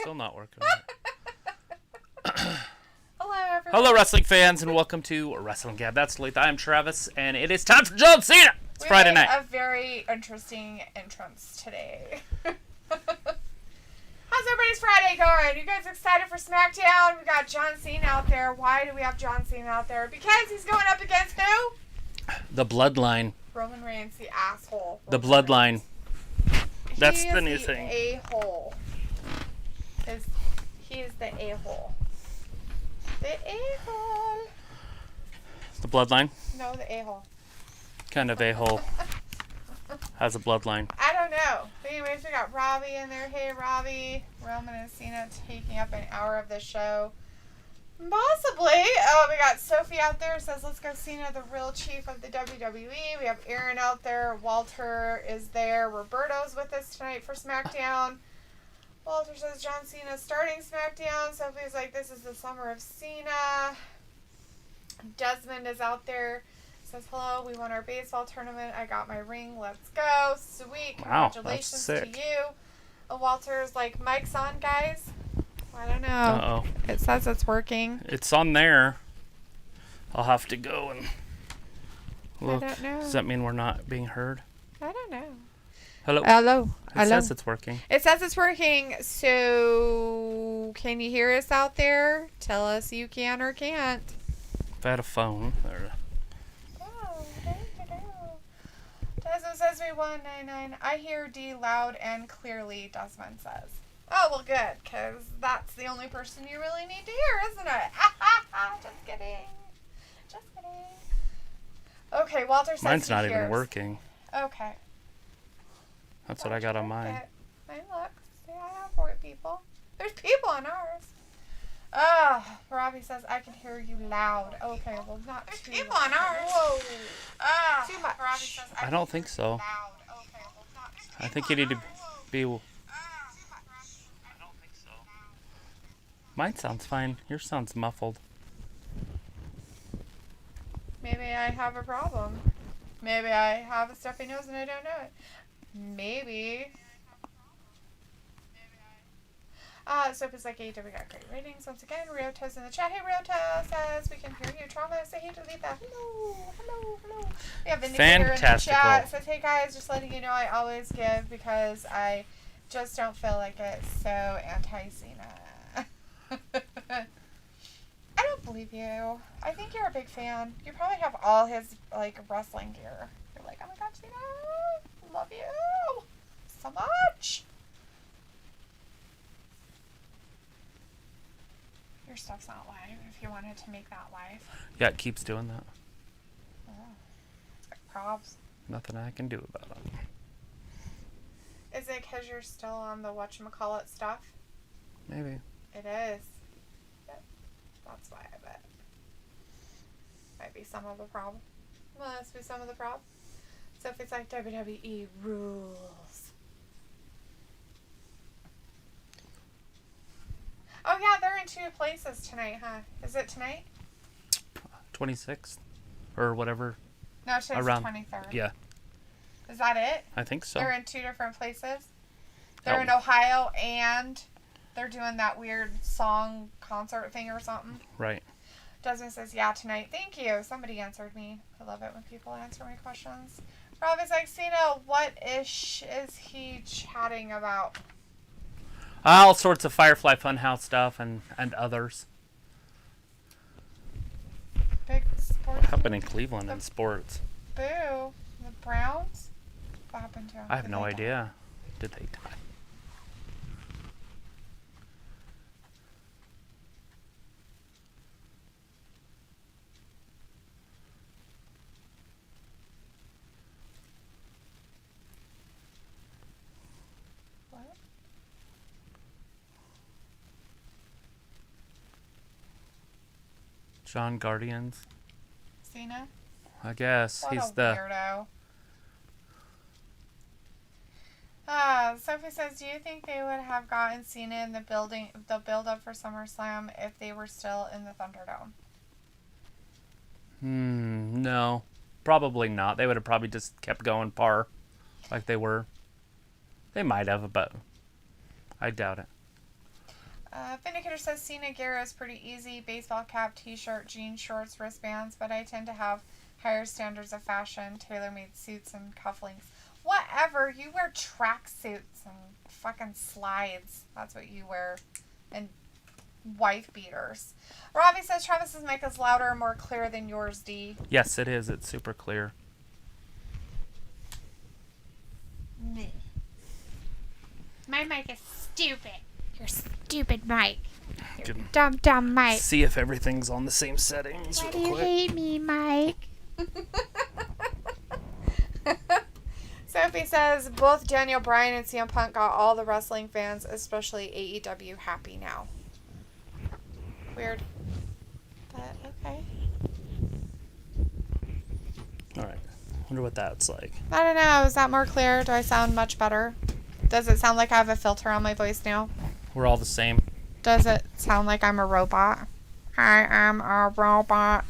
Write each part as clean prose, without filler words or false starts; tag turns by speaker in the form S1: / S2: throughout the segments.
S1: Still not working right.
S2: Hello, everyone.
S1: Hello, wrestling fans, and welcome to Wrestling Gab. That's late. I'm Travis, and it is time for John Cena. It's Friday night.
S2: A very interesting entrance today. How's everybody's Friday going? You guys excited for SmackDown? We got John Cena out there. Why do we have John Cena out there? Because he's going up against who?
S1: The Bloodline.
S2: Roman Reigns, the asshole.
S1: The Bloodline. That's the new thing.
S2: A-hole. He's the a-hole. The a-hole.
S1: The Bloodline?
S2: No, the a-hole.
S1: Kind of a-hole. Has a bloodline.
S2: I don't know. But anyways, we got Robbie in there. Hey, Robbie. Roman and Cena taking up an hour of the show. Possibly. Oh, we got Sophie out there. Says, let's go Cena, the real chief of the WWE. We have Aaron out there. Walter is there. Roberto's with us tonight for SmackDown. Walter says, John Cena's starting SmackDown. Sophie's like, this is the summer of Cena. Desmond is out there. Says, hello, we won our baseball tournament. I got my ring. Let's go. Sweet. Congratulations to you. And Walter's like, mic's on, guys. I don't know.
S1: Uh-oh.
S2: It says it's working.
S1: It's on there. I'll have to go and look.
S2: I don't know.
S1: Does that mean we're not being heard?
S2: I don't know.
S1: Hello?
S2: Hello.
S1: It says it's working.
S2: It says it's working. So, can you hear us out there? Tell us you can or can't.
S1: If I had a phone.
S2: Desmond says we won 9-9. I hear D loud and clearly, Desmond says. Oh, well, good, because that's the only person you really need to hear, isn't it? Just kidding. Just kidding. Okay, Walter says
S1: Mine's not
S2: hears.
S1: even working.
S2: Okay.
S1: That's what I got on mine.
S2: Mine looks. See, I have 4 people. There's people on ours. Robbie says, I can hear you loud. Okay, well, not too people on ours. Whoa. Too much. Robbie says,
S1: I don't think so.
S2: loud. Okay, well, not too
S1: I think you need to be...
S2: I don't
S1: think so. Mine sounds fine. Yours sounds muffled.
S2: Maybe I have a problem. Maybe I have a stuffy nose and I don't know it. Maybe. Sophie's like, hey, we got great ratings once again. Ryota's in the chat. Hey, Ryota says we can hear you. Trauma, say hey to Letha. Hello, hello, hello. We have Indicator in the chat. Says, hey guys, just letting you know I always give because I just don't feel like it. So anti-Cena. I don't believe you. I think you're a big fan. You probably have all his wrestling gear. You're like, oh my god, Cena, love you so much. Your stuff's not live. If you wanted to make that live.
S1: Yeah, it keeps doing that.
S2: Oh. Like probs.
S1: Nothing I can do about it.
S2: Is it because you're still on the whatchamacallit stuff?
S1: Maybe.
S2: It is. Yep. That's why I bet. Might be some of the problem. Must be some of the problem. So if it's like WWE rules. Oh yeah, they're in 2 places tonight, huh? Is it tonight?
S1: 26th? Or whatever.
S2: No, today's the 23rd.
S1: Yeah.
S2: Is that it?
S1: I think so.
S2: They're in 2 different places? They're in Ohio and they're doing that weird song concert thing or something?
S1: Right.
S2: Desmond says, yeah, tonight. Thank you. Somebody answered me. I love it when people answer my questions. Robbie's like, Cena, what ish is he chatting about?
S1: All sorts of Firefly Funhouse stuff and others.
S2: Big sports.
S1: What happened in Cleveland in sports?
S2: Boo. The Browns? What happened to them?
S1: I have no idea. Did they die? John Guardians.
S2: Cena?
S1: I guess.
S2: What
S1: He's
S2: a
S1: the
S2: weirdo. Sophie says, do you think they would have gotten Cena in the build-up for SummerSlam if they were still in the Thunderdome?
S1: No. Probably not. They would have probably just kept going par like they were. They might have, but I doubt it.
S2: Vindicator says Cena gear is pretty easy. Baseball cap, t-shirt, jeans, shorts, wristbands. But I tend to have higher standards of fashion, tailor-made suits and cufflinks. Whatever. You wear track suits and fucking slides. That's what you wear. And wife beaters. Robbie says Travis's mic is louder and more clear than yours, D.
S1: Yes, it is. It's super clear.
S2: My mic is stupid. Your stupid mic. Your dumb mic.
S1: See if everything's on the same settings.
S2: Why do you hate me, Mike? Sophie says both Daniel Bryan and CM Punk got all the wrestling fans, especially AEW, happy now. Weird. But okay.
S1: Alright. Wonder what that's like.
S2: I don't know. Is that more clear? Do I sound much better? Does it sound like I have a filter on my voice now?
S1: We're all the same.
S2: Does it sound like I'm a robot? I am a robot.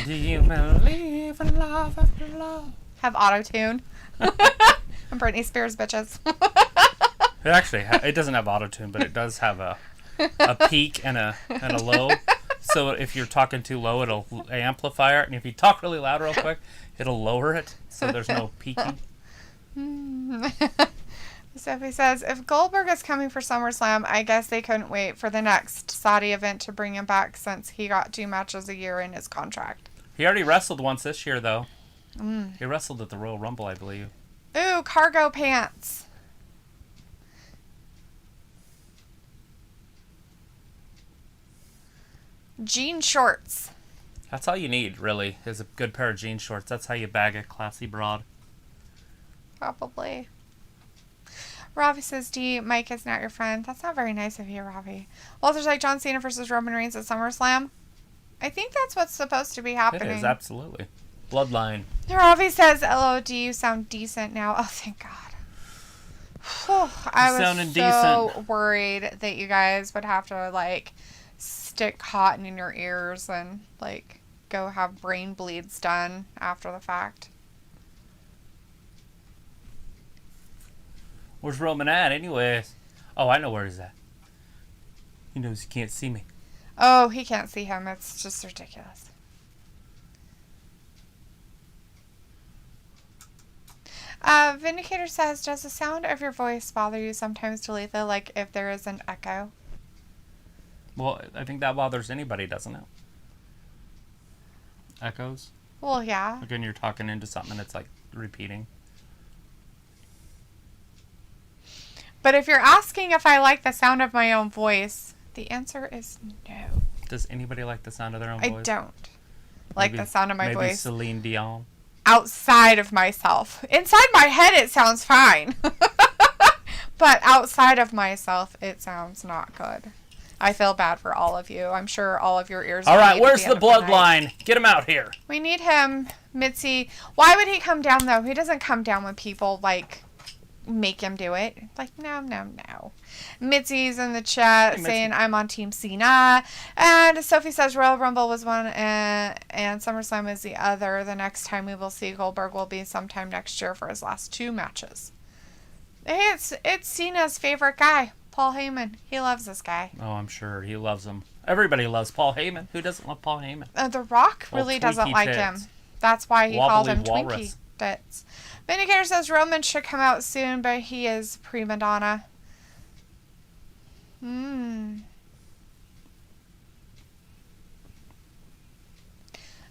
S1: Do you believe in love after love?
S2: Have auto-tune. I'm Britney Spears, bitches.
S1: It actually it doesn't have auto-tune, but it does have a peak and a low. So if you're talking too low, it'll amplify it, and if you talk really loud real quick, it'll lower it, so there's no peaking.
S2: Sophie says, if Goldberg is coming for SummerSlam, I guess they couldn't wait for the next Saudi event to bring him back since he got 2 matches a year in his contract.
S1: He already wrestled once this year, though. He wrestled at the Royal Rumble, I believe.
S2: Ooh, cargo pants. Jean shorts.
S1: That's all you need, really, is a good pair of jean shorts. That's how you bag a classy broad.
S2: Probably. Robbie says, D, Mike is not your friend. That's not very nice of you, Robbie. Walter's like John Cena versus Roman Reigns at SummerSlam. I think that's what's supposed to be happening.
S1: It is, absolutely. Bloodline.
S2: Robbie says, LOD, you sound decent now. Oh, thank God. Whew, I was so worried that you guys would have to, like, stick cotton in your ears and, like, go have brain bleeds done after the fact.
S1: Where's Roman at, anyways? Oh, I know where he's at. He knows he can't see me.
S2: Oh, he can't see him. It's just ridiculous. Vindicator says, does the sound of your voice bother you sometimes, Talitha, like if there is an echo?
S1: Well, I think that bothers anybody, doesn't it? Echoes?
S2: Well, yeah.
S1: Like when you're talking into something and it's like repeating.
S2: But if you're asking if I like the sound of my own voice, the answer is no.
S1: Does anybody like the sound of their own voice?
S2: I don't like the sound of my voice.
S1: Maybe Celine Dion.
S2: Outside of myself. Inside my head, it sounds fine. But outside of myself, it sounds not good. I feel bad for all of you. I'm sure all of your ears
S1: all right, where's the bloodline? Get him out here.
S2: We need him, Mitzi. Why would he come down, though? He doesn't come down when people, like, make him do it. Like, no. Mitzi's in the chat saying I'm on Team Cena. And Sophie says Royal Rumble was one and SummerSlam is the other. The next time we will see Goldberg will be sometime next year for his last 2 matches. Hey, it's Cena's favorite guy, Paul Heyman. He loves this guy.
S1: Oh, I'm sure he loves him. Everybody loves Paul Heyman. Who doesn't love Paul Heyman?
S2: The Rock really doesn't like him. That's why he called him Twinkie Tits. Vindicator says Roman should come out soon, but he is prima donna.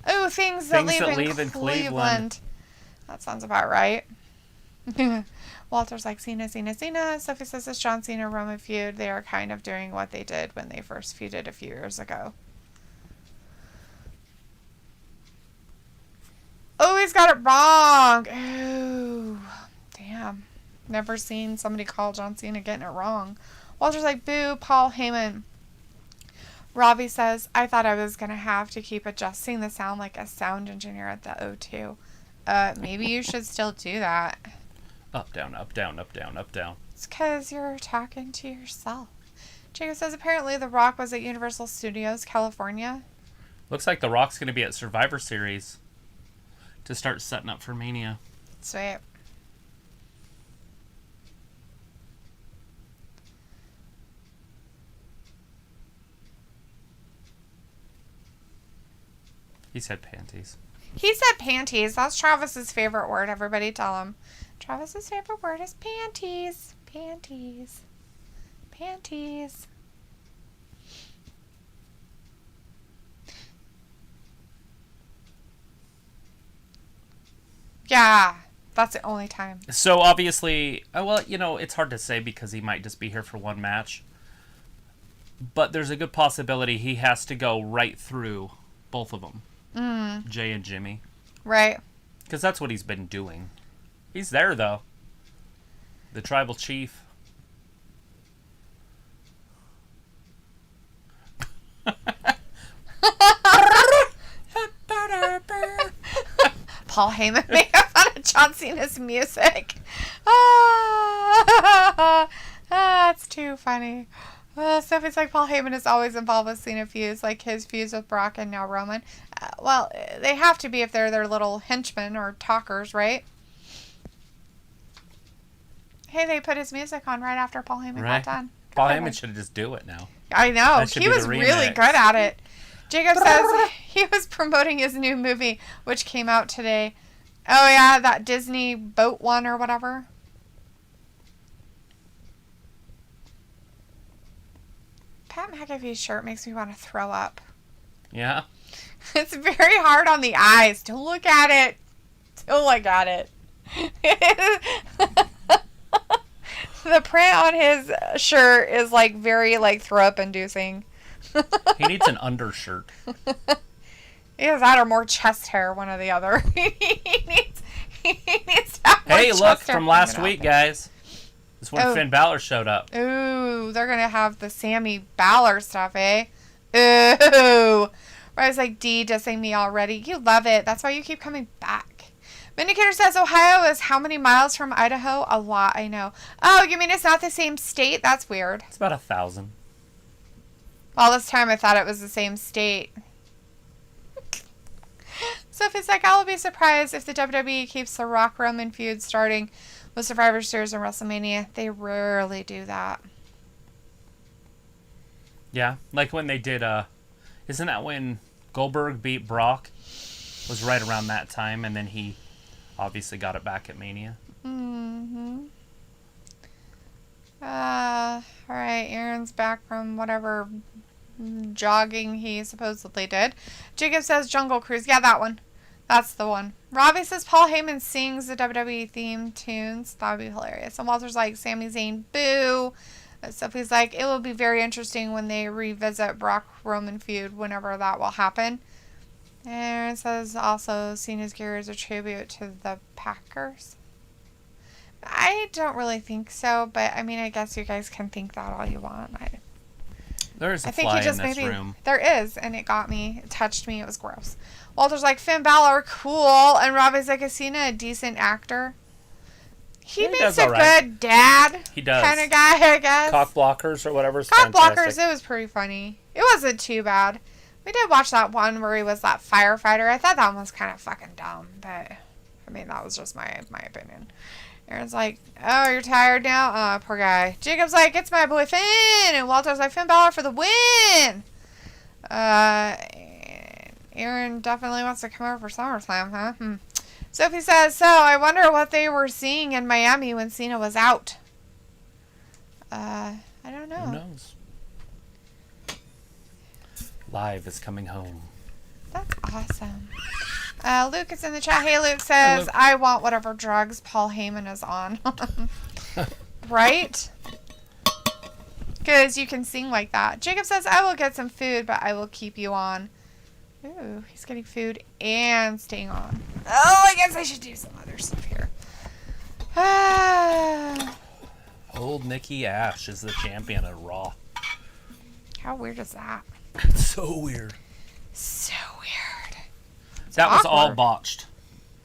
S2: Oh, things that leave in Cleveland. That sounds about right. Walter's like, Cena. Sophie says it's John Cena Roman feud. They are kind of doing what they did when they first feuded a few years ago. Oh, he's got it wrong. Oh, damn. Never seen somebody call John Cena getting it wrong. Walter's like, boo, Paul Heyman. Robbie says, I thought I was going to have to keep adjusting the sound like a sound engineer at the O2. Maybe you should still do that.
S1: Up, down, up, down, up, down, up, down.
S2: It's because you're talking to yourself. Jacob says, apparently The Rock was at Universal Studios, California.
S1: Looks like The Rock's going to be at Survivor Series to start setting up for Mania.
S2: Sweet.
S1: He said panties.
S2: He said panties. That's Travis's favorite word. Everybody tell him. Travis's favorite word is panties. Panties. Panties. Yeah, that's the only time.
S1: So obviously, well, you know, it's hard to say because he might just be here for one match. But there's a good possibility he has to go right through both of them. Jay and Jimmy.
S2: Right.
S1: Because that's what he's been doing. He's there, though. The tribal chief.
S2: Paul Heyman made fun of John Cena's music. Ah, that's too funny. Sophie's like, Paul Heyman is always involved with Cena feuds, like his feuds with Brock and now Roman. Well, they have to be if they're their little henchmen or talkers, right? Hey, they put his music on right after Paul Heyman got done.
S1: Paul Heyman should just do it now.
S2: I know. He was really good at it. Jacob says he was promoting his new movie, which came out today. Oh, yeah, that Disney boat one or whatever. Pat McAfee's shirt makes me want to throw up.
S1: Yeah?
S2: It's very hard on the eyes. Don't look at it. Don't look at it. The print on his shirt is like very like throw up inducing.
S1: He needs an undershirt.
S2: Either that or more chest hair, one or the other. he needs to have more
S1: Hey,
S2: chest
S1: look,
S2: hair
S1: from last
S2: coming
S1: week,
S2: out.
S1: guys. This is when Finn Balor showed up.
S2: Ooh, they're going to have the Sammy Balor stuff, eh? Ooh. I was like, D, dissing me already. You love it. That's why you keep coming back. Vindicator says Ohio is how many miles from Idaho? A lot, I know. Oh, you mean it's not the same state? That's weird.
S1: It's about 1,000.
S2: All this time I thought it was the same state. So if it's like, I'll be surprised if the WWE keeps the Rock Roman feud starting with Survivor Series and WrestleMania. They rarely do that.
S1: Yeah, like when they did, isn't that when Goldberg beat Brock? Was right around that time, and then he obviously got it back at Mania.
S2: Mm-hmm. Alright, Aaron's back from whatever jogging he supposedly did. Jacob says Jungle Cruise. Yeah, that one. That's the one. Robbie says Paul Heyman sings the WWE theme tunes. That would be hilarious. And Walter's like, Sami Zayn, boo. Sophie's like, it will be very interesting when they revisit Brock Roman feud, whenever that will happen. Aaron says also Cena's gear is a tribute to the Packers. I don't really think so, but I mean, I guess you guys can think that all you want.
S1: There is a fly in this room.
S2: There is, and it got me. It touched me. It was gross. Walter's like, Finn Balor, cool. And Robbie's like, is Cena a decent actor? He makes a good dad.
S1: He does.
S2: Kind of guy, I guess.
S1: Cock blockers or whatever.
S2: Cock blockers, it was pretty funny. It wasn't too bad. We did watch that one where he was that firefighter. I thought that one was kind of fucking dumb, but I mean, that was just my opinion. Aaron's like, oh, you're tired now? Poor guy. Jacob's like, it's my boy Finn. And Walter's like, Finn Balor for the win. Aaron definitely wants to come over for SummerSlam, huh? Sophie says, so I wonder what they were seeing in Miami when Cena was out. I don't know.
S1: Who knows? Live is coming home.
S2: That's awesome. Luke is in the chat. Hey, Luke says, I want whatever drugs Paul Heyman is on. Right? Because you can sing like that. Jacob says, I will get some food, but I will keep you on. Ooh, he's getting food and staying on. Oh, I guess I should do some other stuff here.
S1: Old Nikki Ash is the champion of Raw.
S2: How weird is that?
S1: It's so weird.
S2: So weird.
S1: That was all botched.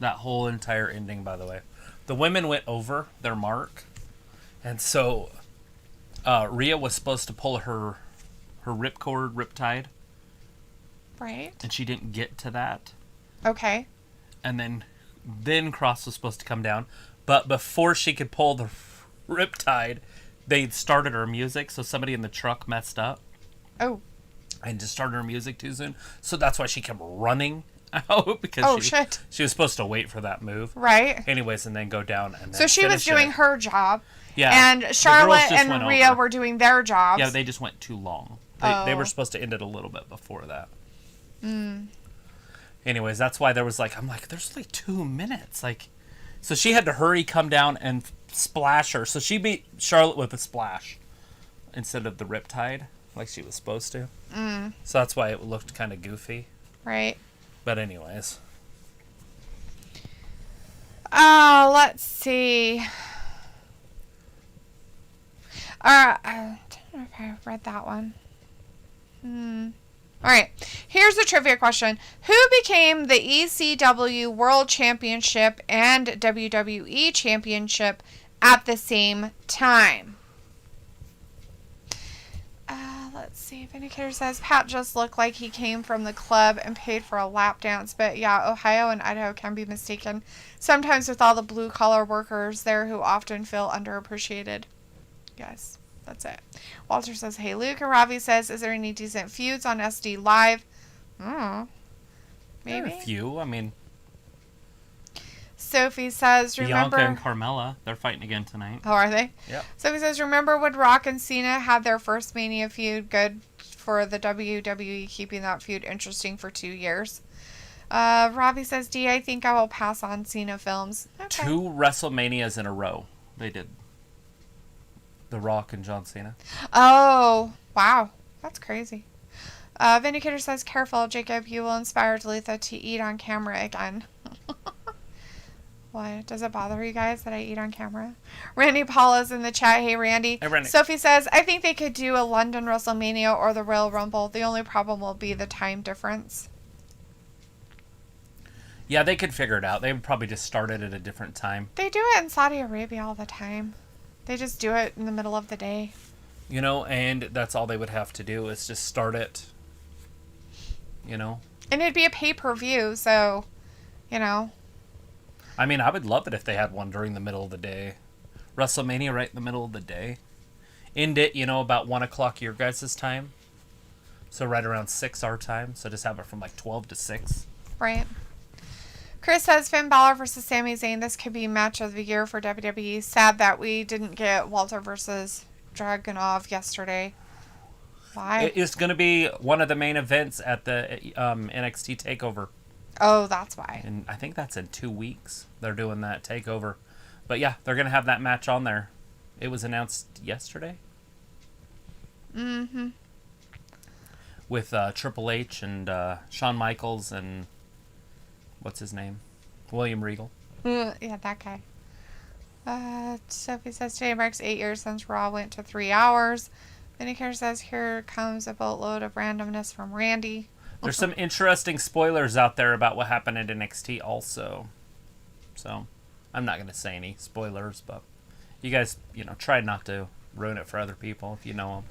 S1: That whole entire ending, by the way. The women went over their mark. And so Rhea was supposed to pull her ripcord, riptide.
S2: Right.
S1: And she didn't get to that.
S2: Okay.
S1: And then Cross was supposed to come down. But before she could pull the riptide, they started her music. So somebody in the truck messed up.
S2: Oh.
S1: And just started her music too soon. So that's why she kept running Oh, because
S2: Oh, shit.
S1: she was supposed to wait for that move.
S2: Right.
S1: Anyways, and then go down and then
S2: So she was doing her job.
S1: Yeah.
S2: And Charlotte and Rhea were doing their jobs.
S1: Yeah, they just went too long. They were supposed to end it a little bit before that. Anyways, that's why there was like, I'm like, there's like 2 minutes. Like, so she had to hurry, come down, and splash her. So she beat Charlotte with a splash instead of the riptide, like she was supposed to. So that's why it looked kind of goofy.
S2: Right.
S1: But anyways.
S2: Let's see. I don't know if I read that one. All right. Here's a trivia question. Who became the ECW World Championship and WWE Championship at the same time? Let's see. Vindicator says, Pat just looked like he came from the club and paid for a lap dance. But yeah, Ohio and Idaho can be mistaken. Sometimes with all the blue-collar workers there who often feel underappreciated. Yes, that's it. Walter says, hey, Luke. And Ravi says, is there any decent feuds on SD Live? Maybe.
S1: There are a few. I mean,
S2: Sophie says, remember...
S1: Bianca and Carmella, they're fighting again tonight.
S2: Oh, are they?
S1: Yeah.
S2: Sophie says, remember when Rock and Cena had their first Mania feud? Good for the WWE, keeping that feud interesting for 2 years. Robbie says, D, I think I will pass on Cena films. Okay.
S1: 2 WrestleManias in a row. They did. The Rock and John Cena.
S2: Oh, wow. That's crazy. Vindicator says, careful, Jacob. You will inspire Dalitha to eat on camera again. What? Does it bother you guys that I eat on camera? Randy Paula's in the chat. Hey, Randy.
S1: Hey, Randy.
S2: Sophie says, I think they could do a London WrestleMania or the Royal Rumble. The only problem will be the time difference.
S1: Yeah, they could figure it out. They would probably just start it at a different time.
S2: They do it in Saudi Arabia all the time. They just do it in the middle of the day.
S1: You know, and that's all they would have to do is just start it, you know.
S2: And it'd be a pay-per-view, so, you know.
S1: I mean, I would love it if they had one during the middle of the day. WrestleMania right in the middle of the day. End it, you know, about 1 o'clock your guys' time. So right around 6 our time. So just have it from like 12 to 6.
S2: Right. Chris says Finn Balor versus Sami Zayn. This could be match of the year for WWE. Sad that we didn't get Walter versus Dragunov yesterday. Why?
S1: It's going to be one of the main events at the NXT TakeOver.
S2: Oh, that's why.
S1: And I think that's in 2 weeks. They're doing that TakeOver. But yeah, they're going to have that match on there. It was announced yesterday.
S2: Mm-hmm.
S1: With Triple H and Shawn Michaels and... what's his name? William Regal.
S2: Yeah, that guy. Sophie says today marks 8 years since Raw went to 3 hours. Vindicator says here comes a boatload of randomness from Randy.
S1: There's some interesting spoilers out there about what happened at NXT also. So, I'm not going to say any spoilers, but you guys, you know, try not to ruin it for other people if you know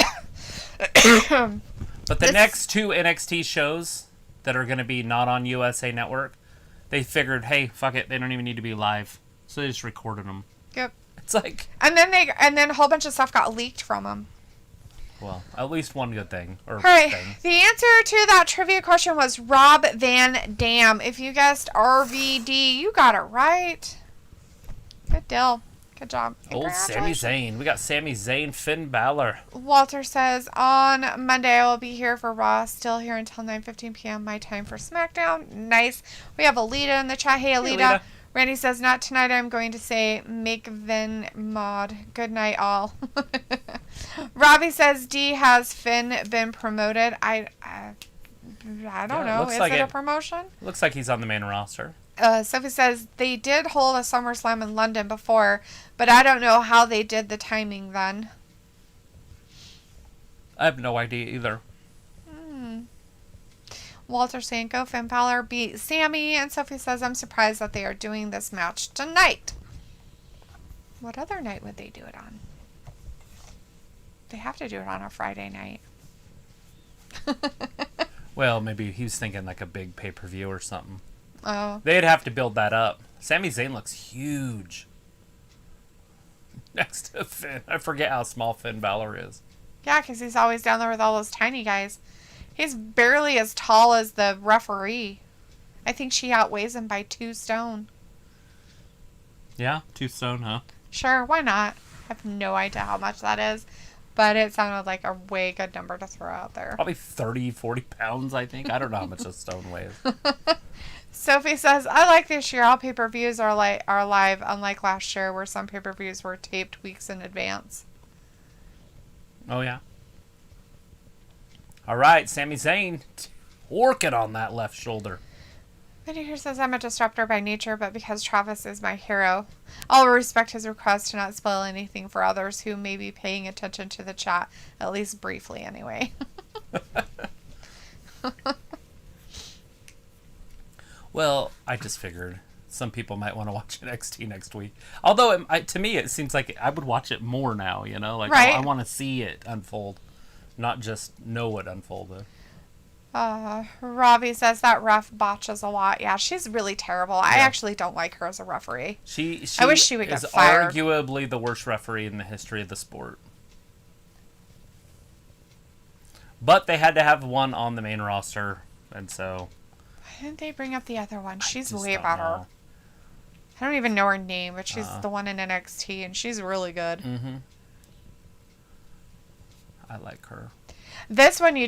S1: them. But the next 2 NXT shows that are going to be not on USA Network, they figured, hey, fuck it, they don't even need to be live. So they just recorded them.
S2: Yep.
S1: It's like...
S2: And then a whole bunch of stuff got leaked from them.
S1: Well, at least one good thing. Or
S2: right.
S1: thing.
S2: The answer to that trivia question was Rob Van Dam. If you guessed RVD, you got it right. Good deal. Good job.
S1: Old Sami Zayn. We got Sami Zayn, Finn Balor.
S2: Walter says, on Monday I will be here for Raw. Still here until 9:15 p.m. my time for SmackDown. Nice. We have Alita in the chat. Hey, Alita.
S1: Alita.
S2: Randy says, not tonight. I'm going to say, make Vin mod. Good night, all. Robbie says, D, has Finn been promoted? I don't know. Is it a promotion?
S1: Looks like he's on the main roster.
S2: Sophie says, they did hold a SummerSlam in London before, but I don't know how they did the timing then.
S1: I have no idea either.
S2: Walter saying, go Finn Balor beat Sammy. And Sophie says, I'm surprised that they are doing this match tonight. What other night would they do it on? They have to do it on a Friday night.
S1: Well, maybe he was thinking like a big pay-per-view or something.
S2: Oh.
S1: They'd have to build that up. Sami Zayn looks huge. Next to Finn. I forget how small Finn Balor is.
S2: Yeah, because he's always down there with all those tiny guys. He's barely as tall as the referee. I think she outweighs him by 2 stone.
S1: Yeah, 2 stone, huh?
S2: Sure, why not? I have no idea how much that is, but it sounded like a way good number to throw out there.
S1: Probably 30, 40 pounds, I think. I don't know how much a stone weighs.
S2: Sophie says, I like this year. All pay-per-views are live, unlike last year where some pay-per-views were taped weeks in advance.
S1: Oh, yeah. All right, Sami Zayn working on that left shoulder.
S2: Minnie here says, I'm a disruptor by nature, but because Travis is my hero, I'll respect his request to not spoil anything for others who may be paying attention to the chat, at least briefly anyway.
S1: Well, I just figured some people might want to watch NXT next week. Although, to me, it seems like I would watch it more now, you know? Like,
S2: right.
S1: I want to see it unfold, not just know it unfolded.
S2: Robbie says that ref botches a lot. Yeah, she's really terrible. Yeah. I actually don't like her as a referee. I wish she would get fired.
S1: Arguably the worst referee in the history of the sport. But they had to have one on the main roster, and so...
S2: Why didn't they bring up the other one? She's way better. I don't even know her name, but she's the one in NXT, and she's really good.
S1: Mm-hmm. I like her.
S2: This one, you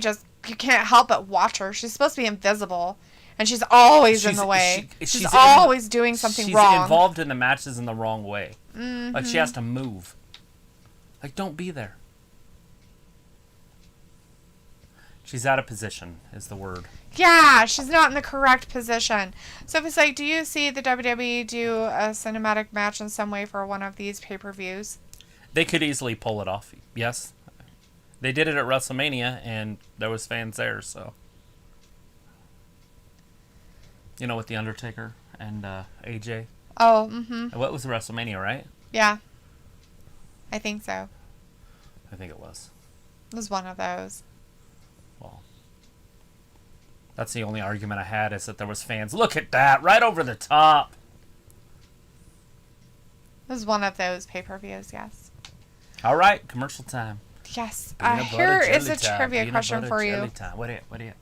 S2: can't help but watch her. She's supposed to be invisible, and she's always in the way. She's always doing something wrong.
S1: She's involved in the matches in the wrong way. Mm-hmm. Like, she has to move. Like, don't be there. She's out of position, is the word.
S2: Yeah, she's not in the correct position. So if it's like, do you see the WWE do a cinematic match in some way for one of these pay-per-views?
S1: They could easily pull it off, yes. They did it at WrestleMania, and there was fans there, so. You know, with The Undertaker and AJ.
S2: Oh, mm-hmm.
S1: What was the WrestleMania, right?
S2: Yeah. I think so.
S1: I think it was.
S2: It was one of those.
S1: Well, that's the only argument I had, is that there was fans. Look at that, right over the top.
S2: It was one of those pay-per-views, yes.
S1: All right, commercial time.
S2: Yes. Here is a trivia question for you.
S1: What are you?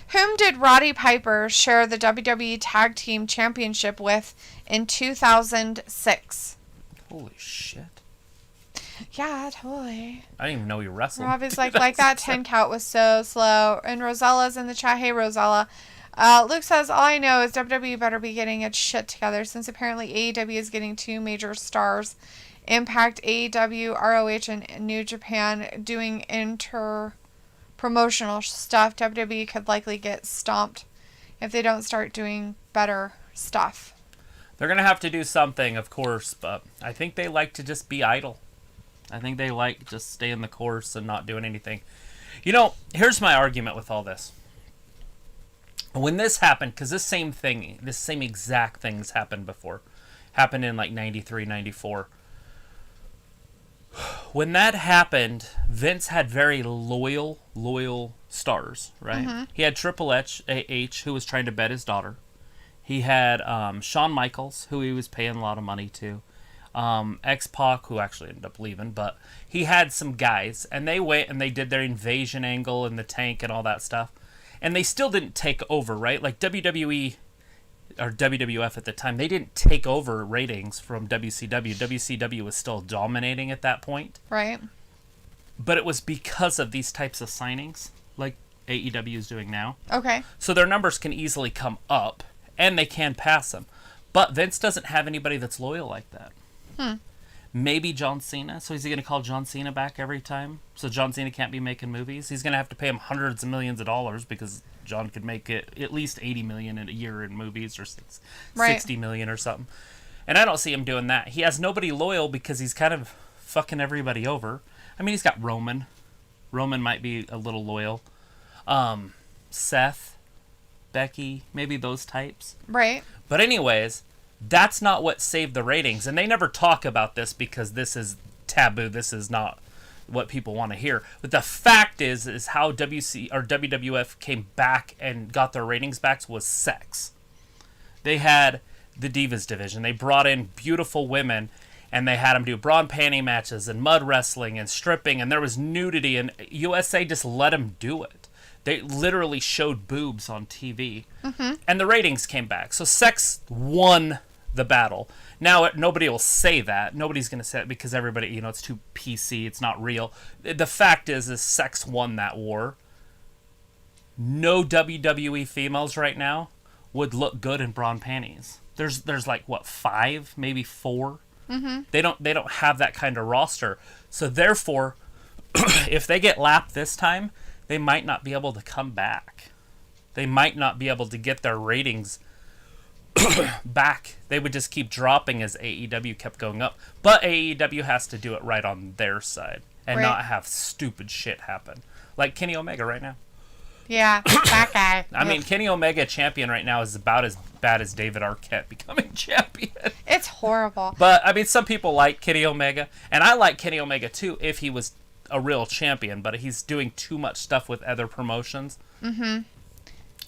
S2: Whom did Roddy Piper share the WWE Tag Team Championship with in 2006?
S1: Holy shit.
S2: Yeah, totally.
S1: I didn't even know you wrestled.
S2: Robbie's like that 10 count was so slow. And Rosella's in the chat. Hey, Rosella. Luke says, all I know is WWE better be getting its shit together, since apparently AEW is getting 2 major stars. Impact, AEW, ROH, and New Japan doing inter-promotional stuff. WWE could likely get stomped if they don't start doing better stuff.
S1: They're going to have to do something, of course, but I think they like to just be idle. I think they like just stay in the course and not doing anything. You know, here's my argument with all this. When this happened, because this same exact things happened before. Happened in like 93, 94. When that happened, Vince had very loyal stars, right? Mm-hmm. He had Triple H, who was trying to bet his daughter. He had Shawn Michaels, who he was paying a lot of money to. X-Pac, who actually ended up leaving, but he had some guys, and they went and they did their invasion angle and the tank and all that stuff. And they still didn't take over, right? Like WWE or WWF at the time, they didn't take over ratings from WCW. WCW was still dominating at that point.
S2: Right.
S1: But it was because of these types of signings, like AEW is doing now.
S2: Okay.
S1: So their numbers can easily come up, and they can pass them. But Vince doesn't have anybody that's loyal like that. Maybe John Cena. So is he going to call John Cena back every time? So John Cena can't be making movies? He's going to have to pay him hundreds of millions of dollars, because John could make it at least $80 million in a year in movies, or $60 million or something. And I don't see him doing that. He has nobody loyal because he's kind of fucking everybody over. I mean, he's got Roman. Roman might be a little loyal. Seth, Becky, maybe those types.
S2: Right.
S1: But anyways, that's not what saved the ratings. And they never talk about this because this is taboo. This is not what people want to hear. But the fact is how WWF came back and got their ratings back was sex. They had the Divas division. They brought in beautiful women, and they had them do bra and panty matches and mud wrestling and stripping, and there was nudity, and USA just let them do it. They literally showed boobs on TV. And the ratings came back. So sex won the battle. Now, nobody will say that. Nobody's going to say it because everybody, it's too PC. It's not real. The fact is sex won that war. No WWE females right now would look good in bra and panties. There's like, what, 5, maybe 4? They don't have that kind of roster. So therefore, if they get lapped this time, they might not be able to come back. They might not be able to get their ratings back. They would just keep dropping as AEW kept going up. But AEW has to do it right on their side and not have stupid shit happen. Like Kenny Omega right now.
S2: Yeah, that guy.
S1: I mean, Kenny Omega champion right now is about as bad as David Arquette becoming champion.
S2: It's horrible.
S1: But, I mean, some people like Kenny Omega. And I like Kenny Omega, too, if he was a real champion. But he's doing too much stuff with other promotions.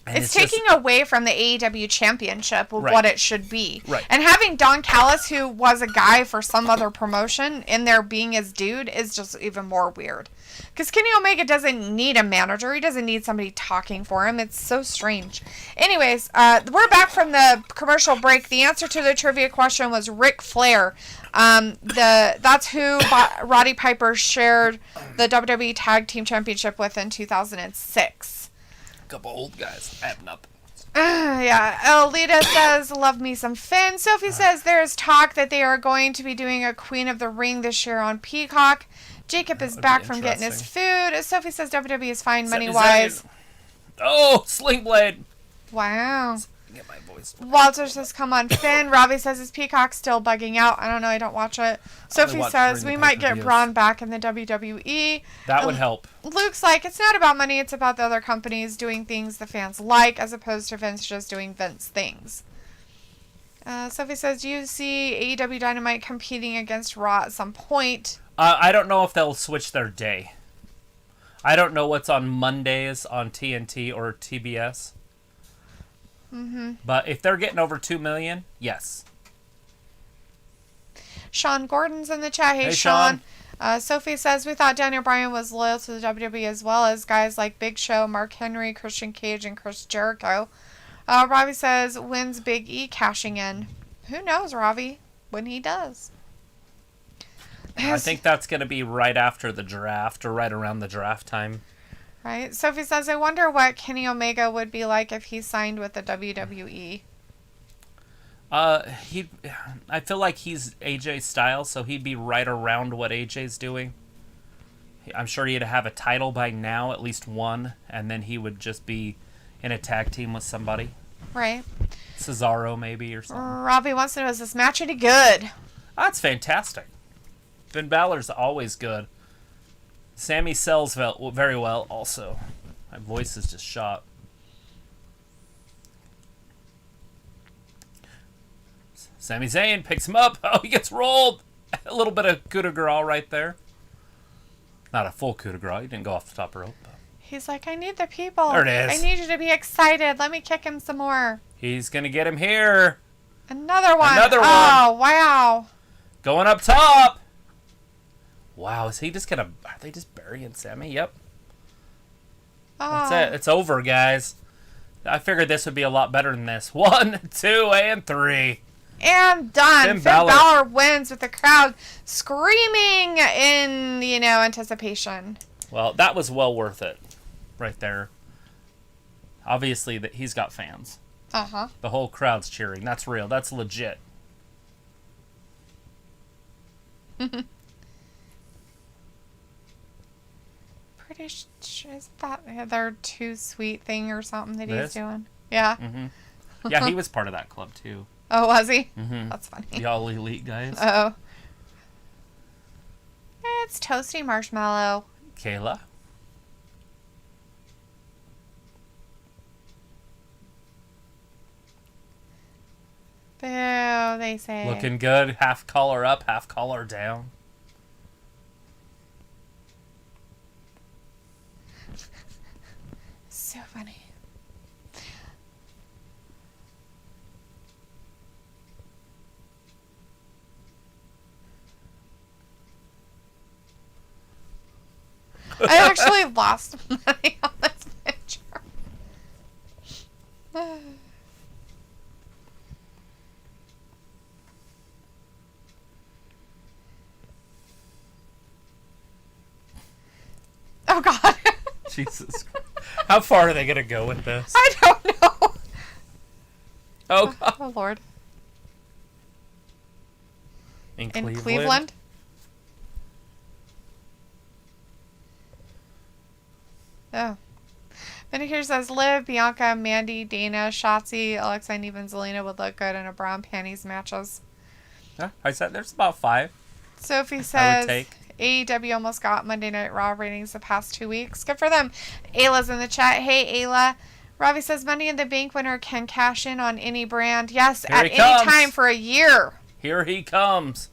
S1: And
S2: it's taking away from the AEW championship of
S1: Right.
S2: what it should be.
S1: Right.
S2: And having Don Callis, who was a guy for some other promotion, in there being his dude is just even more weird. Because Kenny Omega doesn't need a manager. He doesn't need somebody talking for him. It's so strange. Anyways, we're back from the commercial break. The answer to the trivia question was Ric Flair. That's who Roddy Piper shared the WWE Tag Team Championship with in 2006.
S1: Couple old guys. I have nothing.
S2: Yeah. Alita says, love me some Finn. Sophie says there is talk that they are going to be doing a Queen of the Ring this year on Peacock. Jacob is back from getting his food. Sophie says WWE is fine money-wise.
S1: Oh, Sling Blade.
S2: Wow.
S1: Get my voice.
S2: Walter says, come on, Finn. Robbie says, is Peacock still bugging out? I don't know. I don't watch it. Sophie says, we might get Braun back in the WWE.
S1: That would help.
S2: Luke's like, it's not about money. It's about the other companies doing things the fans like as opposed to Vince just doing Vince things. Sophie says, do you see AEW Dynamite competing against Raw at some point?
S1: I don't know if they'll switch their day. I don't know what's on Mondays on TNT or TBS. But if they're getting over 2 million, yes.
S2: Sean Gordon's in the chat. Hey,
S1: Sean.
S2: Sophie says, we thought Daniel Bryan was loyal to the WWE as well as guys like Big Show, Mark Henry, Christian Cage, and Chris Jericho. Robbie says, when's Big E cashing in? Who knows, Robbie, when he does.
S1: I think that's going to be right after the draft or right around the draft time.
S2: Right. Sophie says, I wonder what Kenny Omega would be like if he signed with the WWE.
S1: I feel like he's AJ Styles, so he'd be right around what AJ's doing. I'm sure he'd have a title by now, at least one, and then he would just be in a tag team with somebody.
S2: Right.
S1: Cesaro, maybe, or something.
S2: Robbie wants to know, is this match any good?
S1: That's fantastic. Finn Balor's always good. Sammy sells very well, also. My voice is just shot. Sami Zayn picks him up. Oh, he gets rolled. A little bit of coup de grace right there. Not a full coup de grace. He didn't go off the top rope.
S2: He's like, I need the people.
S1: There it is.
S2: I need you to be excited. Let me kick him some more.
S1: He's going to get him here.
S2: Another one.
S1: Another one.
S2: Oh, wow.
S1: Going up top. Wow, is he just going to... Are they just burying Sammy? Yep.
S2: Oh.
S1: That's it. It's over, guys. I figured this would be a lot better than this. 1, 2, and 3.
S2: And done.
S1: Finn
S2: Finn
S1: Balor.
S2: Balor wins with the crowd screaming in, anticipation.
S1: Well, that was well worth it right there. Obviously, that he's got fans.
S2: Uh-huh.
S1: The whole crowd's cheering. That's real. That's legit.
S2: Pretty sure, is that their too sweet thing or something that
S1: This?
S2: he's doing? Yeah.
S1: Mm-hmm. Yeah, he was part of that club, too.
S2: Oh, was he?
S1: Mm-hmm.
S2: That's funny.
S1: The All Elite guys.
S2: Oh. It's Toasty Marshmallow.
S1: Kayla.
S2: Boo, they say.
S1: Looking good. Half collar up, half collar down.
S2: So funny. I actually lost money on this Oh, God.
S1: Jesus Christ. How far are they going to go with this?
S2: I don't know.
S1: Oh, God.
S2: Oh, Lord.
S1: In
S2: In
S1: Cleveland?
S2: Cleveland? Oh. Vindicator says Liv, Bianca, Mandy, Dana, Shotzi, Alexa, and even Zelina would look good in a brown panties matches.
S1: Yeah, I said there's about 5.
S2: Sophie
S1: I would
S2: says
S1: take.
S2: AEW almost got Monday Night Raw ratings the past 2 weeks. Good for them. Ayla's in the chat. Hey, Ayla. Robbie says Money in the Bank winner can cash in on any brand. Yes,
S1: Here
S2: at
S1: he
S2: any
S1: comes.
S2: time for a year.
S1: Here he comes.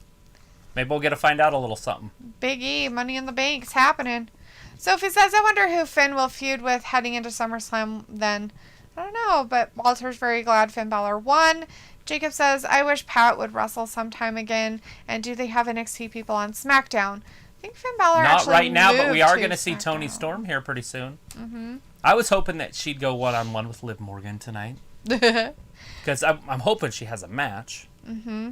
S1: Maybe we'll get to find out a little something.
S2: Big E, Money in the Bank's happening. Sophie says, I wonder who Finn will feud with heading into SummerSlam then. I don't know, but Walter's very glad Finn Balor won. Jacob says, I wish Pat would wrestle sometime again. And do they have NXT people on SmackDown? I think Finn Balor
S1: Not
S2: actually
S1: right now, but we are
S2: going to
S1: see Toni Storm here pretty soon.
S2: Mm-hmm.
S1: I was hoping that she'd go one-on-one with Liv Morgan tonight. Because I'm hoping she has a match.
S2: Mm-hmm.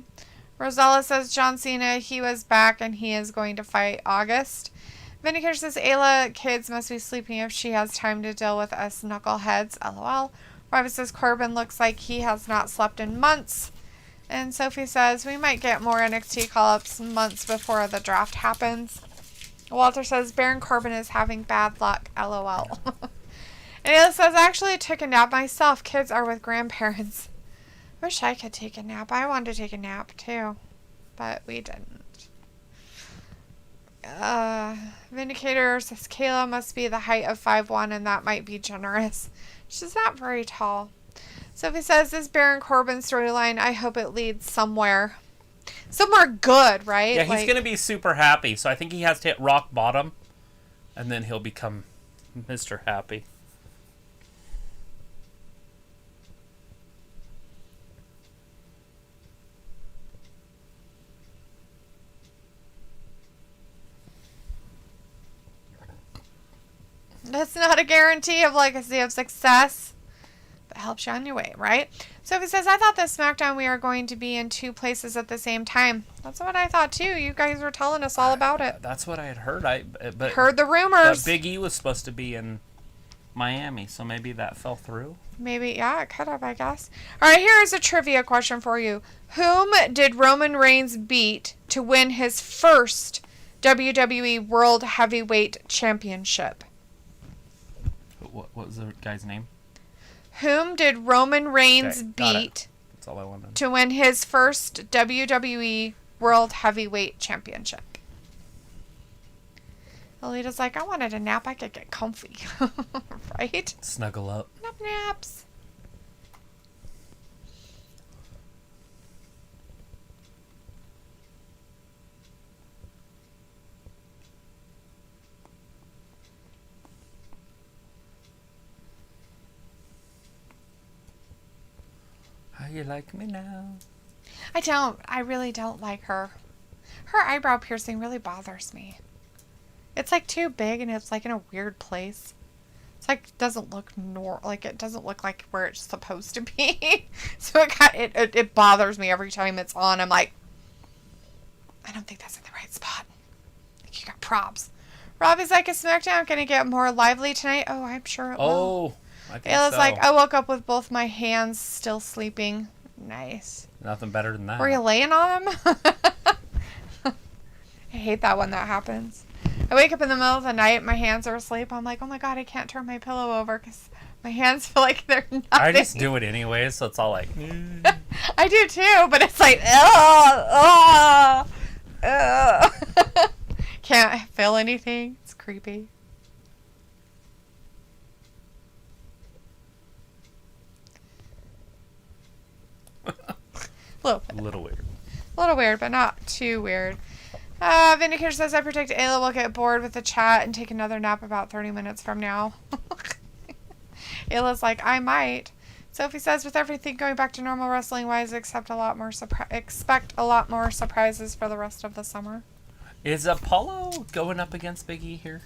S2: Rosella says John Cena, he was back and he is going to fight August. Vindicator says Ayla, kids must be sleeping if she has time to deal with us knuckleheads. LOL. Robin says Corbin looks like he has not slept in months. And Sophie says we might get more NXT call-ups months before the draft happens. Walter says Baron Corbin is having bad luck. LOL. And Ayla says I actually took a nap myself. Kids are with grandparents. Wish I could take a nap. I wanted to take a nap too, but we didn't. Vindicator says Kayla must be the height of 5'1", and that might be generous. She's not very tall. Sophie says this Baron Corbin storyline, I hope it leads somewhere. Somewhere good, right?
S1: Yeah, he's going to be super happy, so I think he has to hit rock bottom, and then he'll become Mr. Happy.
S2: That's not a guarantee of legacy of success. That helps you on your way, right? Sophie says, I thought this SmackDown we are going to be in 2 places at the same time. That's what I thought too. You guys were telling us all about it.
S1: That's what I had heard. But
S2: heard the rumors.
S1: But Big E was supposed to be in Miami, so maybe that fell through.
S2: Maybe, yeah, it could have, I guess. All right, here is a trivia question for you. Whom did Roman Reigns beat to win his first WWE World Heavyweight Championship?
S1: What was the guy's name?
S2: Whom did Roman Reigns
S1: Okay,
S2: beat
S1: That's all I wanted.
S2: to win his first WWE World Heavyweight Championship? Alita's like, I wanted a nap. I could get comfy. Right?
S1: Snuggle up.
S2: Naps.
S1: How you like me now?
S2: I don't. I really don't like her. Her eyebrow piercing really bothers me. It's like too big and it's like in a weird place. It's like it doesn't look it doesn't look like where it's supposed to be. So it bothers me every time it's on. I'm like, I don't think that's in the right spot. Like you got props. Robbie's like, is SmackDown gonna get more lively tonight? Oh, I'm sure it will.
S1: Oh, I think
S2: Ayla's
S1: so.
S2: like, I woke up with both my hands still sleeping. Nice.
S1: Nothing better than that.
S2: Were you laying on them? I hate that when that happens. I wake up in the middle of the night, my hands are asleep. I'm like, oh my God, I can't turn my pillow over because my hands feel like they're nothing.
S1: I just do it anyway, so it's all like...
S2: I do too, but it's like, ugh, ugh, ugh. Can't feel anything. It's creepy.
S1: A little weird.
S2: A little weird, but not too weird. Vindicator says, I predict Ayla will get bored with the chat and take another nap about 30 minutes from now. Ayla's like, I might. Sophie says, with everything going back to normal wrestling-wise, expect a lot more surprises for the rest of the summer.
S1: Is Apollo going up against Big E here?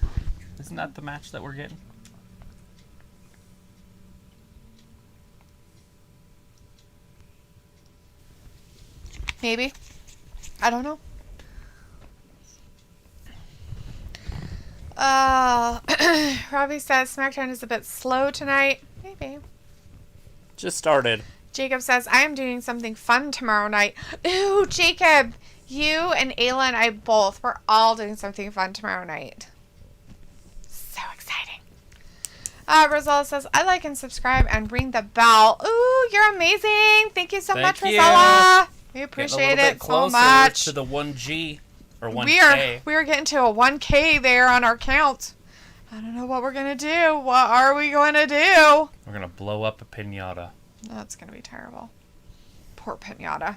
S1: Isn't that the match that we're getting?
S2: Maybe. I don't know. Robbie says SmackDown is a bit slow tonight. Maybe.
S1: Just started.
S2: Jacob says, I am doing something fun tomorrow night. Ooh, Jacob. You and Ayla and I both. We're all doing something fun tomorrow night. So exciting. Rosella says, I like and subscribe and ring the bell. Ooh, you're amazing. Thank you so much, Rosella. We appreciate it so much.
S1: To the 1G or 1K.
S2: We are getting to a 1K there on our count. I don't know what we're going to do. What are we going to do?
S1: We're going to blow up a piñata.
S2: That's going to be terrible. Poor piñata.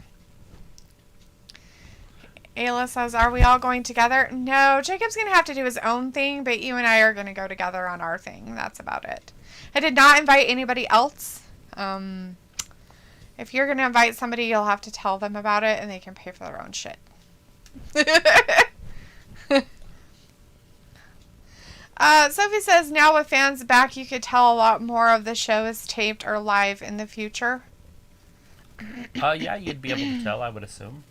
S2: Ayla says, are we all going together? No, Jacob's going to have to do his own thing, but you and I are going to go together on our thing. That's about it. I did not invite anybody else. If you're going to invite somebody, you'll have to tell them about it, and they can pay for their own shit. Sophie says, now with fans back, you could tell a lot more of the show is taped or live in the future.
S1: Yeah, you'd be able to tell, I would assume.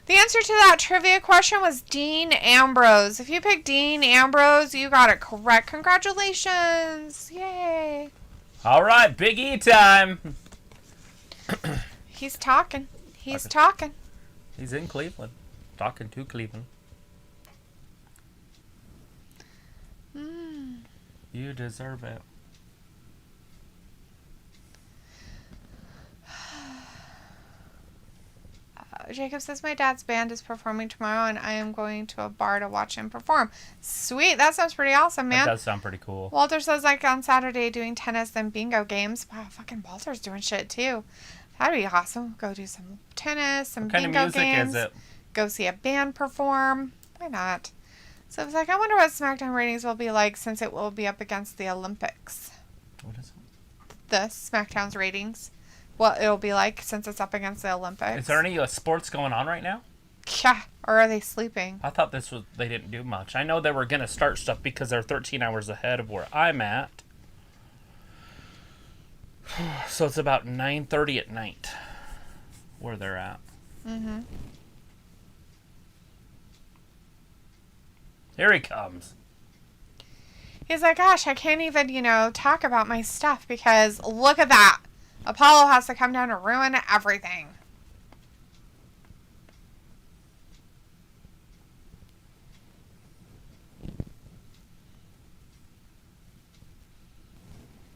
S2: The answer to that trivia question was Dean Ambrose. If you picked Dean Ambrose, you got it correct. Congratulations. Yay.
S1: All right, Big E time.
S2: He's talking. He's talking.
S1: He's in Cleveland. Talking to Cleveland. You deserve it.
S2: Jacob says, my dad's band is performing tomorrow, and I am going to a bar to watch him perform. Sweet. That sounds pretty awesome, man.
S1: That does sound pretty cool.
S2: Walter says, like, on Saturday doing tennis and bingo games. Wow, fucking Walter's doing shit, too. That'd be awesome. Go do some tennis, some bingo games.
S1: What kind of music is it?
S2: Go see a band perform. Why not? So it's like, I wonder what SmackDown ratings will be like since it will be up against the Olympics.
S1: What is it?
S2: The SmackDown's ratings. What it'll be like since it's up against the Olympics.
S1: Is there any sports going on right now?
S2: Yeah. Or are they sleeping?
S1: I thought they didn't do much. I know they were going to start stuff because they're 13 hours ahead of where I'm at. So it's about 9:30 at night where they're at.
S2: Mm-hmm.
S1: Here he comes.
S2: He's like, gosh, I can't even, talk about my stuff because look at that. Apollo has to come down and ruin everything.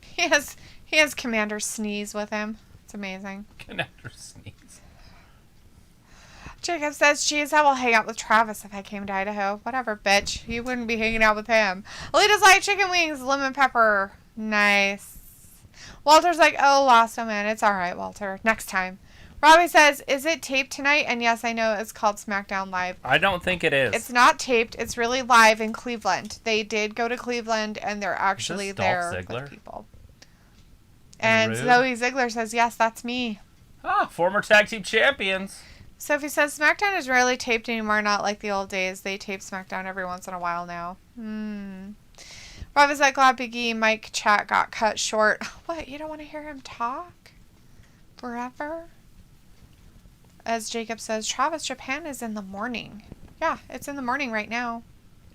S2: He has Commander Sneeze with him. It's amazing.
S1: Commander Sneeze.
S2: Jacob says, geez, I will hang out with Travis if I came to Idaho. Whatever, bitch. You wouldn't be hanging out with him. Alita's like, chicken wings, lemon pepper. Nice. Walter's like, oh, lost a man. It's all right, Walter. Next time. Robbie says, is it taped tonight? And yes, I know it's called SmackDown Live.
S1: I don't think it is.
S2: It's not taped. It's really live in Cleveland. They did go to Cleveland, and they're actually there with people. And Zoe Ziegler says, yes, that's me.
S1: Ah, former tag team champions.
S2: Sophie says, SmackDown is rarely taped anymore, not like the old days. They tape SmackDown every once in a while now. Rob is like, glad Big E Mike chat got cut short. What? You don't want to hear him talk? Forever? As Jacob says, Travis, Japan is in the morning. Yeah, it's in the morning right now.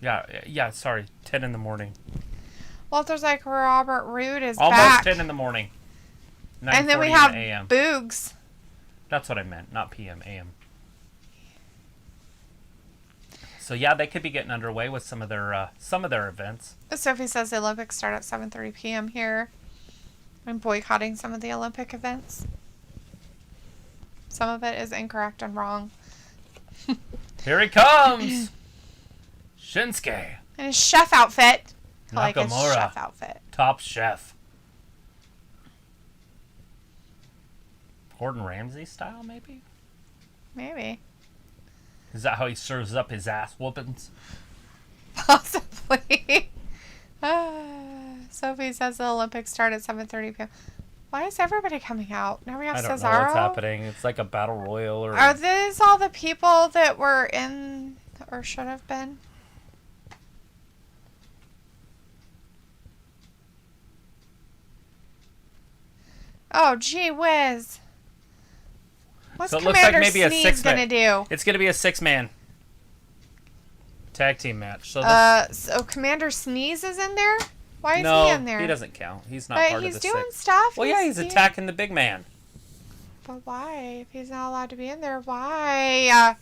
S1: Yeah, sorry. 10 in the morning.
S2: Walter's like, Robert Roode is
S1: Almost
S2: back.
S1: 10 in the morning.
S2: And then we have
S1: AM.
S2: Boogs.
S1: That's what I meant, not PM, AM. So yeah, they could be getting underway with some of their events.
S2: Sophie says the Olympics start at 7:30 p.m. here. I'm boycotting some of the Olympic events. Some of it is incorrect and wrong.
S1: Here he comes! Shinsuke.
S2: In his chef outfit. I like his
S1: Nakamura.
S2: chef outfit.
S1: Top chef. Gordon Ramsay style, maybe?
S2: Maybe.
S1: Is that how he serves up his ass whoopings?
S2: Possibly. Sophie says the Olympics start at 7:30 p.m. Why is everybody coming out? Now we have
S1: I don't
S2: Cesaro.
S1: know what's happening. It's like a battle royal or...
S2: Are these all the people that were in or should have been? Oh, gee whiz. What's
S1: So it looks
S2: Commander
S1: like maybe a
S2: Sneeze gonna do?
S1: It's gonna be a 6-man tag team match. So
S2: so Commander Sneeze is in there? Why is
S1: no,
S2: he in there?
S1: he doesn't count. He's not
S2: But
S1: part of
S2: he's
S1: the
S2: doing
S1: 6.
S2: stuff.
S1: Well, yeah, he's attacking the big man.
S2: But why? If he's not allowed to be in there, why?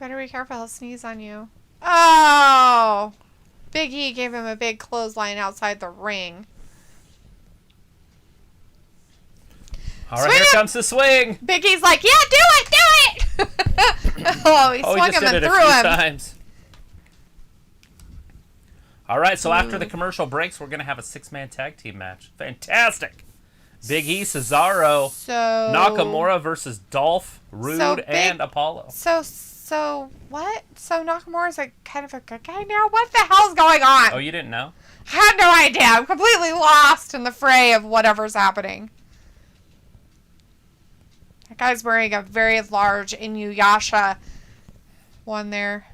S2: Better be careful, he'll sneeze on you. Oh! Big E gave him a big clothesline outside the ring.
S1: All right, here comes the swing.
S2: Big E's like, yeah, do it! Oh, he swung him and threw him.
S1: Times. All right, so after the commercial breaks, we're going to have a 6-man tag team match. Fantastic. Big E, Cesaro, Nakamura versus Dolph, Rude, and Apollo.
S2: So what? So Nakamura's like kind of a good guy now? What the hell's going on?
S1: Oh, you didn't know?
S2: I had no idea. I'm completely lost in the fray of whatever's happening. That guy's wearing a very large Inuyasha one there.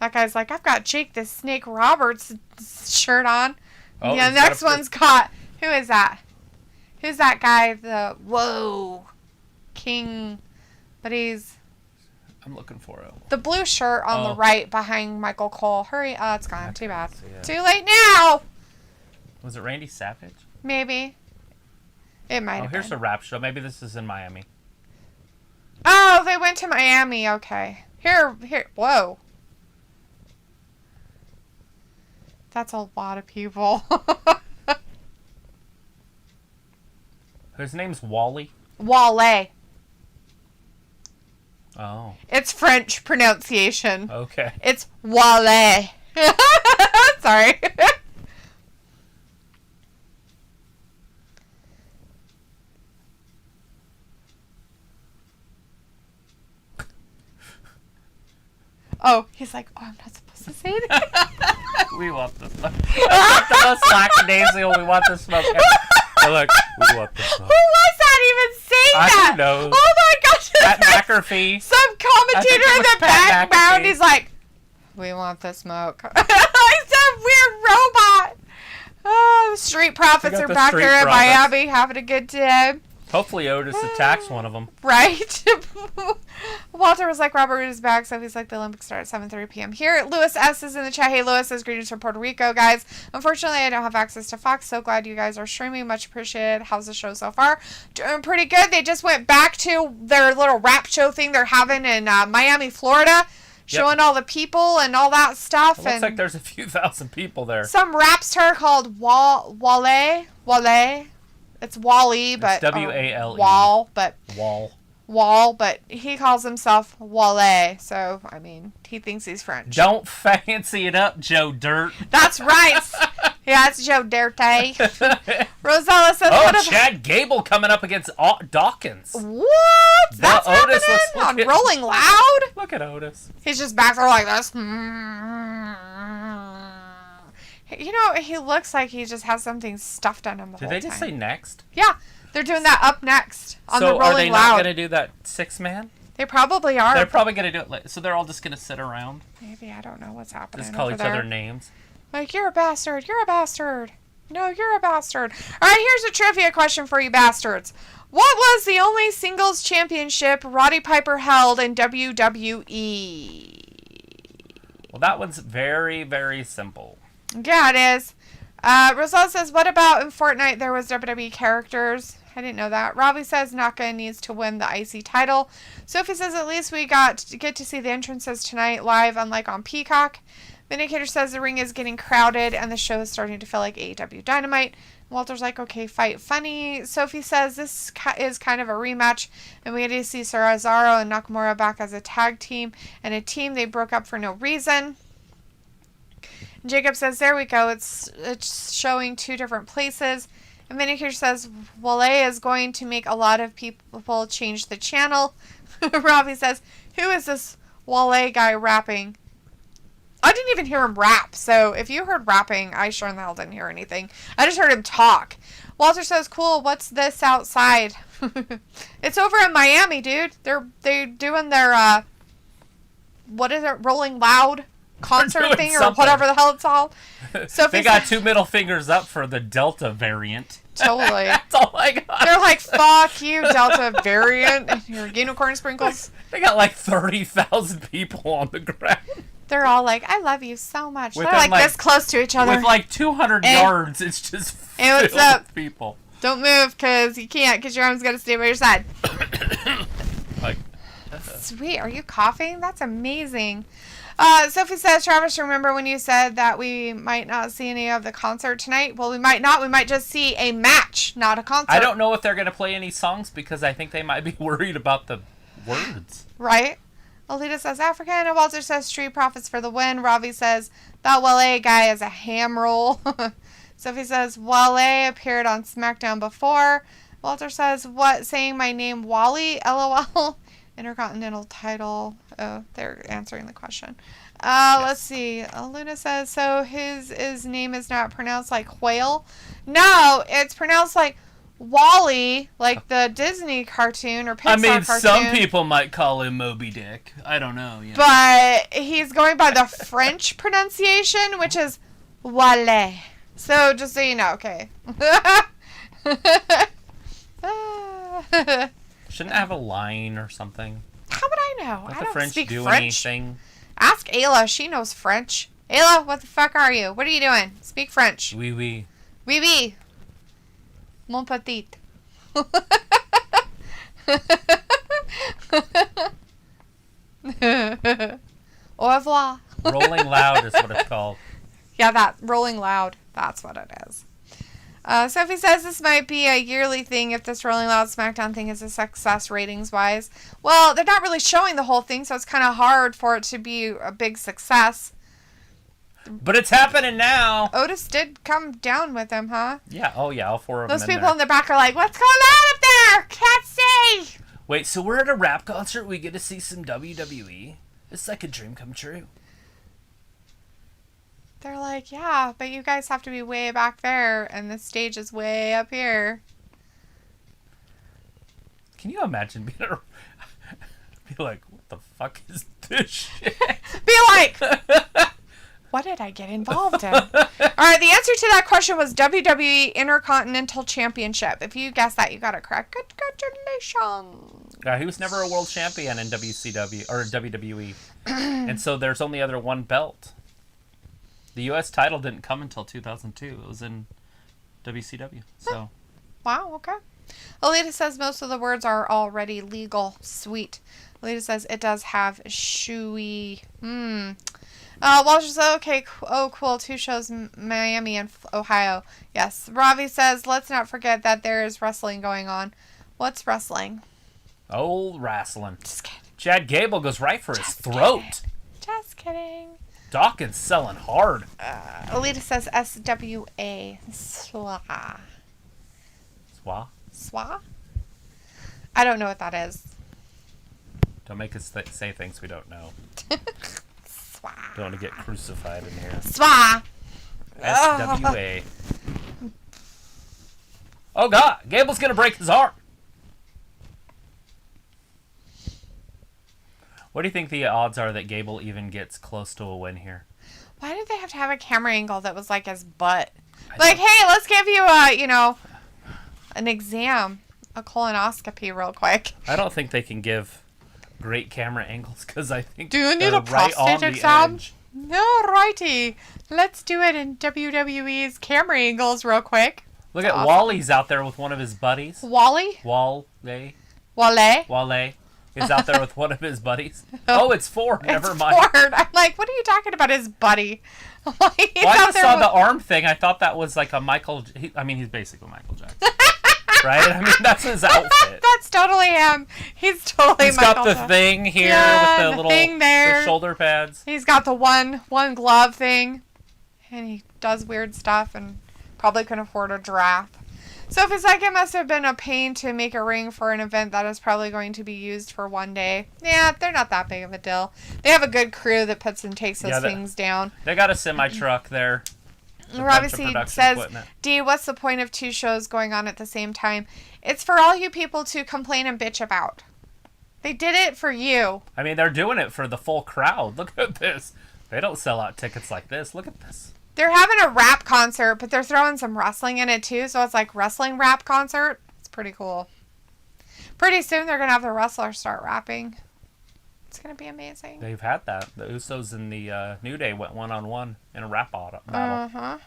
S2: That guy's like, I've got Jake the Snake Roberts shirt on.
S1: Oh,
S2: yeah, the next one's got, who is that? Who's that guy? King, but he's...
S1: I'm looking for it.
S2: The blue shirt on the right behind Michael Cole. Hurry. It's gone. Too bad. Too late now.
S1: Was it Randy Savage?
S2: Maybe. It might have been.
S1: Here's a rap show. Maybe this is in Miami.
S2: Oh, they went to Miami. Okay. Here. Whoa. That's a lot of people.
S1: His name's Wally.
S2: Wale.
S1: Oh.
S2: It's French pronunciation.
S1: Okay.
S2: It's Wale. Sorry. Oh, he's like, I'm not supposed to say that.
S1: We want the smoke. That's the most lackadaisical. We want the smoke. Look, we want the smoke.
S2: Who was that even saying that?
S1: I don't know.
S2: Oh my gosh.
S1: Pat McAfee.
S2: Some commentator in the background.
S1: McAfee.
S2: He's like, we want the smoke. He's a weird robot. Oh, the Street Profits are back here in Miami having a good time.
S1: Hopefully Otis attacks one of them.
S2: Right. Walter was like, Robert is back, so he's like, the Olympics start at 7:30 p.m. here. Lewis S. is in the chat. Hey, Lewis says, greetings from Puerto Rico, guys. Unfortunately, I don't have access to Fox. So glad you guys are streaming. Much appreciated. How's the show so far? Doing pretty good. They just went back to their little rap show thing they're having in Miami, Florida. Showing all the people and all that stuff.
S1: It looks like there's a few thousand people there.
S2: Some rap star called Wale. It's Wally, but...
S1: It's W-A-L-E.
S2: Wall, but he calls himself Wale. So, I mean, he thinks he's French.
S1: Don't fancy it up, Joe Dirt.
S2: That's right. Yeah, it's Joe Dirty. Rosella says...
S1: Chad Gable coming up against Dawkins.
S2: What?
S1: That's
S2: Otis happening on Rolling Loud?
S1: Look at Otis.
S2: He's just back there like this. You know, he looks like he just has something stuffed on him the whole time.
S1: Did they just say next?
S2: Yeah. They're doing that up next on the Rolling Loud.
S1: So are they not going to do that 6-man?
S2: They probably are.
S1: They're probably going to do it. So they're all just going to sit around?
S2: Maybe. I don't know what's happening.
S1: Just call each other names.
S2: Like, you're a bastard. You're a bastard. No, you're a bastard. All right, here's a trivia question for you bastards. What was the only singles championship Roddy Piper held in WWE?
S1: Well, that one's very, very simple.
S2: Yeah, it is. Rosella says, what about in Fortnite there was WWE characters? I didn't know that. Robbie says Naka needs to win the IC title. Sophie says at least we get to see the entrances tonight live, unlike on Peacock. Vindicator says the ring is getting crowded and the show is starting to feel like AEW Dynamite. Walter's like, okay, fight funny. Sophie says this is kind of a rematch, and we get to see Cesaro and Nakamura back as a tag team and a team they broke up for no reason. Jacob says, there we go. It's showing two different places. And Vindicator says, Wale is going to make a lot of people change the channel. Robbie says, who is this Wale guy rapping? I didn't even hear him rap. So if you heard rapping, I sure in the hell didn't hear anything. I just heard him talk. Walter says, cool, what's this outside? It's over in Miami, dude. They're doing their what is it, Rolling Loud concert thing or whatever the hell it's called. So
S1: they got 2 middle fingers up for the Delta variant.
S2: Totally.
S1: That's all I got.
S2: They're like, fuck you, Delta variant, and your unicorn sprinkles.
S1: They got like 30,000 people on the ground.
S2: They're all like, I love you so much. They're
S1: Within
S2: like this close to each other.
S1: With like 200 yards, it's just filled
S2: what's up?
S1: with people.
S2: Don't move, because you can't, because your arm's got to stay by your side.
S1: Like,
S2: Sweet. Are you coughing? That's amazing. Sophie says, Travis, remember when you said that we might not see any of the concert tonight? Well, we might not. We might just see a match, not a concert.
S1: I don't know if they're going to play any songs because I think they might be worried about the words.
S2: Right? Alita says, African. And Walter says, Street Profits for the win. Ravi says, that Wale guy is a ham roll. Sophie says, Wale appeared on SmackDown before. Walter says, what? Saying my name Wally? LOL. Intercontinental title. Oh, they're answering the question.
S1: Yes.
S2: Let's see. Luna says, so his name is not pronounced like whale? No, it's pronounced like Wally, like the Disney cartoon or Pixar cartoon.
S1: Some people might call him Moby Dick. I don't know. You know.
S2: But he's going by the French pronunciation, which is Wale. So just so you know, okay.
S1: Shouldn't it have a line or something?
S2: How would I know?
S1: Don't
S2: I
S1: the
S2: don't
S1: French
S2: speak
S1: do
S2: French.
S1: anything?
S2: Ask Ayla. She knows French. Ayla, what the fuck are you? What are you doing? Speak French.
S1: Oui, oui.
S2: Oui, oui. Mon petit. Au revoir.
S1: Rolling Loud is what it's called.
S2: Yeah, that Rolling Loud. That's what it is. Sophie says this might be a yearly thing if this Rolling Loud SmackDown thing is a success ratings-wise. Well, they're not really showing the whole thing, so it's kind of hard for it to be a big success.
S1: But it's happening now.
S2: Otis did come down with him, huh?
S1: Yeah. Oh, yeah. All 4 of them.
S2: Those people in the back are like, what's going on up there? Can't see.
S1: Wait, so we're at a rap concert. We get to see some WWE. It's like a dream come true.
S2: They're like, yeah, but you guys have to be way back there, and the stage is way up here.
S1: Can you imagine being be like, what the fuck is this shit?
S2: Be like, what did I get involved in? All right, the answer to that question was WWE Intercontinental Championship. If you guessed that, you got it correct. Congratulations.
S1: Yeah, he was never a world champion in WCW or WWE. And so there's only other one belt. The U.S. title didn't come until 2002. It was in WCW. So,
S2: wow, okay. Alita says most of the words are already legal. Sweet. Alita says it does have shoey. Walter says, okay, oh, cool. 2 shows, Miami and Ohio. Yes. Ravi says, let's not forget that there is wrestling going on. What's wrestling?
S1: old wrestling.
S2: Just kidding.
S1: Chad Gable goes right for his throat.
S2: Kidding. Just kidding.
S1: Dawkins selling hard.
S2: Alita says SWA. Swa.
S1: Swa?
S2: Swa? I don't know what that is.
S1: Don't make us say things we don't know.
S2: Swa.
S1: Don't want to get crucified in here.
S2: Swa.
S1: SWA. Oh God, Gable's gonna break his arm. What do you think the odds are that Gable even gets close to a win here?
S2: Why did they have to have a camera angle that was like his butt? Like, hey, let's give you a, an exam, a colonoscopy real quick.
S1: I don't think they can give great camera angles because I think
S2: do you need a prostate exam? No, righty. Let's do it in WWE's camera angles real quick.
S1: Look at awesome. Wally's out there with one of his buddies.
S2: Wally?
S1: Wale is out there with one of his buddies. Oh, it's Ford. Never mind.
S2: Ford. I'm like, what are you talking about, his buddy?
S1: Well, I just saw the arm thing. I thought that was like a Michael... he's basically Michael Jackson. Right? I mean, that's his outfit.
S2: That's totally him. He's totally
S1: He's
S2: Michael.
S1: He's got the thing here with the little
S2: thing there.
S1: The shoulder pads.
S2: He's got the one glove thing. And he does weird stuff and probably can afford a giraffe. So if it's like it must have been a pain to make a ring for an event that is probably going to be used for one day. Yeah, they're not that big of a deal. They have a good crew that puts and takes those things down.
S1: They got a semi-truck there.
S2: Robbie says, D, what's the point of 2 shows going on at the same time? It's for all you people to complain and bitch about. They did it for you.
S1: I mean, they're doing it for the full crowd. Look at this. They don't sell out tickets like this. Look at this.
S2: They're having a rap concert, but they're throwing some wrestling in it too, so it's like wrestling rap concert. It's pretty cool. Pretty soon they're going to have the wrestlers start rapping. It's going to be amazing.
S1: They've had that. The Usos and the New Day went one-on-one in a rap battle.
S2: Uh-huh.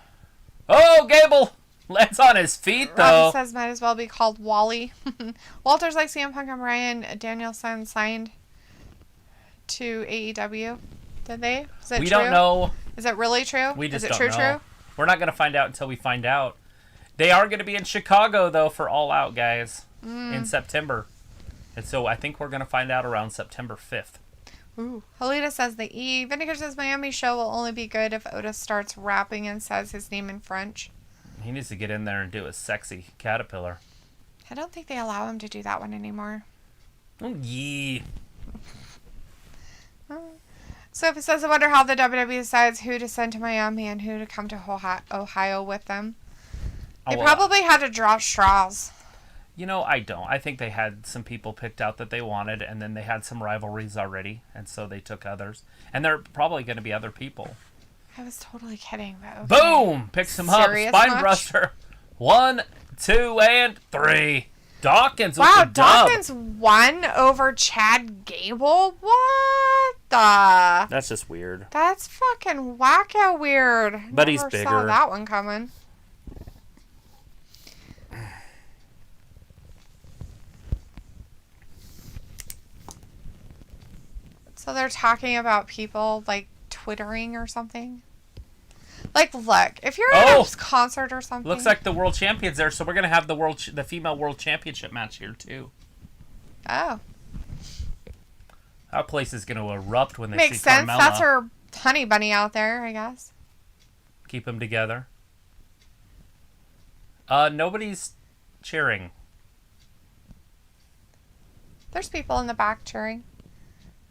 S1: Oh, Gable lands on his feet, though.
S2: Robbie says might as well be called Wally. Walter's like CM Punk and Bryan Danielson signed to AEW. Did they? Is it
S1: we
S2: true?
S1: don't know.
S2: Is it really true?
S1: We just
S2: Is it
S1: don't
S2: true?
S1: know. We're not going to find out until we find out. They are going to be in Chicago, though, for All Out, guys, in September. And so I think we're going to find out around September 5th.
S2: Ooh. Helita says the E. Vinegar says Miami show will only be good if Otis starts rapping and says his name in French.
S1: He needs to get in there and do a sexy caterpillar.
S2: I don't think they allow him to do that one anymore.
S1: Oh, yeah.
S2: Sophie says, I wonder how the WWE decides who to send to Miami and who to come to Ohio with them. They probably had to draw straws.
S1: You know, I don't. I think they had some people picked out that they wanted, and then they had some rivalries already, and so they took others. And there are probably going to be other people.
S2: I was totally kidding, though.
S1: Boom! Picks him up. Spine buster. 1, 2, and 3. Dawkins with the dub.
S2: Dawkins won over Chad Gable? What the?
S1: That's just weird.
S2: That's fucking wacko weird.
S1: But he's
S2: Never
S1: bigger.
S2: saw that one coming. So they're talking about people, like, twittering or something? Like, look, if you're at a concert or something...
S1: Looks like the world champion's there, so we're going to have the female world championship match here, too.
S2: Oh.
S1: That place is going to erupt when they
S2: Makes
S1: see
S2: sense.
S1: Carmella.
S2: That's her honey bunny out there, I guess.
S1: Keep them together. Nobody's cheering.
S2: There's people in the back cheering.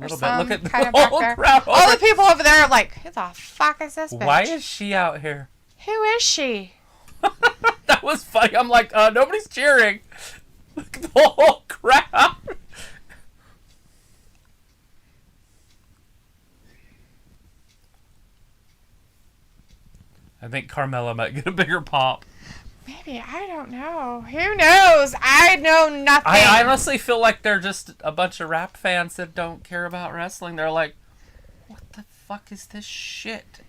S1: A little bit. Look at the
S2: kind of
S1: whole crowd.
S2: All the people over there are like, who the fuck is this bitch?
S1: Why is she out here?
S2: Who is she?
S1: That was funny. I'm like, nobody's cheering. Look at the whole crowd. I think Carmella might get a bigger pop.
S2: Maybe. I don't know. Who knows? I know nothing.
S1: I honestly feel like they're just a bunch of rap fans that don't care about wrestling. They're like, what the fuck is this shit?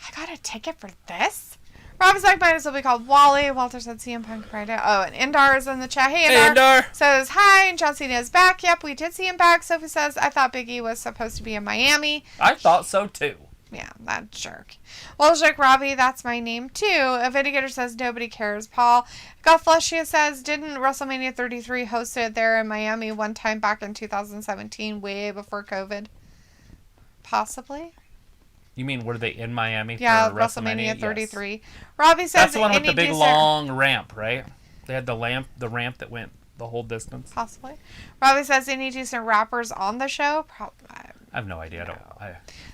S2: I got a ticket for this? Robbie's like, might as well be called Wally. Walter said CM Punk right now. Oh, and Indar is in the chat. Hey, Indar. Says, hi, and John Cena is back. Yep, we did see him back. Sophie says, I thought Big E was supposed to be in Miami.
S1: I thought so, too.
S2: Yeah, that jerk. Well, like Robbie, that's my name too. A Vindicator says nobody cares. Paul Goffleshia says, didn't WrestleMania 33 host it there in Miami one time back in 2017, way before COVID? Possibly.
S1: You mean were they in Miami?
S2: Yeah,
S1: for
S2: WrestleMania 33.
S1: Yes.
S2: Robbie says
S1: that's the one with the big long ramp, right? They had the ramp that went the whole distance.
S2: Possibly. Robbie says any decent rappers on the show.
S1: I have no idea.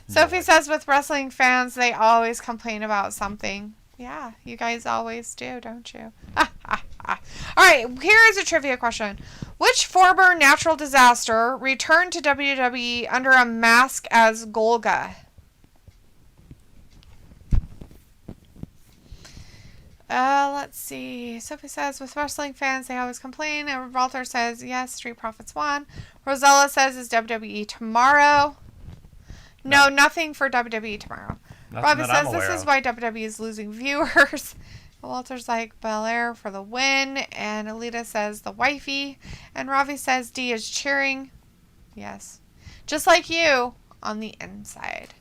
S2: Sophie says with wrestling fans, they always complain about something. Yeah, you guys always do, don't you? All right, here is a trivia question. Which former natural disaster returned to WWE under a mask as Golga? Let's see. Sophie says, with wrestling fans, they always complain. And Walter says, yes, Street Profits won. Rosella says, is WWE tomorrow? No, nothing for WWE tomorrow. Robbie says, this is why WWE is losing viewers. Walter's like, Belair for the win. And Alita says, the wifey. And Robbie says, D is cheering. Yes. Just like you on the inside.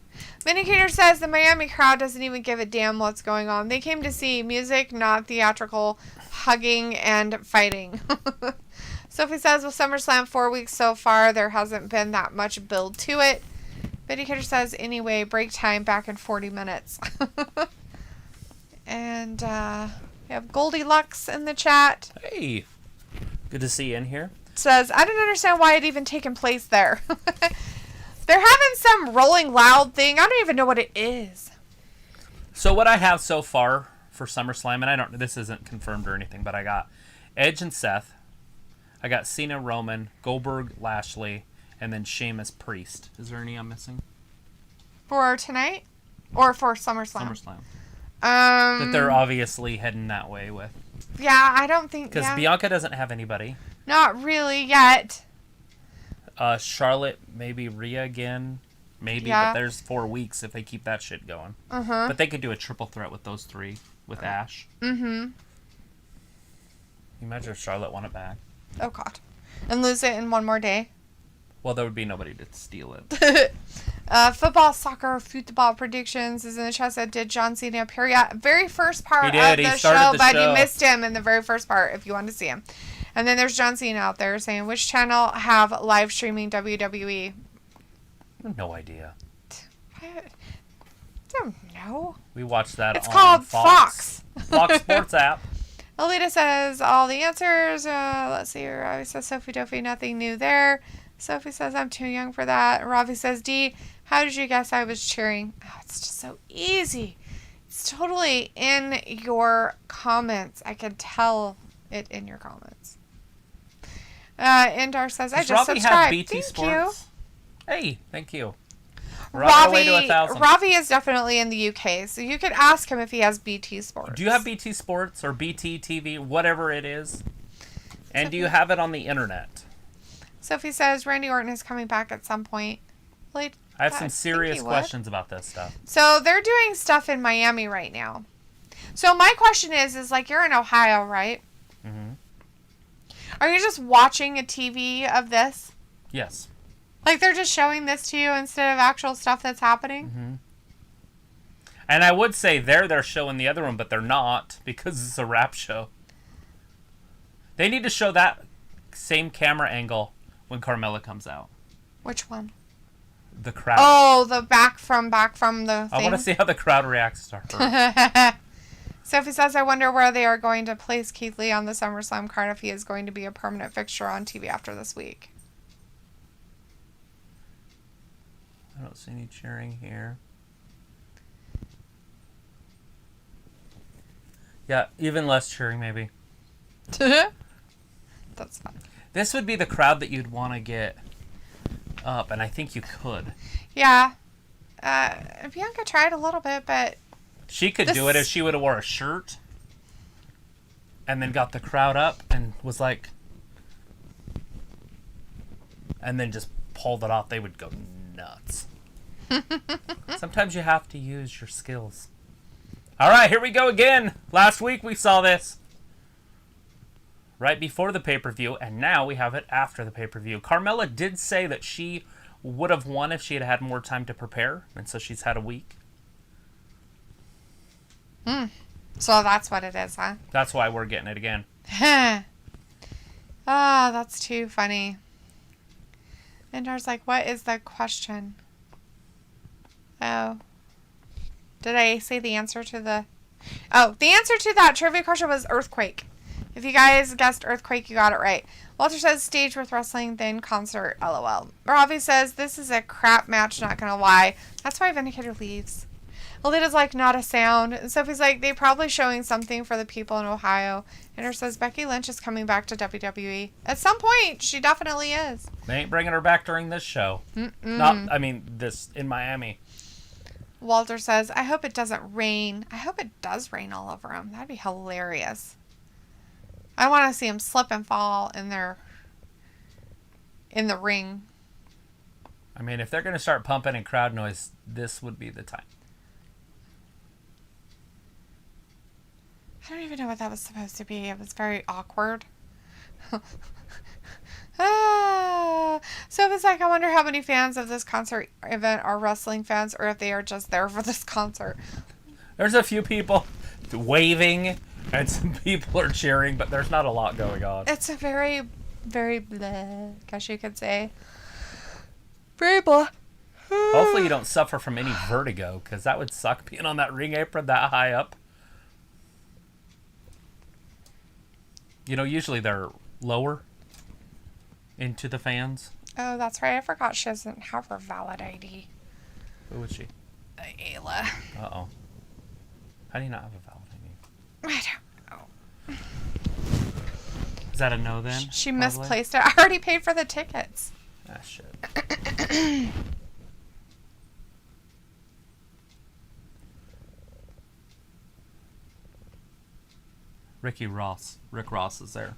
S2: Minicator says the Miami crowd doesn't even give a damn what's going on. They came to see music, not theatrical hugging and fighting. Sophie says with SummerSlam 4 weeks so far, there hasn't been that much build to it. Minicator says, anyway, break time back in 40 minutes. And we have Goldilocks in the chat.
S1: Hey, good to see you in here.
S2: Says, I don't understand why it even taken place there. They're having some Rolling Loud thing. I don't even know what it is.
S1: So what I have so far for SummerSlam, and this isn't confirmed or anything, but I got Edge and Seth, I got Cena, Roman, Goldberg, Lashley, and then Sheamus, Priest. Is there any I'm missing?
S2: For tonight? Or for SummerSlam?
S1: SummerSlam. That they're
S2: Um,
S1: obviously heading that way with.
S2: yeah, I don't think...
S1: Because Bianca doesn't have anybody.
S2: Not really yet.
S1: Charlotte, maybe Rhea again. Maybe,
S2: Yeah.
S1: but there's 4 weeks if they keep that shit going.
S2: Uh-huh.
S1: But they could do a triple threat with those 3, with Ash.
S2: Mm-hmm.
S1: Can you imagine if Charlotte won it back?
S2: Oh, God. And lose it in one more day.
S1: Well, there would be nobody to steal it.
S2: Football, soccer, football predictions is in the chat. Said, did John Cena appear yet? Very first part
S1: He did.
S2: of
S1: He
S2: the
S1: started
S2: show,
S1: the
S2: but
S1: show.
S2: you missed him in the very first part if you wanted to see him. And then there's John Cena out there saying, which channel have live streaming WWE?
S1: No idea.
S2: I don't know.
S1: We watched that
S2: It's
S1: on
S2: called
S1: Fox. Fox Sports app.
S2: Alita says all the answers. Let's see. Ravi says Sophie Duffy, nothing new there. Sophie says I'm too young for that. Ravi says D, how did you guess I was cheering? Oh, it's just so easy. It's totally in your comments. I can tell it in your comments. Indar says I
S1: Does
S2: just
S1: Robbie
S2: subscribed.
S1: have BT
S2: Thank
S1: Sports? Hey, thank you. We're on our
S2: Ravi,
S1: way to 1,000.
S2: Ravi is definitely in the UK, so you could ask him if he has BT Sports.
S1: Do you have BT Sports or BT TV, whatever it is? And do you have it on the internet?
S2: Sophie says Randy Orton is coming back at some point. Well,
S1: I have some serious questions about this stuff.
S2: So they're doing stuff in Miami right now. So my question is like, you're in Ohio, right?
S1: Mm-hmm.
S2: Are you just watching a TV of this?
S1: Yes.
S2: Like they're just showing this to you instead of actual stuff that's happening?
S1: Mm-hmm. And I would say they're showing the other one, but they're not because it's a rap show. They need to show that same camera angle when Carmella comes out.
S2: Which one?
S1: The crowd.
S2: Oh, the back from the thing.
S1: I want to see how the crowd reacts to her.
S2: Sophie says, I wonder where they are going to place Keith Lee on the SummerSlam card if he is going to be a permanent fixture on TV after this week.
S1: I don't see any cheering here. Yeah, even less cheering maybe.
S2: That's fun.
S1: This would be the crowd that you'd want to get up, and I think you could.
S2: Yeah. Bianca tried a little bit, but...
S1: She could do it if she would have wore a shirt and then got the crowd up and was like... And then just pulled it off. They would go nuts. Sometimes you have to use your skills. All right, here we go again. Last week we saw this right before the pay-per-view, and now we have it after the pay-per-view. Carmella did say that she would have won if she had had more time to prepare, and so she's had a week.
S2: So that's what it is, huh?
S1: That's why we're getting it again.
S2: That's too funny. Indar's like, what is the question? Oh. Did I say the answer to the... Oh, the answer to that trivia question was earthquake. If you guys guessed earthquake, you got it right. Walter says, stage with wrestling, then concert, LOL. Ravi says, this is a crap match, not gonna lie. That's why Vindicator leaves. Alita's like, not a sound. And Sophie's like, they probably showing something for the people in Ohio. Ender says, Becky Lynch is coming back to WWE. At some point, she definitely is.
S1: They ain't bringing her back during this show. This in Miami.
S2: Walter says, I hope it doesn't rain. I hope it does rain all over them. That'd be hilarious. I want to see them slip and fall in the ring.
S1: I mean, if they're going to start pumping in crowd noise, this would be the time.
S2: I don't even know what that was supposed to be. It was very awkward. So it was like, I wonder how many fans of this concert event are wrestling fans or if they are just there for this concert.
S1: There's a few people waving and some people are cheering, but there's not a lot going on.
S2: It's a very, very blah, I guess you could say. Very blah.
S1: Hopefully you don't suffer from any vertigo, because that would suck being on that ring apron that high up. You know, usually they're lower into the fans.
S2: Oh, that's right. I forgot she doesn't have her valid ID.
S1: Who is she?
S2: Ayla.
S1: Uh-oh. How do you not have a valid ID?
S2: I don't know.
S1: Is that a no then?
S2: She
S1: probably?
S2: misplaced it. I already paid for the tickets.
S1: Ah, shit. Rick Ross is there.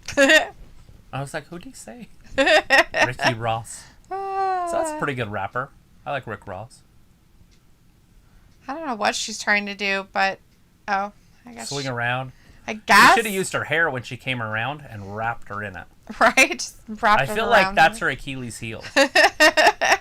S1: I was like, who'd he say? Ricky Ross. So that's a pretty good rapper. I like Rick Ross.
S2: I don't know what she's trying to do, but I guess
S1: Swing around.
S2: I guess
S1: She should have used her hair when she came around and wrapped her in it.
S2: Right.
S1: I feel like that's her Achilles heel.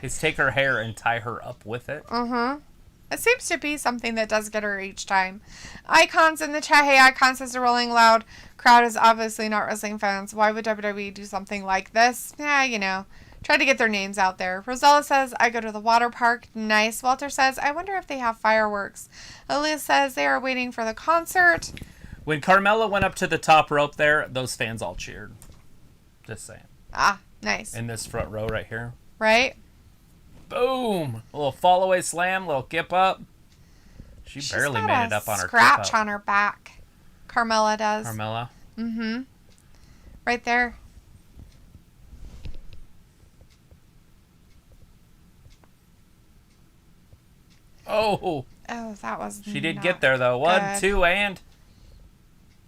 S1: Is take her hair and tie her up with it.
S2: It seems to be something that does get her each time. Icons in the chat. Hey, Icon says the Rolling Loud crowd is obviously not wrestling fans. Why would WWE do something like this? Yeah, you know. Try to get their names out there. Rosella says, I go to the water park. Nice. Walter says, I wonder if they have fireworks. Aaliyah says they are waiting for the concert.
S1: When Carmella went up to the top rope there, those fans all cheered. Just saying.
S2: Ah, nice.
S1: In this front row right here.
S2: Right?
S1: Boom! A little fall away slam, little kip up. She's barely made it up on her kip up.
S2: Scratch on her back. Carmella does.
S1: Carmella?
S2: Mm-hmm. Right there.
S1: Oh!
S2: Oh, that was
S1: She did get there, though. 1, 2, and...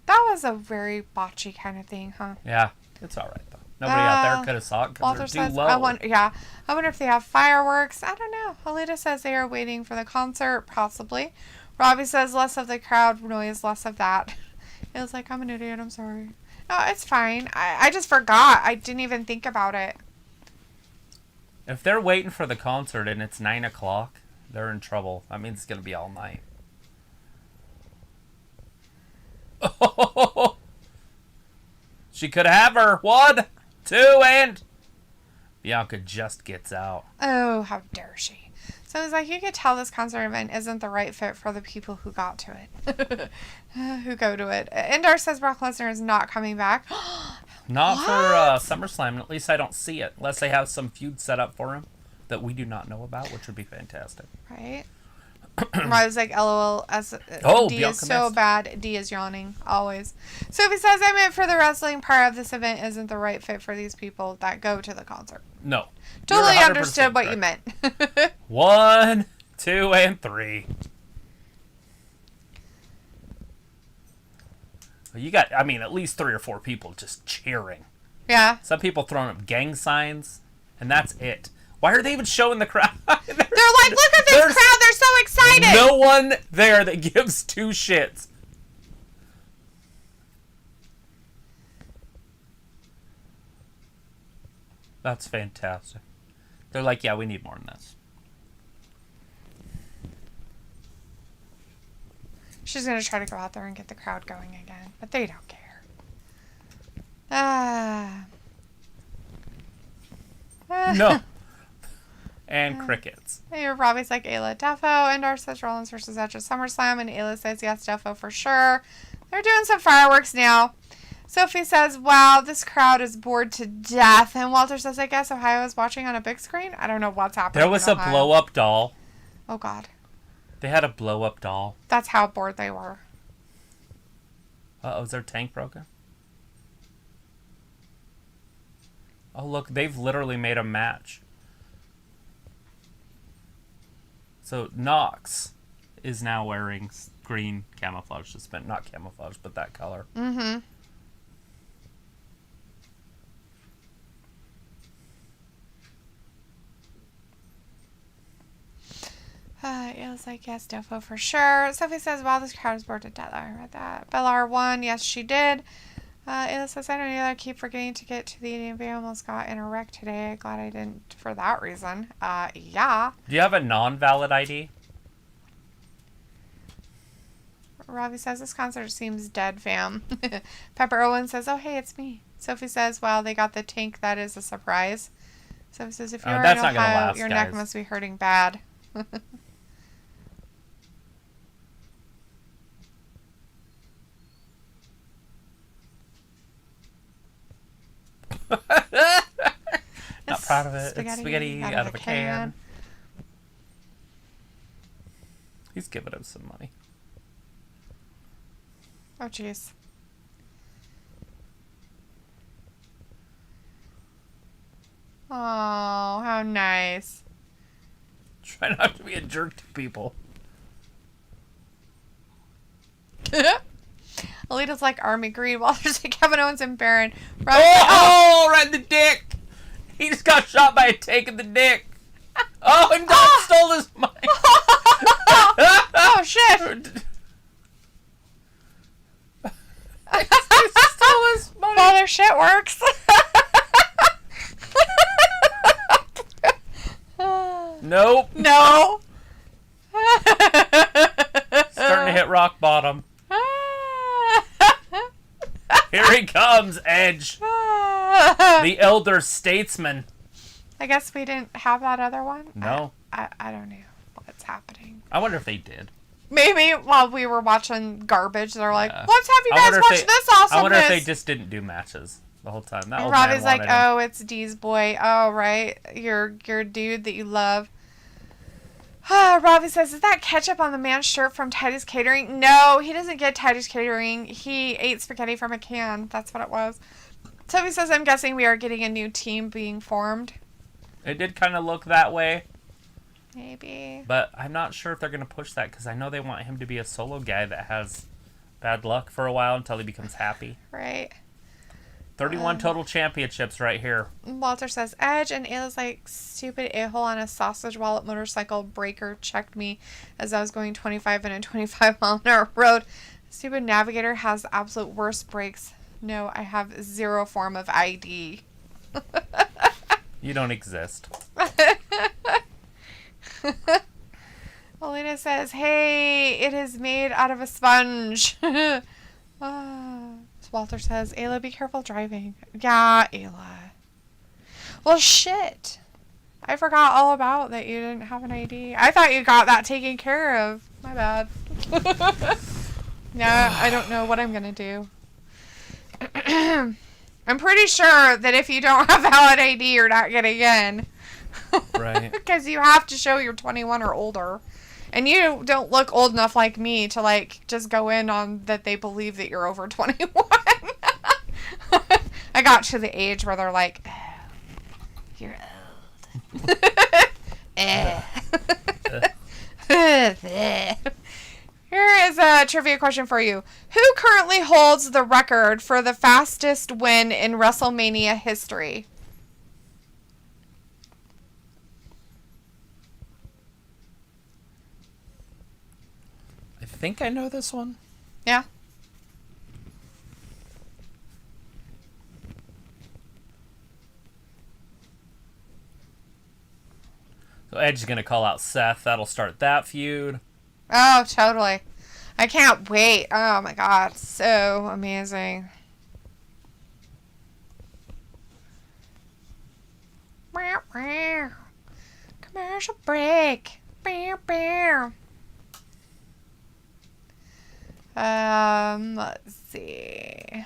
S2: That was a very botchy kind of thing, huh?
S1: Yeah, it's all right, though. Nobody out there could have saw it because they're too low.
S2: I wonder if they have fireworks. I don't know. Alita says they are waiting for the concert, possibly. Robbie says less of the crowd noise, less of that. It was like, I'm an idiot. I'm sorry. No, it's fine. I just forgot. I didn't even think about it.
S1: If they're waiting for the concert and it's 9 o'clock, they're in trouble. That means it's going to be all night. Oh, she could have her. 1, 2, and... Bianca just gets out.
S2: Oh, how dare she. So it's like, you could tell this concert event isn't the right fit for the people who got to it. Who go to it. Indar says Brock Lesnar is not coming back.
S1: Not for SummerSlam. At least I don't see it. Unless they have some feud set up for him that we do not know about, which would be fantastic.
S2: Right? I was like, LOL. D
S1: Bianca
S2: is so
S1: missed.
S2: bad. D is yawning. Always. Sophie says, I meant for the wrestling part of this event isn't the right fit for these people that go to the concert.
S1: No.
S2: Totally
S1: You're 100%
S2: understood what
S1: correct.
S2: you meant.
S1: 1, 2, and 3. You got, I mean, at least 3 or 4 people just cheering.
S2: Yeah.
S1: Some people throwing up gang signs, and that's it. Why are they even showing the crowd?
S2: They're like, look at this crowd. They're so excited.
S1: No one there that gives 2 shits. That's fantastic. They're like, yeah, we need more than this.
S2: She's going to try to go out there and get the crowd going again, but they don't care.
S1: No. And crickets.
S2: Hey, Robbie's like, Ayla, Defo. Endar says Rollins versus Edge at SummerSlam. And Ayla says, yes, Defo for sure. They're doing some fireworks now. Sophie says, wow, this crowd is bored to death. And Walter says, I guess Ohio is watching on a big screen. I don't know what's happening.
S1: There was a blow-up doll.
S2: Oh, God.
S1: They had a blow-up doll.
S2: That's how bored they were.
S1: Uh-oh, is their tank broken? Oh, look, they've literally made a match. So, Nox is now wearing green camouflage suspenders. Not camouflage, but that color.
S2: Mm-hmm. It was like, yes, Defo for sure. Sophie says, wow, this crowd is bored to death. I read that. Bellar won. Yes, she did. Ayla says, I don't know. I keep forgetting to get to the DMV. I almost got in a wreck today. Glad I didn't for that reason. Yeah.
S1: Do you have a non-valid ID?
S2: Robbie says, this concert seems dead, fam. Pepper Owen says, oh, hey, it's me. Sophie says, wow, they got the tank. That is a surprise. Sophie says, if you're in
S1: that's not gonna
S2: Ohio,
S1: last,
S2: your
S1: guys.
S2: neck must be hurting bad.
S1: Not proud of it.
S2: Spaghetti
S1: It's spaghetti out of a can. He's giving him some money.
S2: Oh, jeez. Oh, how nice.
S1: Try not to be a jerk to people.
S2: Alita's like Army Green. Walter's like Kevin Owens and Baron.
S1: Right in the dick. He just got shot by a take in the dick. Oh, and Doc stole his mic.
S2: Oh, shit.
S1: He stole his money.
S2: Well, their shit works.
S1: Nope.
S2: No.
S1: Starting to hit rock bottom. Here he comes, Edge. The elder statesman.
S2: I guess we didn't have that other one.
S1: No.
S2: I don't know what's happening.
S1: I wonder if they did.
S2: Maybe while we were watching garbage, they're like, let's have you guys watch this awesomeness.
S1: I wonder if they just didn't do matches the whole time. That
S2: and
S1: old
S2: Robbie's
S1: man
S2: like,
S1: wanted him.
S2: oh, it's Dee's boy. Oh, right. Your dude that you love. Robbie says, is that ketchup on the man's shirt from Titus Catering? No, he doesn't get Titus Catering. He ate spaghetti from a can. That's what it was. Toby says, I'm guessing we are getting a new team being formed.
S1: It did kind of look that way.
S2: Maybe.
S1: But I'm not sure if they're going to push that because I know they want him to be a solo guy that has bad luck for a while until he becomes happy.
S2: Right.
S1: 31 total championships right here.
S2: Walter says, Edge, and Ayla's like, stupid a-hole on a sausage wallet motorcycle breaker checked me as I was going 25 in a 25-mile-an-hour road. Stupid navigator has the absolute worst brakes. No, I have zero form of ID.
S1: You don't exist.
S2: Alina says, hey, it is made out of a sponge. Walter says, Ayla, be careful driving. Yeah, Ayla. Well, shit. I forgot all about that you didn't have an ID. I thought you got that taken care of. My bad. Now I don't know what I'm going to do. I'm pretty sure that if you don't have valid ID, you're not getting in.
S1: Right.
S2: Because you have to show you're 21 or older. And you don't look old enough like me to, like, just go in on that they believe that you're over 21. I got to the age where they're like, oh, you're old. Here is a trivia question for you. Who currently holds the record for the fastest win in WrestleMania history?
S1: I think I know this one.
S2: Yeah.
S1: So Edge is going to call out Seth. That'll start that feud.
S2: Oh, totally. I can't wait. Oh, my God. So amazing. Commercial break. Let's see.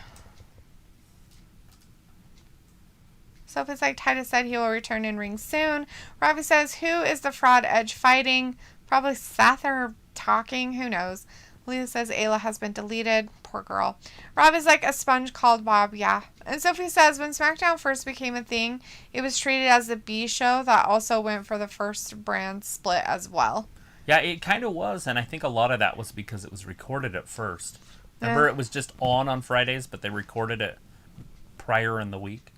S2: Sophie's like, Titus said he will return in ring soon. Robbie says, who is the fraud Edge fighting? Probably Seth or talking. Who knows? Lisa says Ayla has been deleted. Poor girl. Robbie's like, a sponge called Bob. Yeah. And Sophie says, when SmackDown first became a thing, it was treated as the B show that also went for the first brand split as well.
S1: Yeah, it kind of was, and I think a lot of that was because it was recorded at first. Remember, it was just on Fridays, but they recorded it prior in the week.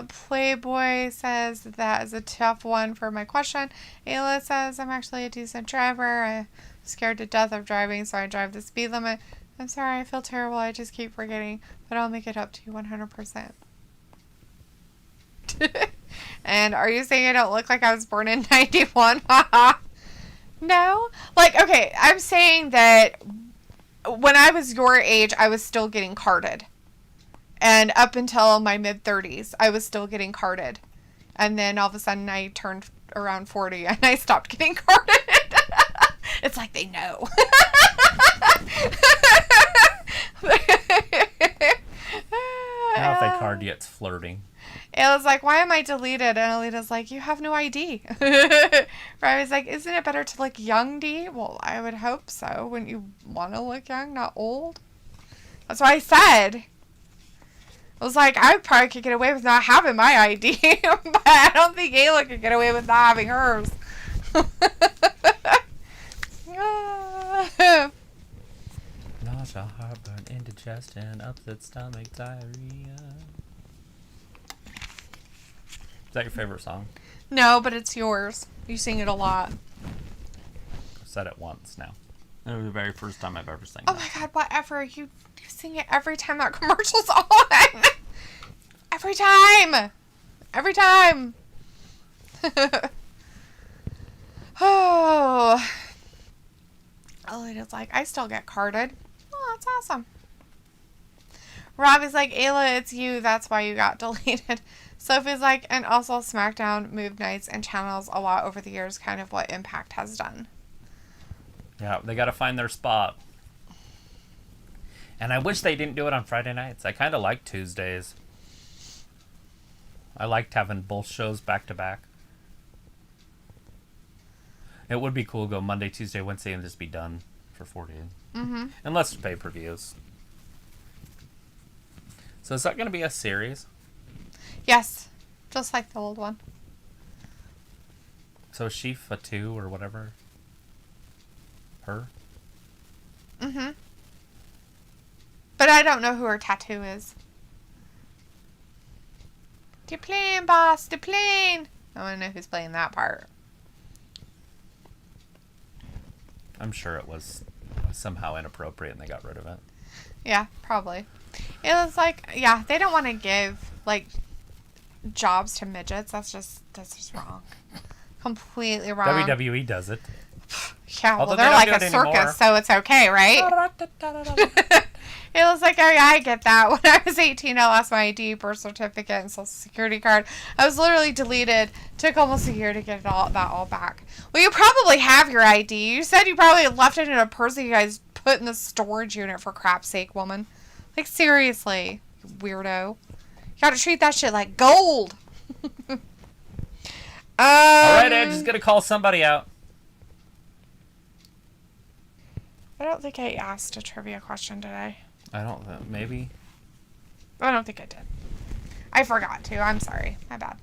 S2: Playboy says that is a tough one for my question. Ayla says, I'm actually a decent driver. I'm scared to death of driving, so I drive the speed limit. I'm sorry, I feel terrible. I just keep forgetting, but I'll make it up to you 100%. And are you saying I don't look like I was born in 91? No. Like, okay, I'm saying that when I was your age, I was still getting carded. And up until my mid-30s, I was still getting carded. And then all of a sudden, I turned around 40 and I stopped getting carded. It's like they know.
S1: Now if they card you, it's flirting.
S2: Ayla's like, why am I deleted? And Alita's like, you have no ID. Robbie's like, isn't it better to look young, D? Well, I would hope so. Wouldn't you want to look young, not old? That's what I said. I was like, I probably could get away with not having my ID, but I don't think Ayla could get away with not having hers.
S1: Nausea, heartburn, indigestion, upset stomach, diarrhea. Is that your favorite song?
S2: No, but it's yours. You sing it a lot.
S1: I've said it once now. It was the very first time I've ever sang
S2: Oh
S1: it.
S2: my god, whatever. You sing it every time that commercial's on. Every time. Every time. Oh. Alita's like, I still get carded. Oh, that's awesome. Robbie's like, Ayla, it's you. That's why you got deleted. Sophie's like, and also SmackDown moved nights and channels a lot over the years, kind of what Impact has done.
S1: Yeah, they got to find their spot. And I wish they didn't do it on Friday nights. I kind of like Tuesdays. I liked having both shows back to back. It would be cool to go Monday, Tuesday, Wednesday, and just be done for 4 days.
S2: Mm-hmm.
S1: Unless it's pay-per-views. So is that going to be a series?
S2: Yes. Just like the old one.
S1: So is she Fatu or whatever? Her?
S2: Mm-hmm. But I don't know who her tattoo is. The plane, boss, the plane. I want to know who's playing that part.
S1: I'm sure it was somehow inappropriate and they got rid of it.
S2: Yeah, probably. It was like, yeah, they don't want to give, like, jobs to midgets. That's just wrong. Completely wrong.
S1: WWE does it.
S2: Yeah, well,
S1: Although
S2: they're
S1: they
S2: like
S1: don't
S2: a
S1: do it anymore.
S2: circus, so it's okay, right? It was like, oh yeah, I get that. When I was 18, I lost my ID, birth certificate, and social security card. I was literally deleted. Took almost a year to get that all back. Well, you probably have your ID. You said you probably left it in a purse that you guys put in the storage unit, for crap's sake, woman. Like, seriously, you weirdo. You gotta treat that shit like gold.
S1: Alright, Edge is gonna call somebody out.
S2: I don't think I asked a trivia question today.
S1: I don't know. Maybe.
S2: I don't think I did. I forgot to. I'm sorry. My bad.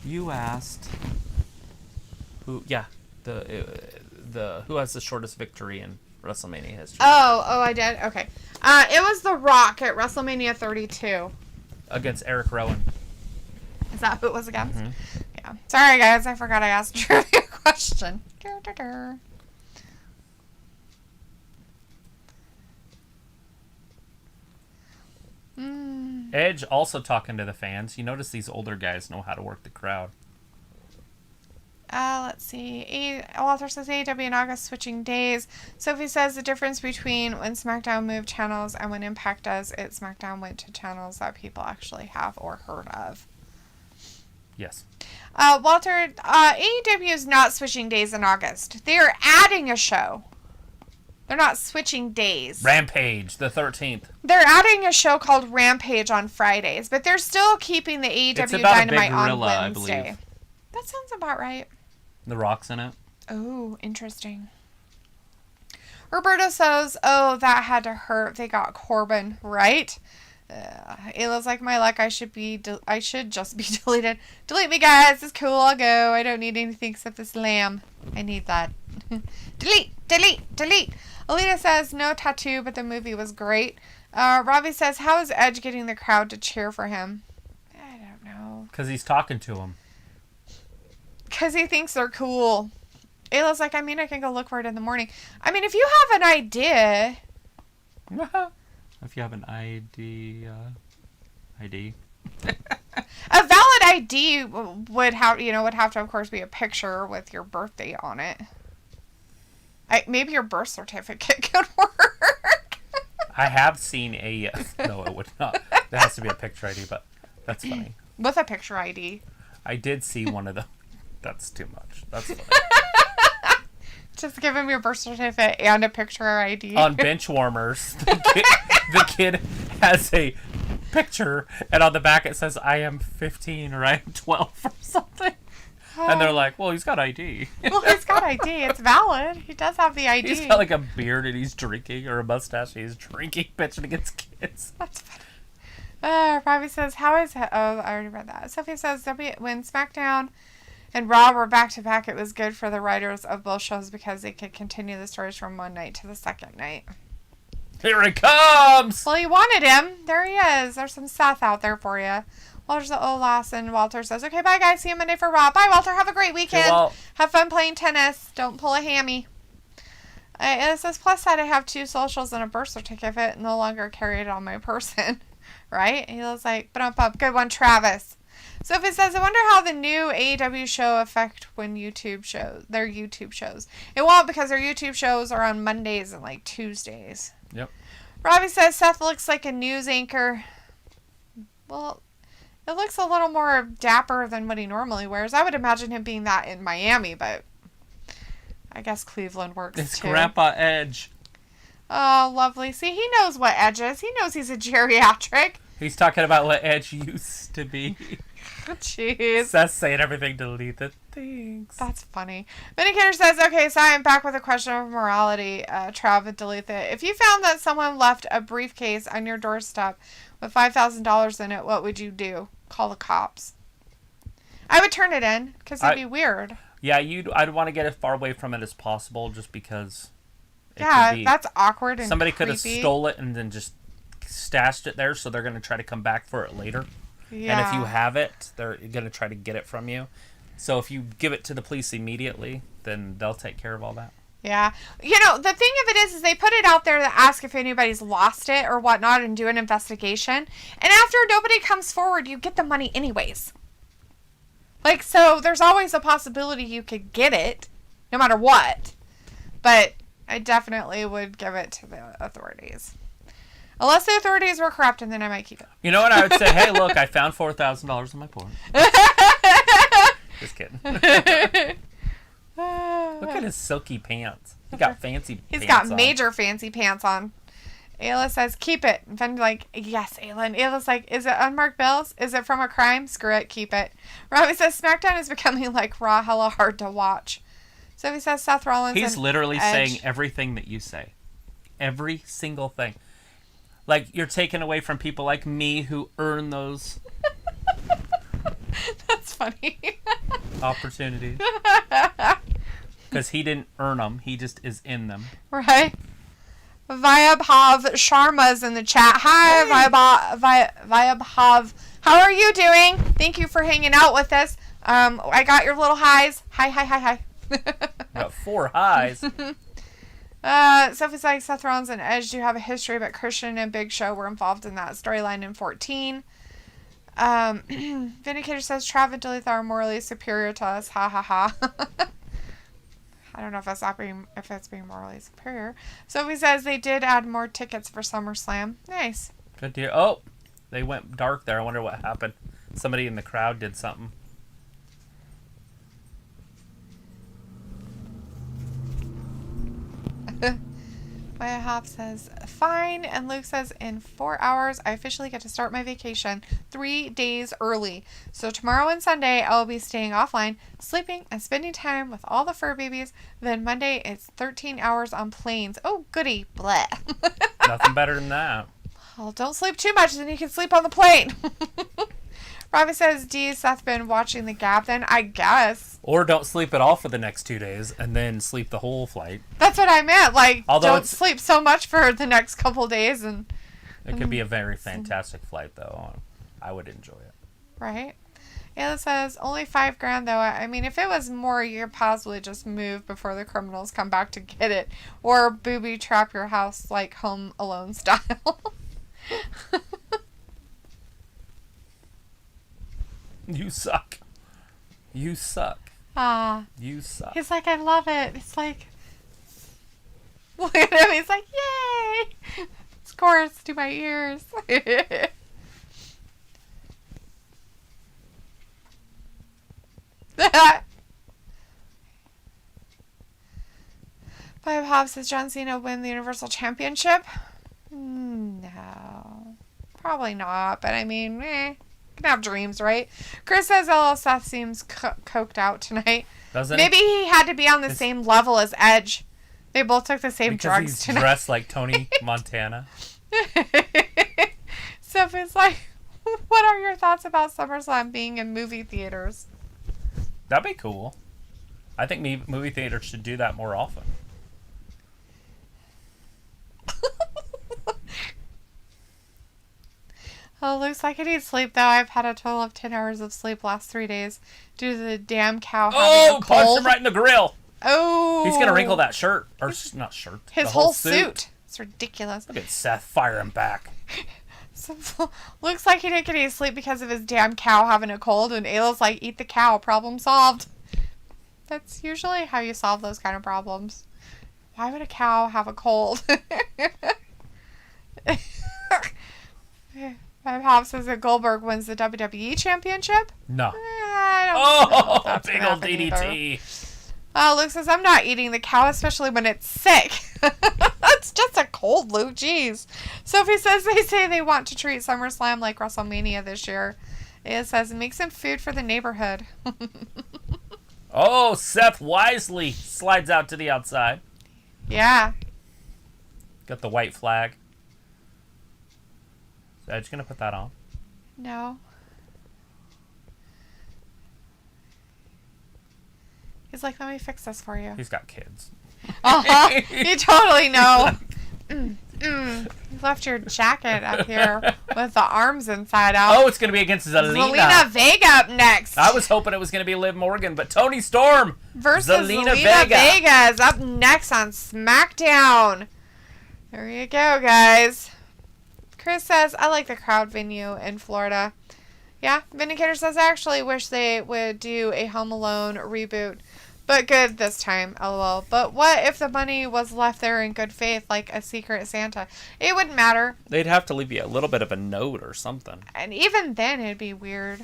S1: You asked who? Yeah, the who has the shortest victory in WrestleMania history?
S2: Oh, I did. Okay. It was The Rock at WrestleMania 32.
S1: Against Eric Rowan.
S2: Is that who it was against?
S1: Mm-hmm.
S2: Yeah. Sorry, guys. I forgot I asked a trivia question.
S1: Edge also talking to the fans. You notice these older guys know how to work the crowd.
S2: Let's see. Walter says AEW and August switching days. Sophie says the difference between when SmackDown moved channels and when Impact does it, SmackDown went to channels that people actually have or heard of.
S1: Yes.
S2: Walter, AEW is not switching days in August. They are adding a show. They're not switching days.
S1: Rampage, the 13th.
S2: They're adding a show called Rampage on Fridays, but they're still keeping the AEW Dynamite on Wednesday. I believe. That sounds about right.
S1: The Rock's in it.
S2: Oh, interesting. Roberto says, oh, that had to hurt. They got Corbin, right? Ayla's like, my luck, I should just be deleted. Delete me, guys. It's cool. I'll go. I don't need anything except this lamb. I need that. Delete, delete, delete. Alita says, no tattoo, but the movie was great. Robbie says, how is Edge getting the crowd to cheer for him? I don't know.
S1: Because he's talking to him.
S2: Because he thinks they're cool. Ayla's like, I mean, I can go look for it in the morning. I mean, if you have an idea...
S1: If you have an ID... ID.
S2: A valid ID would have to, of course, be a picture with your birthday on it. Maybe your birth certificate could work.
S1: I have seen a... No, it would not. There has to be a picture ID, but that's funny.
S2: With a picture ID.
S1: I did see one of them. That's too much. That's funny.
S2: Just give him your birth certificate and a picture ID.
S1: On Bench Warmers, the kid has a picture, and on the back it says, I am 15 or I am 12 or something. And they're like, well, he's got ID.
S2: Well, he's got ID. It's valid. He does have the ID.
S1: He's got like a beard and he's drinking, or a mustache and he's drinking, bitching against kids.
S2: That's funny. Robbie says, how is it? Oh, I already read that. Sophie says, when SmackDown and Raw were back to back, it was good for the writers of both shows because they could continue the stories from one night to the second night.
S1: Here he comes!
S2: Well, you wanted him. There he is. There's some Seth out there for you. Walter's the old last, and Walter says, okay, bye, guys. See you Monday for Raw. Bye, Walter. Have a great weekend. Have fun playing tennis. Don't pull a hammy. It says, plus side, I have 2 socials and a birth certificate. No longer carry it on my person. Right? He was like, but good one, Travis. Sophie says, I wonder how the new AEW show affect when their YouTube shows. It won't, because their YouTube shows are on Mondays and like Tuesdays.
S1: Yep.
S2: Robbie says, Seth looks like a news anchor. Well, it looks a little more dapper than what he normally wears. I would imagine him being that in Miami, but I guess Cleveland works too.
S1: It's Grandpa Edge.
S2: Oh, lovely. See, he knows what Edge is. He knows he's a geriatric.
S1: He's talking about what Edge used to be.
S2: Jeez.
S1: Seth's saying everything deleted things.
S2: That's funny. Vindicator says, okay, so I am back with a question of morality. Trav, delete it. If you found that someone left a briefcase on your doorstep with $5,000 in it, what would you do? Call the cops. I would turn it in, because it'd be weird.
S1: Yeah, I'd want to get as far away from it as possible, just because...
S2: that's awkward and
S1: somebody could
S2: creepy.
S1: have stole it and then just stashed it there, so they're going to try to come back for it later. Yeah. And if you have it, they're going to try to get it from you. So if you give it to the police immediately, then they'll take care of all that.
S2: Yeah. You know, the thing of it is they put it out there to ask if anybody's lost it or whatnot and do an investigation. And after nobody comes forward, you get the money anyways. Like, so there's always a possibility you could get it, no matter what. But I definitely would give it to the authorities. Unless the authorities were corrupt, and then I might keep it.
S1: You know what? I would say, hey, look, I found $4,000 in my porch. Just kidding. Look at his silky pants. He got fancy pants
S2: He's got major fancy pants on. Ayla says, keep it. And Fen's like, yes, Ayla. And Ayla's like, is it unmarked bills? Is it from a crime? Screw it, keep it. Robbie says, SmackDown is becoming like Raw, hella hard to watch. So he says, Seth Rollins
S1: He's literally
S2: Edge.
S1: saying everything that you say. Every single thing. Like, you're taking away from people like me who earn those
S2: That's funny.
S1: opportunities. Because he didn't earn them. He just is in them.
S2: Right. Vayabhav Sharma's in the chat. Hi, Vayabhav. How are you doing? Thank you for hanging out with us. I got your little highs. Hi.
S1: Got 4 highs.
S2: Sophie's like, Seth Rollins and Edge do have a history, but Christian and Big Show were involved in that storyline in 14. Vindicator says, Trav and Dilitha are morally superior to us. Ha ha ha. I don't know if it's being morally superior. Sophie says they did add more tickets for SummerSlam. Nice.
S1: Good deal. Oh, they went dark there. I wonder what happened. Somebody in the crowd did something.
S2: Maya Hop says, fine. And Luke says, in 4 hours, I officially get to start my vacation 3 days early. So tomorrow and Sunday, I'll be staying offline, sleeping, and spending time with all the fur babies. Then Monday, it's 13 hours on planes. Oh, goody. Bleh.
S1: Nothing better than that.
S2: Well, don't sleep too much, then you can sleep on the plane. Robbie says, D, Seth been watching The Gap then? I guess.
S1: Or don't sleep at all for the next 2 days and then sleep the whole flight.
S2: That's what I meant. Like,
S1: Although
S2: don't sleep so much for the next couple days. And
S1: it could be a very fantastic flight, though. I would enjoy it.
S2: Right? Ayla says, only $5,000 though. I mean, if it was more, you could possibly just move before the criminals come back to get it. Or booby trap your house like Home Alone style.
S1: You suck. You suck. You suck.
S2: He's like, I love it. It's like, look at him. He's like, yay. It's chorus to my ears. Five Hobbs says, John Cena win the Universal Championship? No. Probably not, but I mean, can have dreams, right? Chris says, "Oh, Seth seems coked out tonight."
S1: Doesn't
S2: Maybe he had to be on the same level as Edge. They both took the same drugs
S1: he's
S2: tonight.
S1: Dressed like Tony Montana.
S2: So it's like, what are your thoughts about SummerSlam being in movie theaters?
S1: That'd be cool. I think movie theaters should do that more often.
S2: Oh, looks like I need sleep, though. I've had a total of 10 hours of sleep last 3 days due to the damn cow having a cold.
S1: Punched him right in the grill.
S2: Oh.
S1: He's going to wrinkle that shirt. Or, not shirt.
S2: His whole suit. It's ridiculous.
S1: Look at Seth fire him back.
S2: So, looks like he didn't get any sleep because of his damn cow having a cold, and Ayla's like, eat the cow, problem solved. That's usually how you solve those kind of problems. Why would a cow have a cold? My pop says that Goldberg wins the WWE Championship.
S1: No.
S2: I don't know if that's
S1: big
S2: gonna
S1: old
S2: happen
S1: DDT.
S2: either. Luke says, I'm not eating the cow, especially when it's sick. That's just a cold, Luke. Jeez. Sophie says they say they want to treat SummerSlam like WrestleMania this year. It says, make some food for the neighborhood.
S1: Oh, Seth wisely slides out to the outside.
S2: Yeah.
S1: Got the white flag. Is Edge going to put that on?
S2: No. He's like, let me fix this for you.
S1: He's got kids.
S2: Uh-huh. You totally know. You left your jacket up here with the arms inside out.
S1: Oh, it's going to be against
S2: Zelina Vega up next.
S1: I was hoping it was going to be Liv Morgan, but Tony Storm
S2: versus Zelina Vega is up next on SmackDown. There you go, guys. Chris says, I like the crowd venue in Florida. Yeah, Vindicator says, I actually wish they would do a Home Alone reboot. But good this time, lol. But what if the money was left there in good faith, like a Secret Santa? It wouldn't matter.
S1: They'd have to leave you a little bit of a note or something.
S2: And even then, it'd be weird.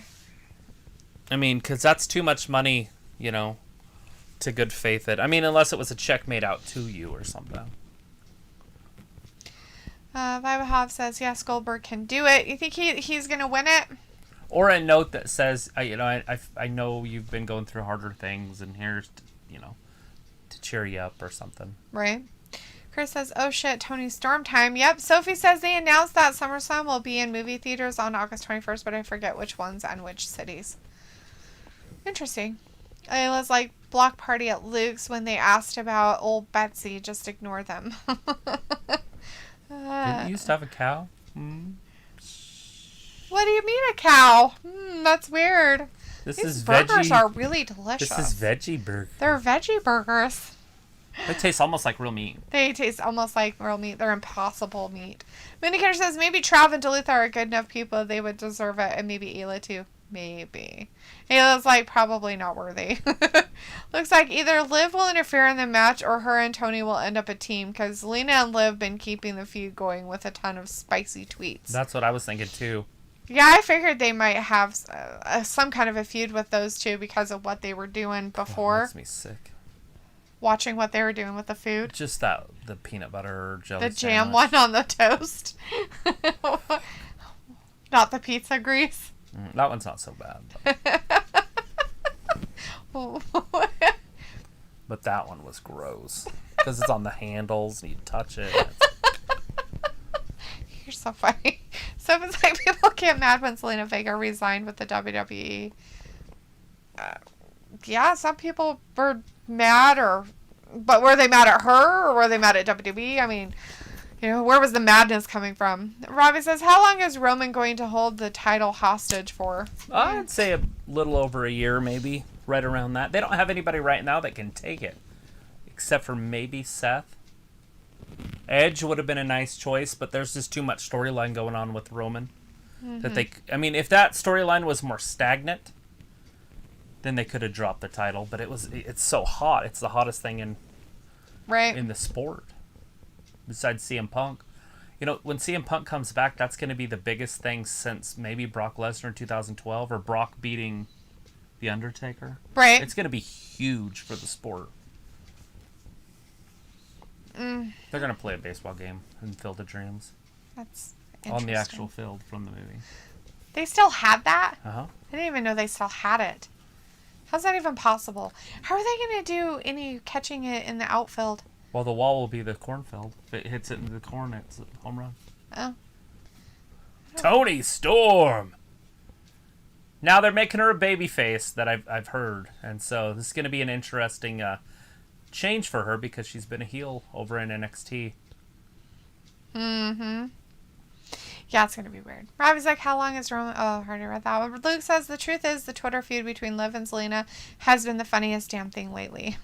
S1: I mean, because that's too much money, you know, to good faith it. I mean, unless it was a check made out to you or something.
S2: Viva Hoff says, yes, Goldberg can do it. You think he's going to win it?
S1: Or a note that says, you know, I know you've been going through harder things, and here's, you know, to cheer you up or something.
S2: Right. Chris says, oh shit, Tony Storm time. Yep. Sophie says they announced that SummerSlam will be in movie theaters on August 21st, but I forget which ones and which cities. Interesting. Ayla's like, block party at Luke's when they asked about old Betsy. Just ignore them.
S1: Didn't you used to have a cow?
S2: What do you mean a cow? That's weird.
S1: These
S2: burgers are really delicious.
S1: This is veggie burger.
S2: They're veggie burgers.
S1: They taste almost like real meat.
S2: They taste almost like real meat. They're impossible meat. Vindicator says maybe Trav and Duluth are good enough people. They would deserve it. And maybe Ayla too. Maybe. Ayla's like probably not worthy. Looks like either Liv will interfere in the match or her and Tony will end up a team because Lena and Liv have been keeping the feud going with a ton of spicy tweets.
S1: That's what I was thinking too.
S2: Yeah, I figured they might have some kind of a feud with those two because of what they were doing before.
S1: That makes me sick.
S2: Watching what they were doing with the food.
S1: Just the peanut butter or jelly
S2: The jam
S1: sandwich.
S2: one on the toast. Not the pizza grease.
S1: That one's not so bad. But that one was gross. Because it's on the handles and you touch it.
S2: You're so funny. So it's like people get mad when Zelina Vega resigned with the WWE. Yeah, some people were mad, but were they mad at her or were they mad at WWE? I mean, you know, where was the madness coming from? Robbie says, how long is Roman going to hold the title hostage for?
S1: I'd say a little over a year, maybe. Right around that. They don't have anybody right now that can take it. Except for maybe Seth. Edge would have been a nice choice, but there's just too much storyline going on with Roman. I mean, if that storyline was more stagnant, then they could have dropped the title. But it's so hot. It's the hottest thing in the sport. Besides CM Punk. You know, when CM Punk comes back, that's going to be the biggest thing since maybe Brock Lesnar in 2012 or Brock beating The Undertaker.
S2: Right.
S1: It's going to be huge for the sport. They're going to play a baseball game in Field of Dreams.
S2: That's
S1: On the actual field from the movie.
S2: They still had that?
S1: Uh-huh.
S2: I didn't even know they still had it. How's that even possible? How are they going to do any catching it in the outfield?
S1: Well, the wall will be the cornfield. If it hits it into the corn, it's a home run.
S2: Oh.
S1: Toni Storm! Now they're making her a baby face that I've heard. And so this is going to be an interesting change for her because she's been a heel over in NXT.
S2: Mm-hmm. Yeah, it's going to be weird. Robbie's like, how long is Roman... Oh, I already read that one. Luke says, the truth is the Twitter feud between Liv and Zelina has been the funniest damn thing lately.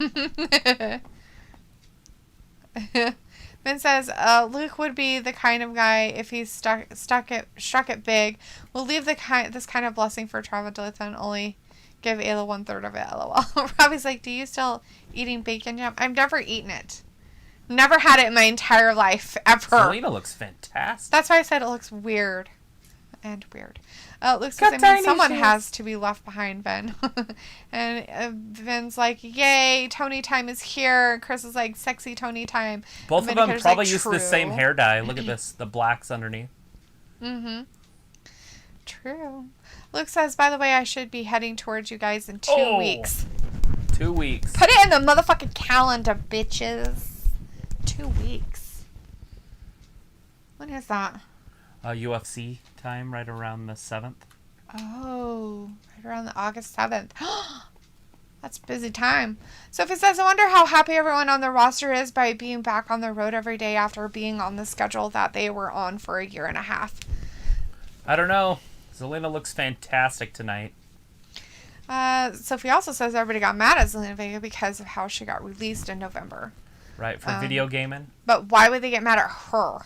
S2: Ben says, Luke would be the kind of guy, if he struck it big, will leave this kind of blessing for Travolta and only give Ayla 1/3 of it, lol. Robbie's like, do you still eating bacon jam? I've never eaten it. Never had it in my entire life, ever.
S1: Zelina looks fantastic.
S2: That's why I said it looks weird. And weird. Luke says, I mean, someone has to be left behind, Ben. And Ben's like, yay, Tony time is here. Chris is like, sexy Tony time.
S1: Both of them probably use the same hair dye. Look at this, the blacks underneath.
S2: Mm-hmm. True. Luke says, by the way, I should be heading towards you guys in 2 weeks.
S1: 2 weeks.
S2: Put it in the motherfucking calendar, bitches. 2 weeks. When is that?
S1: UFC time, right around the 7th.
S2: Oh, right around the August 7th. That's a busy time. Sophie says, I wonder how happy everyone on the roster is by being back on the road every day after being on the schedule that they were on for a year and a half.
S1: I don't know. Zelina looks fantastic tonight.
S2: Sophie also says everybody got mad at Zelina Vega because of how she got released in November.
S1: Right, for video gaming.
S2: But why would they get mad at her?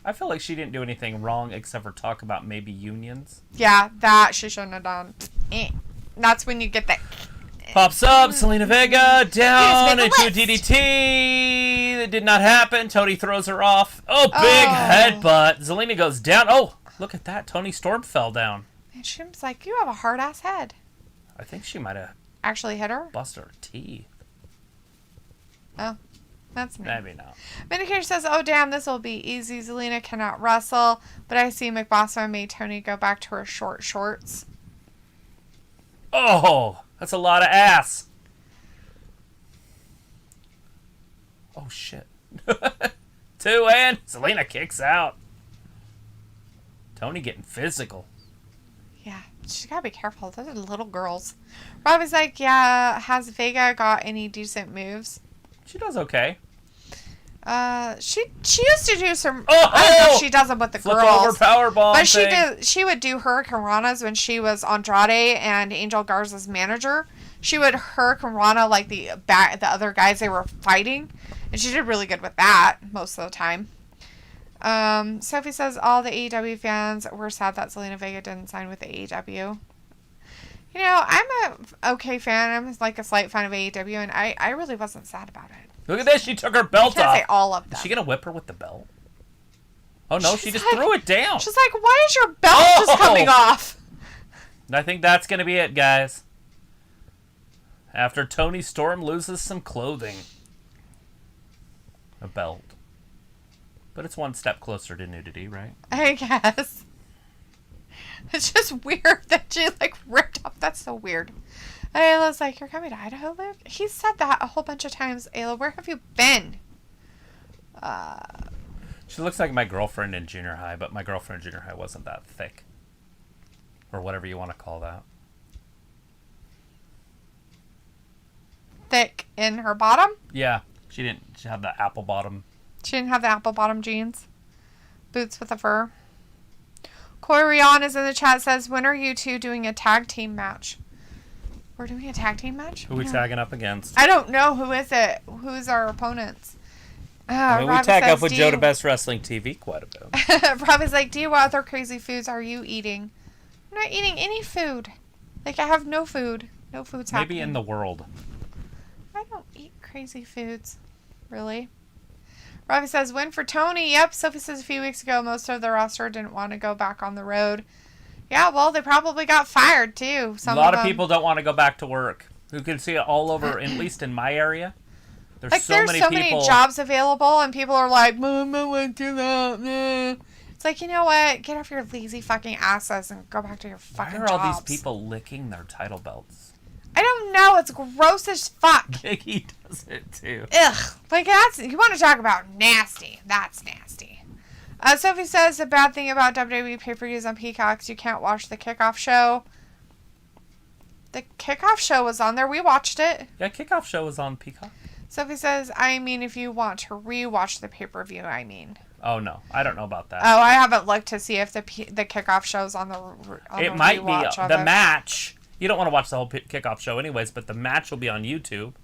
S1: I feel like she didn't do anything wrong except for talk about maybe unions.
S2: Yeah, that she shouldn't have done. That's when you get that.
S1: Pops up, Zelina Vega down into DDT. That did not happen. Toni throws her off. Oh, big headbutt. Zelina goes down. Oh, look at that. Toni Storm fell down.
S2: And she was like, you have a hard-ass head.
S1: I think she might have
S2: actually hit her.
S1: Busted her teeth.
S2: Oh. That's me.
S1: Maybe not.
S2: Medicare says, oh, damn, this will be easy. Zelina cannot wrestle, but I see McBossman made Toni go back to her short shorts.
S1: Oh, that's a lot of ass. Oh, shit. 2 and Zelina kicks out. Toni getting physical.
S2: Yeah, she's got to be careful. Those are little girls. Robbie's like, yeah, has Vega got any decent moves?
S1: She does okay.
S2: She used to do some. I don't know if she does them with the
S1: flip
S2: girls.
S1: Over power bomb
S2: but
S1: thing.
S2: she would do Hurricane Ranas when she was Andrade and Angel Garza's manager. She would Hurricane Rana like the other guys they were fighting, and she did really good with that most of the time. Sophie says all the AEW fans were sad that Zelina Vega didn't sign with the AEW. You know, I'm a okay fan. I'm like a slight fan of AEW, and I really wasn't sad about it.
S1: Look at this. She took her belt off.
S2: Say all of them.
S1: Is she going to whip her with the belt? Oh, no. She just threw it down.
S2: She's like, why is your belt just coming off?
S1: I think that's going to be it, guys. After Toni Storm loses some clothing. A belt. But it's one step closer to nudity, right?
S2: I guess. It's just weird that she, like, ripped up. That's so weird. Ayla's like, you're coming to Idaho, Luke? He said that a whole bunch of times. Ayla, where have you been?
S1: She looks like my girlfriend in junior high, but my girlfriend in junior high wasn't that thick. Or whatever you want to call that.
S2: Thick in her bottom?
S1: Yeah. She had the apple bottom.
S2: She didn't have the apple bottom jeans. Boots with the fur. Corey Rion is in the chat, says, when are you two doing a tag team match? We're doing a tag team match?
S1: Who are we tagging up against?
S2: I don't know. Who is it? Who's our opponents?
S1: We tag up with Joe to Best Wrestling TV quite a bit.
S2: Robbie's like, what other crazy foods are you eating? I'm not eating any food. Like, I have no food. No food's happening.
S1: Maybe in the world.
S2: I don't eat crazy foods. Really? Robbie says, win for Toni. Yep. Sophie says a few weeks ago, most of the roster didn't want to go back on the road. Yeah, well, they probably got fired, too.
S1: A lot of people don't want to go back to work. You can see it all over, at least in my area. There's so many
S2: jobs available, and people are like, Mom, I went through that. It's It's like, you know what? Get off your lazy fucking asses and go back to your fucking
S1: Why are all
S2: jobs.
S1: these people licking their title belts?
S2: I don't know. It's gross as fuck.
S1: Biggie does it too.
S2: Ugh. Like, that's... You want to talk about nasty. That's nasty. Sophie says the bad thing about WWE pay-per-views on Peacocks, you can't watch the kickoff show. The kickoff show was on there. We watched it.
S1: Yeah, kickoff show was on Peacock.
S2: Sophie says, I mean, if you want to re-watch the pay-per-view, I mean.
S1: Oh, no. I don't know about that.
S2: Oh, I haven't looked to see if the kickoff show's on the
S1: it might be. The match. You don't want to watch the whole kickoff show anyways, but the match will be on YouTube.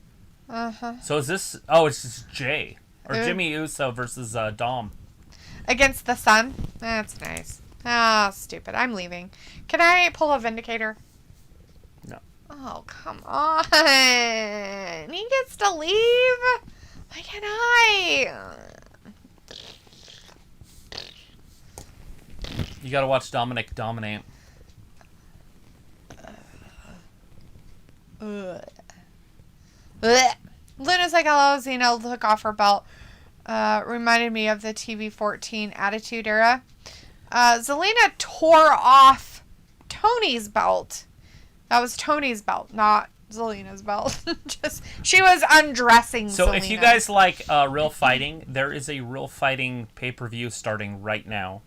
S2: Uh-huh.
S1: So is this... Oh, it's just Jay. Or Jimmy Uso versus Dom.
S2: Against the Sun? That's nice. Ah, stupid. I'm leaving. Can I pull a Vindicator?
S1: No.
S2: Oh, come on. He gets to leave? Why can't I?
S1: You gotta watch Dominic dominate.
S2: Luna's like, hello, Xena took off her belt. Reminded me of the TV14 Attitude Era. Zelina tore off Tony's belt. That was Tony's belt, not Zelina's belt. She was undressing
S1: So
S2: Zelina.
S1: if you guys like real fighting, there is a real fighting pay-per-view starting right now.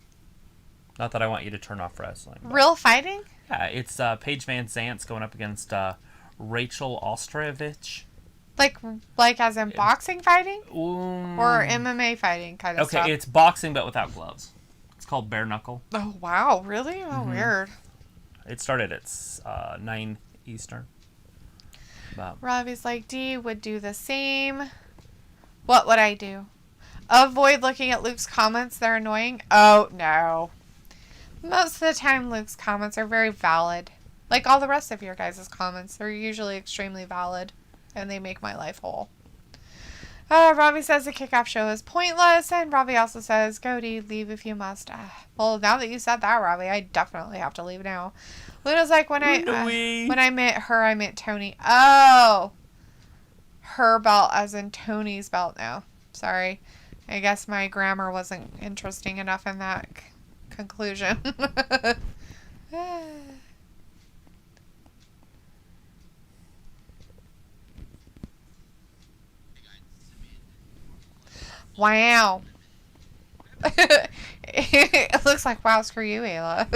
S1: Not that I want you to turn off wrestling.
S2: Real fighting?
S1: Yeah, it's Paige Van Zant's going up against Rachel Ostrovich.
S2: Like as in boxing fighting?
S1: Or
S2: Or MMA fighting kind of stuff?
S1: Okay, it's boxing but without gloves. It's called bare knuckle.
S2: Oh, wow. Really? Oh, weird.
S1: It started at 9 Eastern. But
S2: Robbie's like, Dee would do the same. What would I do? Avoid looking at Luke's comments. They're annoying. Oh, no. Most of the time, Luke's comments are very valid. Like all the rest of your guys' comments. They're usually extremely valid. And they make my life whole. Robbie says the kickoff show is pointless. And Robbie also says, go Dee, leave if you must. Well, now that you said that, Robbie, I definitely have to leave now. Luna's like, when I meant her, I meant Tony. Oh. Her belt as in Tony's belt now. Sorry. I guess my grammar wasn't interesting enough in that conclusion. Wow. It looks like, wow, screw you, Ayla.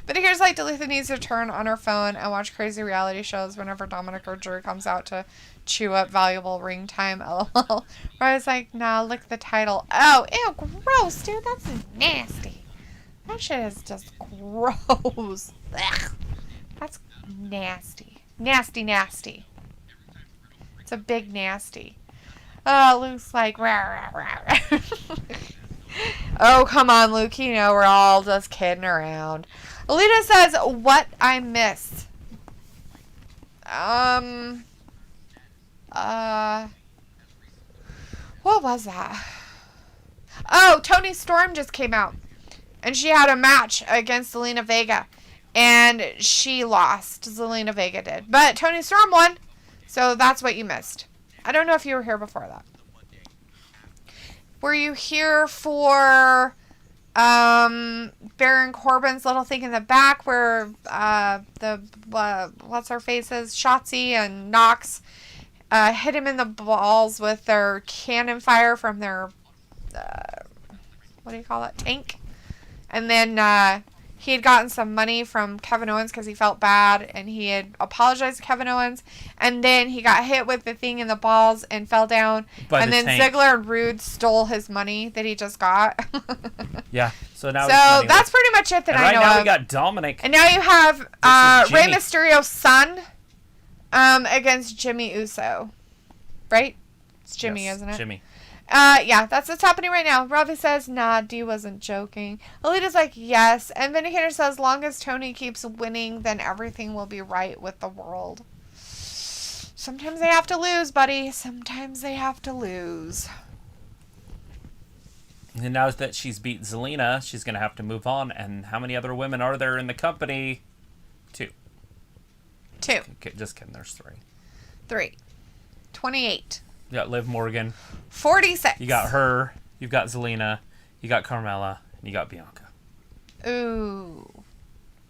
S2: But here's like Duluth needs to turn on her phone and watch crazy reality shows whenever Dominic or Drew comes out to chew up valuable ring time. LOL. I was like, nah, look the title. Oh, ew, gross, dude. That's nasty. That shit is just gross. Ugh. That's nasty. Nasty, nasty. It's a big nasty. Luke's like, rah, rah, rah, rah. Oh, come on, Luke. You know, we're all just kidding around. Alita says, what I missed. What was that? Oh, Toni Storm just came out. And she had a match against Zelina Vega. And she lost. Zelina Vega did. But Toni Storm won. So that's what you missed. I don't know if you were here before that. Were you here for Baron Corbin's little thing in the back where what's her faces, Shotzi and Nox hit him in the balls with their cannon fire from their what do you call that, tank? And then he had gotten some money from Kevin Owens because he felt bad, and he had apologized to Kevin Owens, and then he got hit with the thing in the balls and fell down, and then tank. Ziggler and Rude stole his money that he just got.
S1: Yeah, so now
S2: that's pretty much it that I know
S1: right now
S2: of.
S1: We got Dominic.
S2: And now you have Rey Mysterio's son against Jimmy Uso. Right? It's Jimmy,
S1: yes,
S2: isn't it?
S1: Jimmy.
S2: Yeah, that's what's happening right now. Robbie says, nah, Dee wasn't joking. Alita's like, yes. And Vindicator says, long as Tony keeps winning, then everything will be right with the world. Sometimes they have to lose, buddy. Sometimes they have to lose.
S1: And now that she's beat Zelina, she's going to have to move on. And how many other women are there in the company? 2. Okay, just kidding. There's 3.
S2: 3. 28.
S1: You got Liv Morgan.
S2: 46.
S1: You got her. You've got Zelina. You got Carmella. and you got Bianca.
S2: Ooh.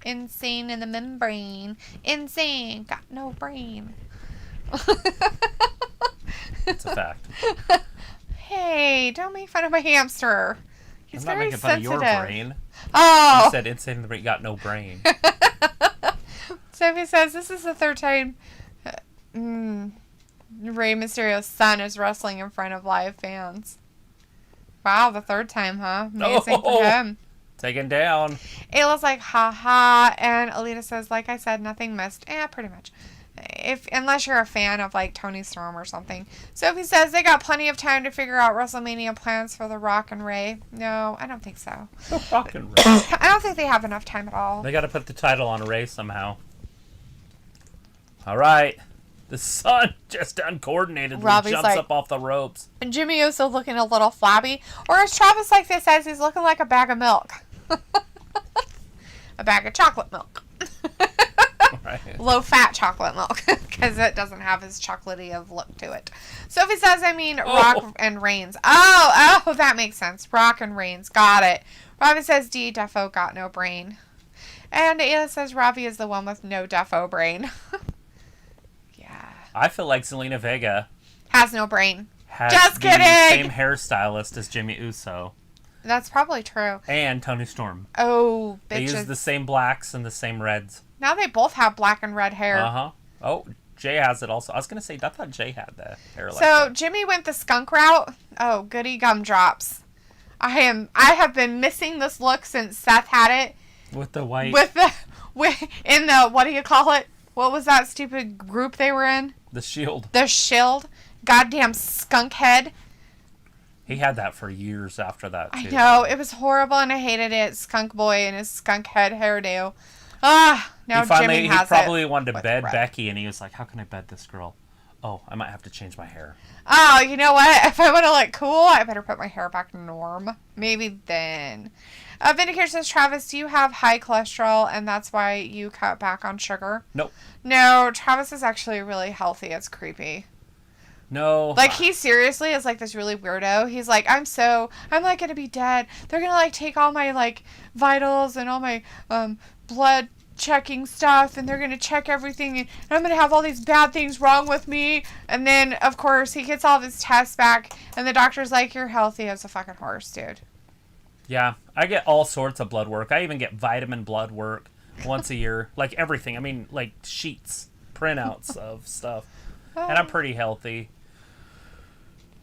S2: Insane in the membrane. Insane. Got no brain.
S1: It's a fact.
S2: Hey, don't make fun of my hamster. He's
S1: I'm not
S2: very
S1: making fun
S2: sensitive.
S1: of your brain.
S2: Oh.
S1: You said insane in the brain. You got no brain.
S2: Sophie says this is the third time Rey Mysterio's son is wrestling in front of live fans. Wow, the third time, huh? Amazing for him.
S1: Taken down.
S2: Ayla's like, ha ha. And Alita says, like I said, nothing missed. Pretty much. Unless you're a fan of like Tony Storm or something. Sophie says they got plenty of time to figure out WrestleMania plans for The Rock and Rey. No, I don't think so.
S1: The Rock and Rey.
S2: I don't think they have enough time at all.
S1: They got to put the title on Rey somehow. All right. The son just uncoordinatedly
S2: Robbie's
S1: jumps
S2: like,
S1: up off the ropes.
S2: And Jimmy Uso looking a little flabby. Or as Travis like this says, he's looking like a bag of milk. A bag of chocolate milk.
S1: Right.
S2: Low-fat chocolate milk. Because it doesn't have his chocolatey of look to it. Sophie says, Rock and Reigns. Oh, that makes sense. Rock and Reigns. Got it. Robbie says, D. Defo got no brain. And Ayla says, Robbie is the one with no Defo brain. Yeah.
S1: I feel like Zelina Vega
S2: Has no brain.
S1: has
S2: Just
S1: the
S2: kidding!
S1: same hairstylist as Jimmy Uso.
S2: That's probably true.
S1: And Tony Storm.
S2: Oh,
S1: They
S2: bitches.
S1: use the same blacks and the same reds.
S2: Now they both have black and red hair.
S1: Uh-huh. Oh, Jay has it also. I was going to say, I thought Jay had the hair like
S2: So
S1: that.
S2: Jimmy went the skunk route. Oh, goody gumdrops. I have been missing this look since Seth had it.
S1: With the white.
S2: In the, what do you call it? What was that stupid group they were in?
S1: The Shield.
S2: The Shield. Goddamn skunk head.
S1: He had that for years after that, too.
S2: I know. It was horrible and I hated it. Skunk boy and his skunk head hairdo. Now Jimmy has it.
S1: He probably wanted to bed
S2: red.
S1: Becky, and he was like, how can I bed this girl? Oh, I might have to change my hair.
S2: Oh, you know what? If I want to look cool, I better put my hair back norm. Maybe then. Vindicator says, Travis, do you have high cholesterol and that's why you cut back on sugar?
S1: Nope.
S2: No, Travis is actually really healthy. It's creepy.
S1: No.
S2: Like, he seriously is like this really weirdo. He's like, I'm like going to be dead. They're going to like take all my like vitals and all my blood checking stuff and they're going to check everything and I'm going to have all these bad things wrong with me. And then, of course, he gets all of his tests back and the doctor's like, you're healthy as a fucking horse, dude.
S1: Yeah, I get all sorts of blood work. I even get vitamin blood work once a year. Like everything. I mean, like sheets, printouts of stuff. And I'm pretty healthy.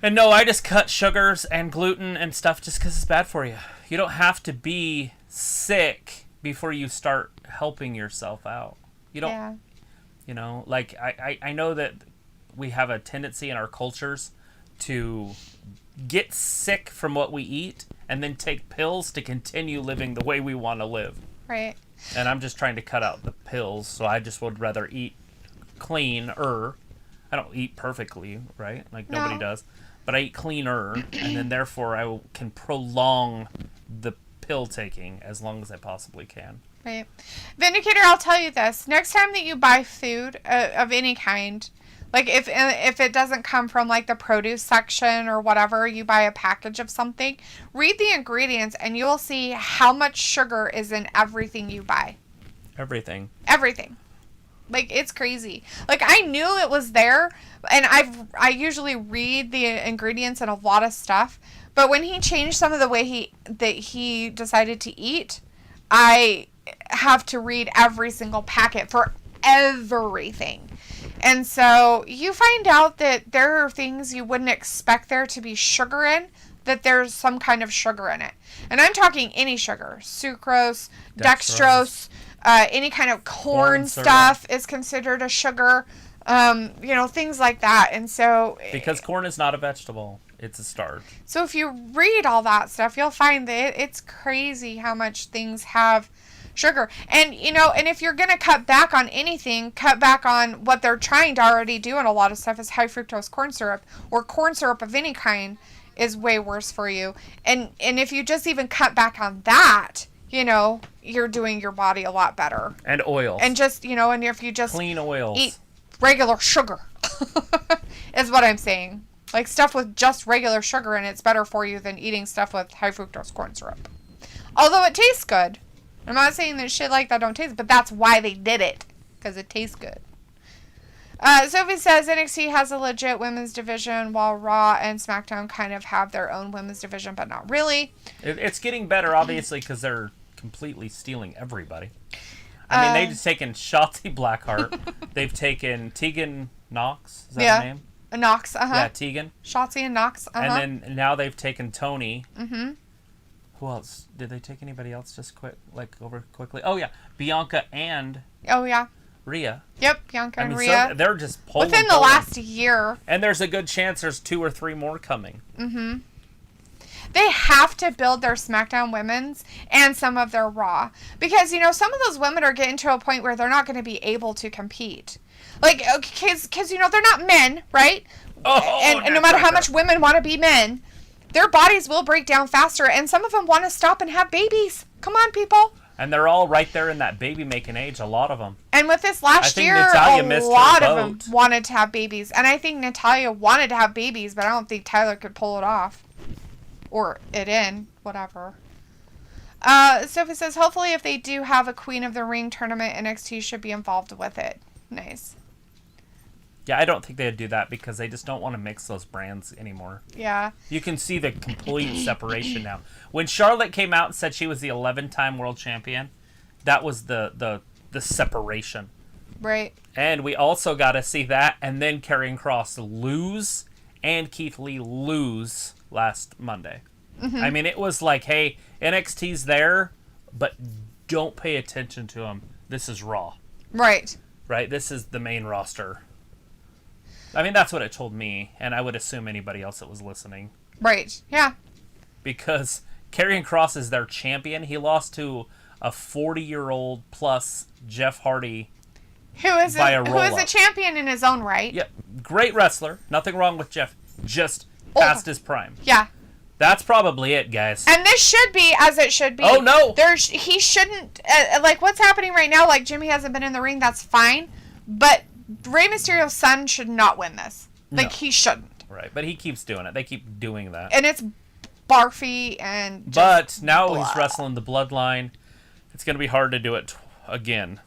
S1: And no, I just cut sugars and gluten and stuff just because it's bad for you. You don't have to be sick before you start helping yourself out. You don't,
S2: Yeah.
S1: you know, like I know that we have a tendency in our cultures to get sick from what we eat and then take pills to continue living the way we want to live.
S2: Right.
S1: And I'm just trying to cut out the pills, so I just would rather eat cleaner. I don't eat perfectly, right? Like nobody
S2: No.
S1: does. But I eat cleaner, and then therefore I can prolong the pill taking as long as I possibly can.
S2: Right. Vindicator, I'll tell you this. Next time that you buy food of any kind, like if it doesn't come from like the produce section or whatever, you buy a package of something, read the ingredients and you will see how much sugar is in everything you buy.
S1: Everything.
S2: Everything. Like, it's crazy. Like, I knew it was there, and I usually read the ingredients in a lot of stuff, but when he changed some of the way he decided to eat, I have to read every single packet for everything. And so you find out that there are things you wouldn't expect there to be sugar in, that there's some kind of sugar in it. And I'm talking any sugar. Sucrose, dextrose, any kind of corn stuff is considered a sugar. Things like that. And so...
S1: Because corn is not a vegetable. It's a starch.
S2: So if you read all that stuff, you'll find that it's crazy how much things have sugar. And, and if you're going to cut back on anything, cut back on what they're trying to already do in a lot of stuff is high fructose corn syrup, or corn syrup of any kind is way worse for you. And if you just even cut back on that, you're doing your body a lot better.
S1: And oils.
S2: And just, and if you just
S1: clean oils.
S2: Eat regular sugar is what I'm saying. Like stuff with just regular sugar in it's better for you than eating stuff with high fructose corn syrup. Although it tastes good. I'm not saying that shit like that don't taste, but that's why they did it. Because it tastes good. Sophie says NXT has a legit women's division, while Raw and SmackDown kind of have their own women's division, but not really.
S1: It's getting better, obviously, because they're completely stealing everybody. I mean, they've just taken Shotzi Blackheart. They've taken Tegan Knox. Is that her name?
S2: Knox,
S1: Yeah, Tegan.
S2: Shotzi and Knox,
S1: And then now they've taken Tony.
S2: Mm-hmm.
S1: Who else? Did they take anybody else just over quickly? Oh, yeah. Bianca and...
S2: Oh, yeah.
S1: Rhea.
S2: Yep, Bianca and Rhea.
S1: So they're just pulling.
S2: Within the last year.
S1: And there's a good chance there's 2 or 3 more coming.
S2: Mm-hmm. They have to build their SmackDown women's and some of their Raw. Because, some of those women are getting to a point where they're not going to be able to compete. Like, because they're not men, right? And no matter how much women want to be men, their bodies will break down faster. And some of them want to stop and have babies. Come on, people.
S1: And they're all right there in that baby-making age, a lot of them.
S2: And with this last year, a lot of them wanted to have babies. And I think Natalya wanted to have babies, but I don't think Tyler could pull it off. Or it in, whatever. Sophie says, hopefully if they do have a Queen of the Ring tournament, NXT should be involved with it. Nice.
S1: Yeah, I don't think they'd do that because they just don't want to mix those brands anymore.
S2: Yeah.
S1: You can see the complete separation now. When Charlotte came out and said she was the 11-time world champion, that was the separation.
S2: Right.
S1: And we also got to see that, and then Karrion Kross lose, and Keith Lee lose last Monday.
S2: Mm-hmm.
S1: I mean, it was like, hey, NXT's there, but don't pay attention to them. This is Raw.
S2: Right.
S1: Right? This is the main roster. I mean, that's what it told me, and I would assume anybody else that was listening.
S2: Right. Yeah.
S1: Because Karrion Kross is their champion. He lost to a 40-year-old plus Jeff Hardy
S2: who is a champion in his own right.
S1: Yeah, great wrestler. Nothing wrong with Jeff. Just past his prime.
S2: Yeah.
S1: That's probably it, guys.
S2: And this should be as it should be.
S1: Oh, no.
S2: He shouldn't... like, what's happening right now, like, Jimmy hasn't been in the ring, that's fine. But Rey Mysterio's son should not win this. Like, he shouldn't.
S1: Right, but he keeps doing it. They keep doing that.
S2: And it's barfy and
S1: but now he's wrestling the Bloodline. It's going to be hard to do it again.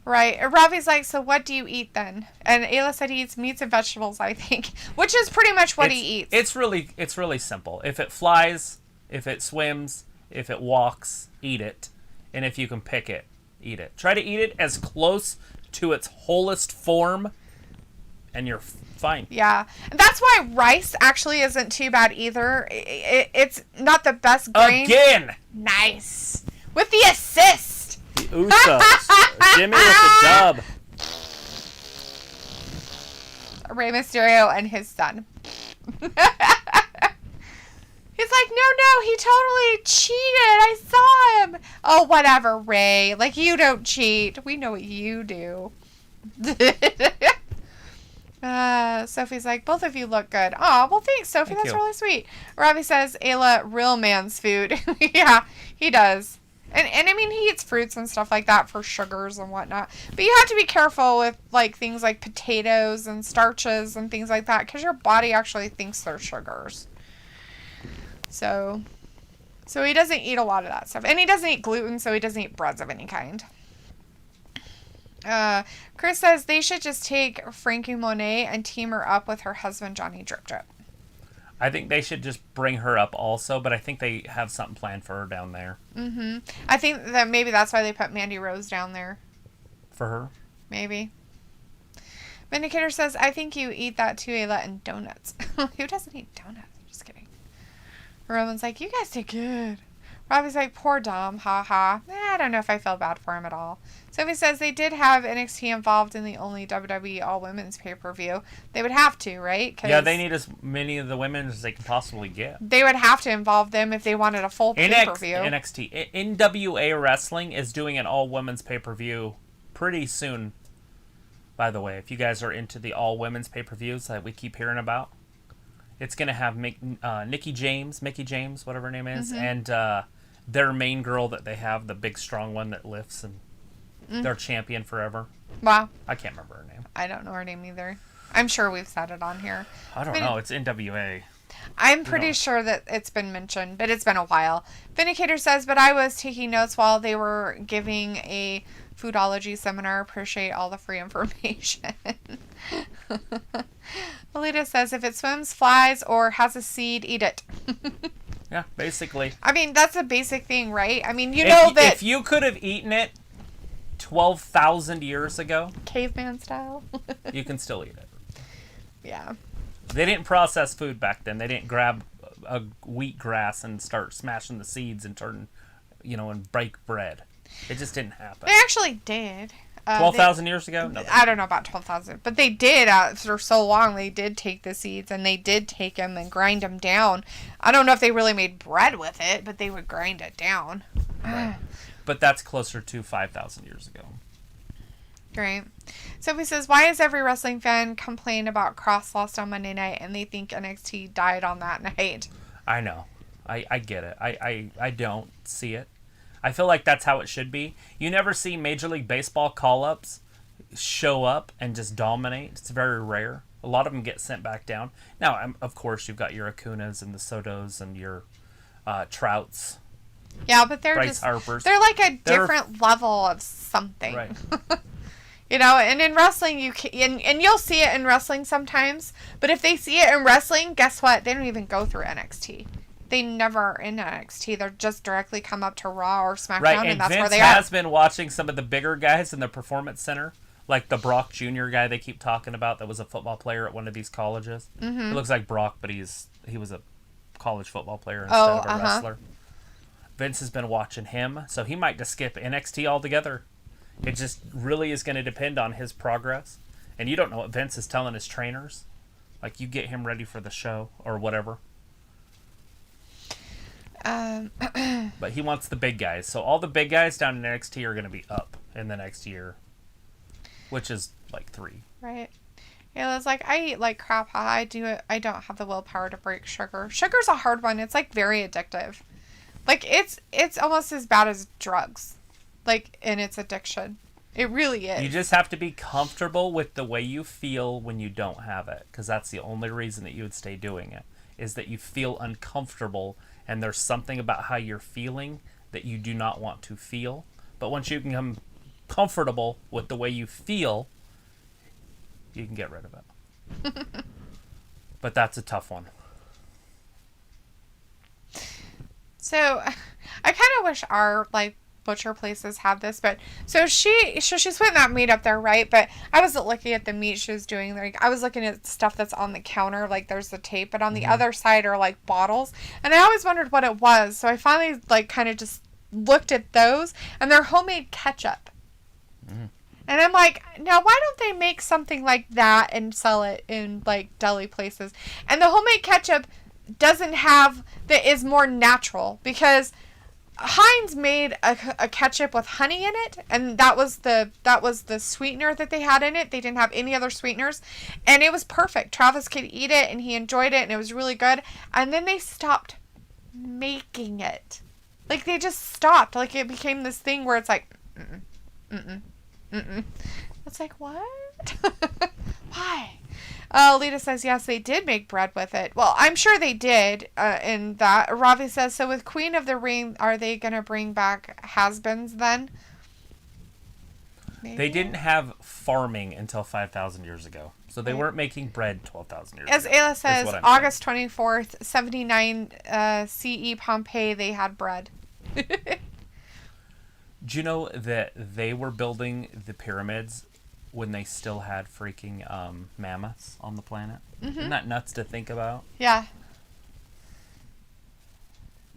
S2: Right. Ravi's like, so what do you eat then? And Ayla said he eats meats and vegetables, I think. Which is pretty much what he eats.
S1: It's really simple. If it flies, if it swims, if it walks, eat it. And if you can pick it, eat it. Try to eat it as close to its wholest form, and you're fine.
S2: Yeah. And that's why rice actually isn't too bad either. It's not the best grain.
S1: Again!
S2: Nice. With the assist.
S1: The Usos. Jimmy with the dub.
S2: Rey Mysterio and his son. He's like, no, he totally cheated. I saw him. Oh, whatever, Rey. Like, you don't cheat. We know what you do. Sophie's like, both of you look good. Aw, well, thanks, Sophie. That's really sweet. Robbie says, Ayla, real man's food. Yeah, he does. And I mean, he eats fruits and stuff like that for sugars and whatnot. But you have to be careful with, like, things like potatoes and starches and things like that, because your body actually thinks they're sugars. So he doesn't eat a lot of that stuff. And he doesn't eat gluten, so he doesn't eat breads of any kind. Chris says they should just take Frankie Monet and team her up with her husband, Johnny Drip Drip.
S1: I think they should just bring her up also, but I think they have something planned for her down there.
S2: Mm-hmm. I think that maybe that's why they put Mandy Rose down there.
S1: For her?
S2: Maybe. Vindicator says, I think you eat that too, Ayla, and donuts. Who doesn't eat donuts? I'm just kidding. Roman's like, you guys did good. Robbie's like, poor Dom, haha. I don't know if I feel bad for him at all. Sophie says they did have NXT involved in the only WWE all-women's pay-per-view. They would have to, right?
S1: Yeah, they need as many of the women as they can possibly get.
S2: They would have to involve them if they wanted a full pay-per-view.
S1: NXT. NWA Wrestling is doing an all-women's pay-per-view pretty soon, by the way. If you guys are into the all-women's pay-per-views that we keep hearing about. It's going to have Mickey James, whatever her name is, and their main girl that they have, the big strong one that lifts, and they're champion forever.
S2: Wow.
S1: I can't remember her name.
S2: I don't know her name either. I'm sure we've said it on here.
S1: I don't know. It's NWA.
S2: I'm pretty sure that it's been mentioned, but it's been a while. Vindicator says, but I was taking notes while they were giving a foodology seminar. Appreciate all the free information. Alita says, if it swims, flies, or has a seed, eat it.
S1: Yeah, basically.
S2: I mean, that's a basic thing, right? I mean, that...
S1: If you could have eaten it 12,000 years ago...
S2: Caveman style.
S1: You can still eat it.
S2: Yeah.
S1: They didn't process food back then. They didn't grab a wheat grass and start smashing the seeds and turn, and break bread. It just didn't happen.
S2: They actually did.
S1: 12,000 years ago? No.
S2: I don't know about 12,000, but they did. For so long, they did take the seeds and they did take them and grind them down. I don't know if they really made bread with it, but they would grind it down.
S1: Right. But that's closer to 5,000 years ago.
S2: Great. Sophie says, why is every wrestling fan complain about Cross lost on Monday night and they think NXT died on that night?
S1: I know. I get it. I don't see it. I feel like that's how it should be. You never see Major League Baseball call-ups show up and just dominate. It's very rare. A lot of them get sent back down. Now, of course, you've got your Acunas and the Sotos and your Trouts.
S2: Yeah, but they're
S1: Bryce Harpers.
S2: They're like a different level of something.
S1: Right.
S2: And in wrestling, and you'll see it in wrestling sometimes, but if they see it in wrestling, guess what? They don't even go through NXT. They never in NXT. They're just directly come up to Raw or SmackDown,
S1: right,
S2: and that's
S1: Vince
S2: where they are.
S1: has been watching some of the bigger guys in the Performance Center, like the Brock Jr. guy they keep talking about that was a football player at one of these colleges. Mm-hmm. It looks like Brock, but he was a college football player instead of a wrestler. Vince has been watching him, so he might just skip NXT altogether. It just really is going to depend on his progress. And you don't know what Vince is telling his trainers. Like, you get him ready for the show or whatever. But he wants the big guys. So all the big guys down in NXT are going to be up in the next year. Which is like 3.
S2: Right. Yeah, it's like, I eat like crap. I don't have the willpower to break sugar. Sugar's a hard one. It's like very addictive. Like, it's almost as bad as drugs. Like, in its addiction. It really is.
S1: You just have to be comfortable with the way you feel when you don't have it. Because that's the only reason that you would stay doing it. Is that you feel uncomfortable. And there's something about how you're feeling that you do not want to feel. But once you become comfortable with the way you feel, you can get rid of it. But that's a tough one.
S2: So, I kind of wish our, butcher places had this, but so she's putting that meat up there, right? But I wasn't looking at the meat she was doing. Like, I was looking at stuff that's on the counter, like there's the tape, but on the other side are like bottles, and I always wondered what it was. So I finally kind of just looked at those, and they're homemade ketchup. And I'm like, now why don't they make something like that and sell it in deli places? And the homemade ketchup doesn't have that is more natural, because Heinz made a ketchup with honey in it, and that was the sweetener that they had in it. They didn't have any other sweeteners, and it was perfect. Travis could eat it, and he enjoyed it, and it was really good. And then they stopped making it. Like, they just stopped. Like, it became this thing where it's like, It's like, what? Why? Lita says, yes, they did make bread with it. Well, I'm sure they did in that. Ravi says, so with Queen of the Ring, are they going to bring back has-beens then? Maybe.
S1: They didn't have farming until 5,000 years ago. So they weren't making bread 12,000 years
S2: As
S1: ago.
S2: Ayla says, August 24th, 79 CE Pompeii, they had bread.
S1: Do you know that they were building the pyramids when they still had freaking mammoths on the planet? Isn't that nuts to think about?
S2: Yeah.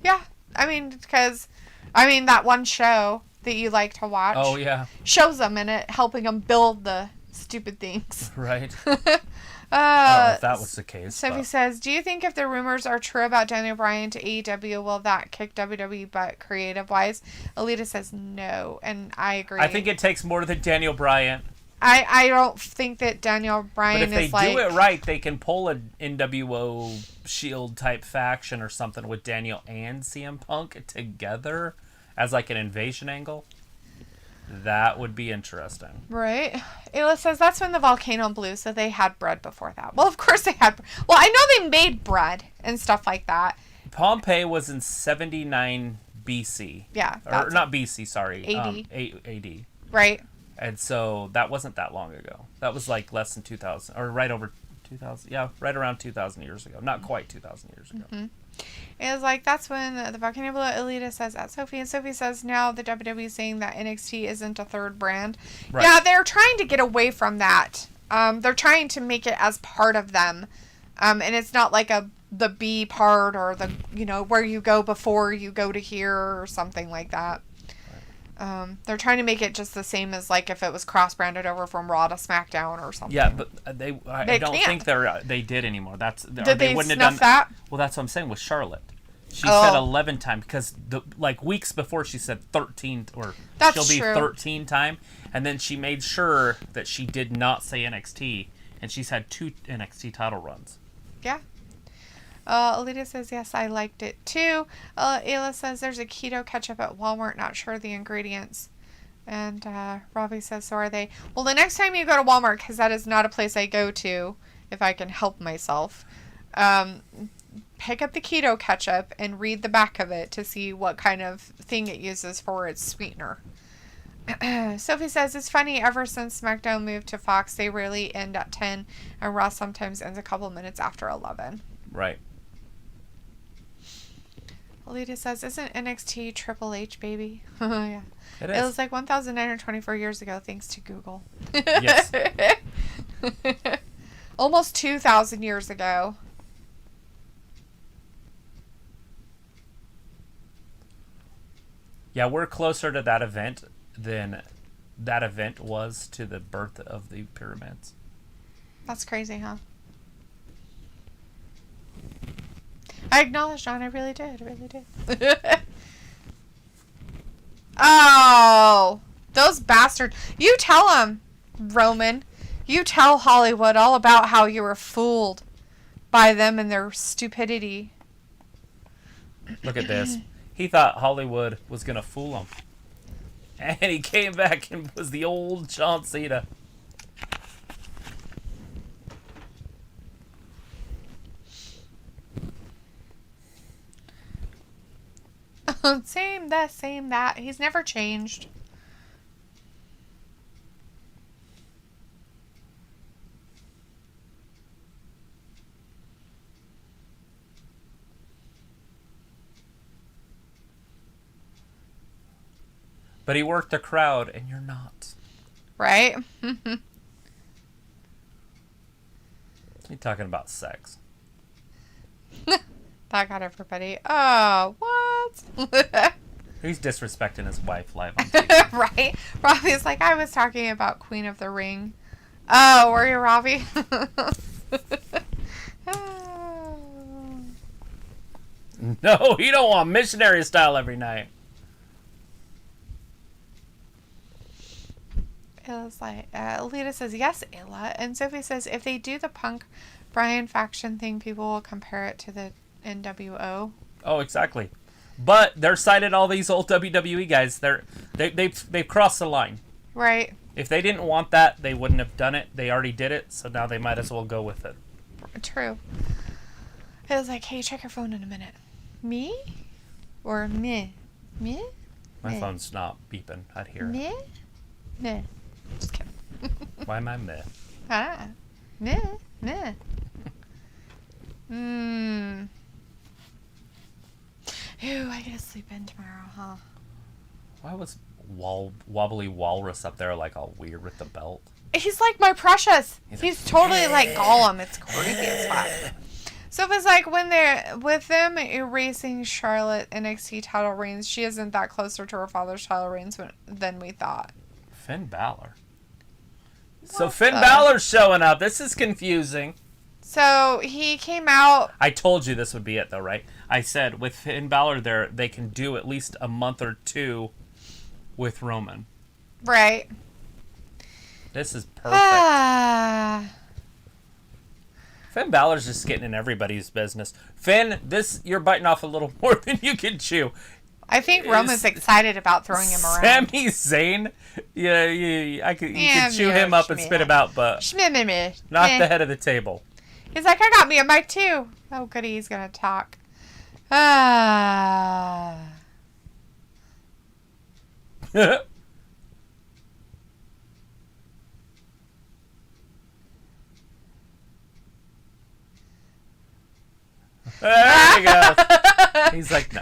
S2: Yeah. I mean, because, that one show that you like to watch.
S1: Oh, yeah.
S2: Shows them in it, helping them build the stupid things.
S1: Right. I don't know if that was the case.
S2: Sophie says, do you think if the rumors are true about Daniel Bryan to AEW, will that kick WWE butt creative-wise? Alita says no, and I agree.
S1: I think it takes more than Daniel Bryan.
S2: I don't think that Daniel Bryan is
S1: But if they do it right, they can pull an NWO Shield type faction or something with Daniel and CM Punk together as like an invasion angle. That would be interesting.
S2: Right. Ayla says that's when the volcano blew, so they had bread before that. Well, of course they had. Well, I know they made bread and stuff like that.
S1: Pompeii was in 79 BC.
S2: Yeah.
S1: Or not BC, sorry.
S2: AD.
S1: AD.
S2: Right.
S1: And so that wasn't that long ago. That was like less than 2,000, or right over 2,000. Yeah, right around 2,000 years ago. Not quite 2,000 years ago.
S2: Mm-hmm. It was like, that's when the volcano blew. Alita says that. Sophie. And Sophie says now the WWE is saying that NXT isn't a third brand. Right. Yeah, they're trying to get away from that. They're trying to make it as part of them. And it's not like the B part or the, where you go before you go to here or something like that. They're trying to make it just the same as like if it was cross-branded over from Raw to SmackDown or something.
S1: Yeah, but I don't think they did anymore.
S2: Did they wouldn't have done that?
S1: Well, that's what I'm saying with Charlotte. She said 11 times because weeks before she said 13 or she'll be 13 time, and then she made sure that she did not say NXT, and she's had 2 NXT title runs.
S2: Yeah. Alita says, yes, I liked it too. Ayla says, there's a keto ketchup at Walmart, not sure the ingredients. And Robbie says, so are they? Well, the next time you go to Walmart, because that is not a place I go to, if I can help myself, pick up the keto ketchup and read the back of it to see what kind of thing it uses for its sweetener. Sophie says, it's funny, ever since SmackDown moved to Fox, they rarely end at 10, and Raw sometimes ends a couple minutes after 11.
S1: Right.
S2: Alita says, isn't NXT Triple H, baby? Yeah.
S1: It is.
S2: It was like 1,924 years ago, thanks to Google.
S1: Yes.
S2: Almost 2,000 years ago.
S1: Yeah, we're closer to that event than that event was to the birth of the pyramids.
S2: That's crazy, huh? I acknowledge, John. I really did. I really did. Oh, those bastards. You tell them, Roman. You tell Hollywood all about how you were fooled by them and their stupidity.
S1: Look at this. He thought Hollywood was going to fool him. And he came back and was the old John Cena.
S2: Same that. He's never changed.
S1: But he worked the crowd, and you're not.
S2: Right?
S1: He's talking about sex.
S2: That got everybody. Oh, what?
S1: He's disrespecting his wife live on TV.
S2: Right? Robbie's like, I was talking about Queen of the Ring. Oh, were you, Robbie?
S1: No, you don't want missionary style every night.
S2: Ayla's like, Alita says, yes, Ayla. And Sophie says, if they do the Punk Brian faction thing, people will compare it to the NWO.
S1: Oh, exactly. But they're cited all these old WWE guys. They've crossed the line.
S2: Right.
S1: If they didn't want that, they wouldn't have done it. They already did it, so now they might as well go with it.
S2: True. It was like, hey, check your phone in a minute. Me? Or me? Me?
S1: My phone's not beeping. I'd hear it.
S2: Me? Me. Just kidding.
S1: Why am I meh?
S2: Me. Ooh, I gotta sleep in tomorrow, huh?
S1: Why was Wobbly Walrus up there like all weird with the belt?
S2: He's like my precious. He's totally like Gollum. It's creepy as fuck. So it was like when they're with them erasing Charlotte NXT title reigns, she isn't that closer to her father's title reigns than we thought.
S1: Finn Balor. So Finn Balor's showing up. This is confusing.
S2: So he came out.
S1: I told you this would be it, though, right? I said with Finn Balor there, they can do at least a month or two with Roman.
S2: Right.
S1: This is perfect. Finn Balor's just getting in everybody's business. Finn, you're biting off a little more than you can chew.
S2: I think Roman's excited about throwing him around.
S1: Sami Zayn, yeah, you could chew him up and spit him out, but not the head of the table.
S2: He's like, I got me a mic too. Oh, goody, he's gonna talk. Ah.
S1: There you go. He's like, no.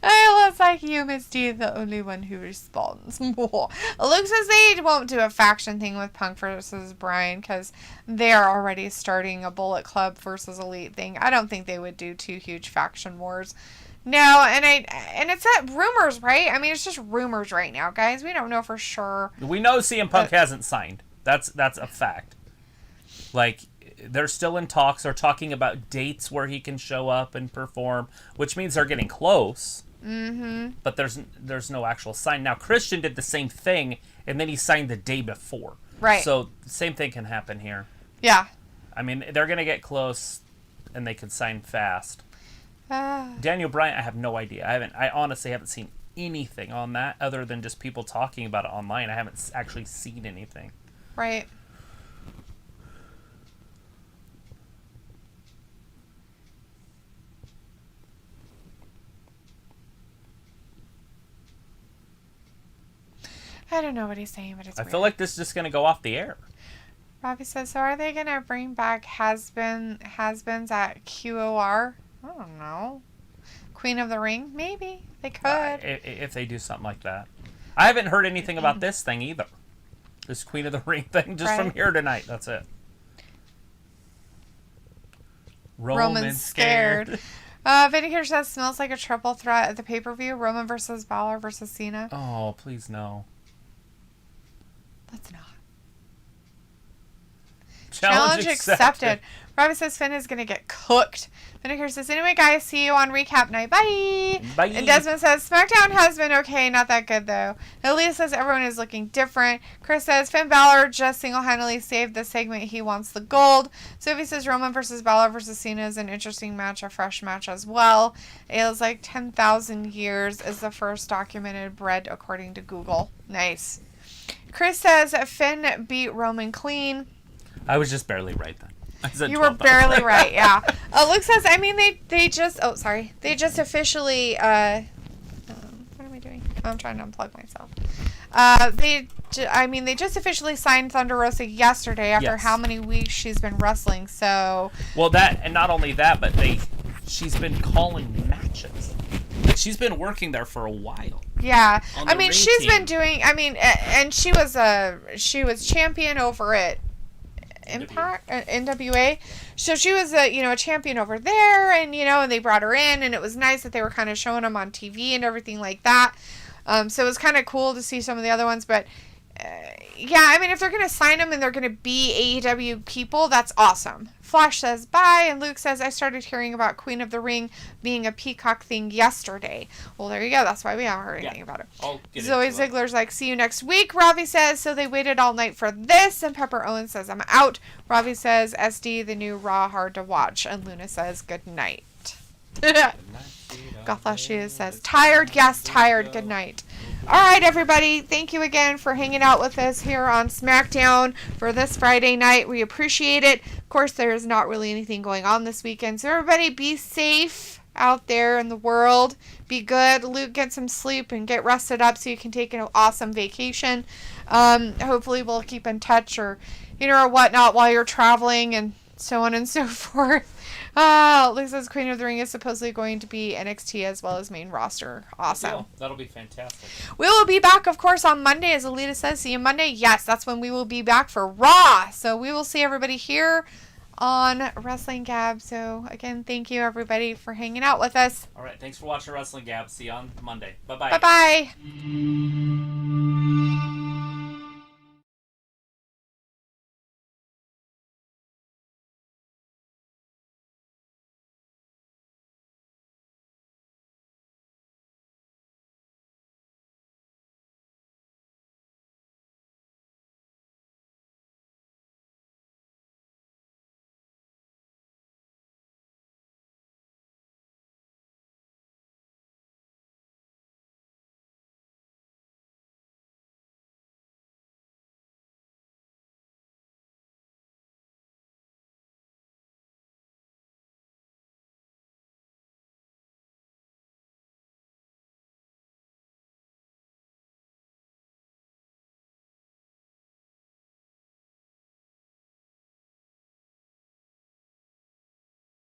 S2: It looks like you, Misty, the only one who responds. Luke says they won't do a faction thing with Punk versus Bryan because they're already starting a Bullet Club versus Elite thing. I don't think they would do 2 huge faction wars. No, and it's rumors, right? I mean, it's just rumors right now, guys. We don't know for sure.
S1: We know CM Punk hasn't signed. That's a fact. Like, they're still in talks. They're talking about dates where he can show up and perform, which means they're getting close.
S2: Mm-hmm.
S1: But there's no actual sign. Now, Christian did the same thing, and then he signed the day before.
S2: Right.
S1: So the same thing can happen here.
S2: Yeah.
S1: I mean, they're going to get close, and they could sign fast. Daniel Bryan, I have no idea. I honestly haven't seen anything on that other than just people talking about it online. I haven't actually seen anything.
S2: Right. I don't know what he's saying, but it's weird.
S1: I feel like this is just going to go off the air.
S2: Robbie says, so are they going to bring back has-beens at QOR? I don't know. Queen of the Ring? Maybe. They could.
S1: If they do something like that. I haven't heard anything about this thing either. This Queen of the Ring thing, just from here tonight. That's it. Roman's scared.
S2: Vindicator says, smells like a triple threat at the pay-per-view. Roman versus Balor versus Cena.
S1: Oh, please no.
S2: Let's not.
S1: Challenge accepted.
S2: Robbie says Finn is going to get cooked. Vindicator says, anyway, guys, see you on recap night. Bye.
S1: Bye.
S2: And Desmond says, SmackDown has been okay, not that good, though. Aaliyah says, everyone is looking different. Chris says, Finn Balor just single-handedly saved the segment. He wants the gold. Sophie says, Roman versus Balor versus Cena is an interesting match, a fresh match as well. Ayla's like, 10,000 years is the first documented bread, according to Google. Nice. Chris says, Finn beat Roman clean.
S1: I was just barely right then.
S2: You were barely right, yeah. Luke says, I mean, they just officially, what am I doing? I'm trying to unplug myself. They just officially signed Thunder Rosa yesterday after how many weeks she's been wrestling, so.
S1: Well, that, and not only that, but she's been calling matches. She's been working there for a while.
S2: Yeah. I mean, she's been doing, and she was champion over at Impact, NWA. So she was a champion over there, and and they brought her in, and it was nice that they were kind of showing them on TV and everything like that. So it was kind of cool to see some of the other ones, but if they're gonna sign them and they're gonna be AEW people, that's awesome. Flash says bye, and Luke says, I started hearing about Queen of the Ring being a Peacock thing yesterday. Well, there you go. That's why we haven't heard anything about it. Zoe Ziegler's like, see you next week. Ravi says, so they waited all night for this. And Pepper Owens says, I'm out. Ravi says, SD, the new Raw, hard to watch. And Luna says, good night. Gothlashiya says, tired? Yes, tired. Good night. All right, everybody. Thank you again for hanging out with us here on SmackDown for this Friday night. We appreciate it. Of course, there's not really anything going on this weekend. So everybody be safe out there in the world. Be good. Luke, get some sleep and get rested up so you can take an awesome vacation. Hopefully we'll keep in touch or whatnot while you're traveling and so on and so forth. Luke says Queen of the Ring is supposedly going to be NXT as well as main roster. Awesome.
S1: Yeah, that'll be fantastic.
S2: We will be back, of course, on Monday, as Alita says. See you Monday. Yes, that's when we will be back for Raw. So we will see everybody here on Wrestling Gab. So, again, thank you, everybody, for hanging out with us.
S1: All right. Thanks for watching Wrestling Gab. See you on Monday. Bye-bye.
S2: Bye-bye.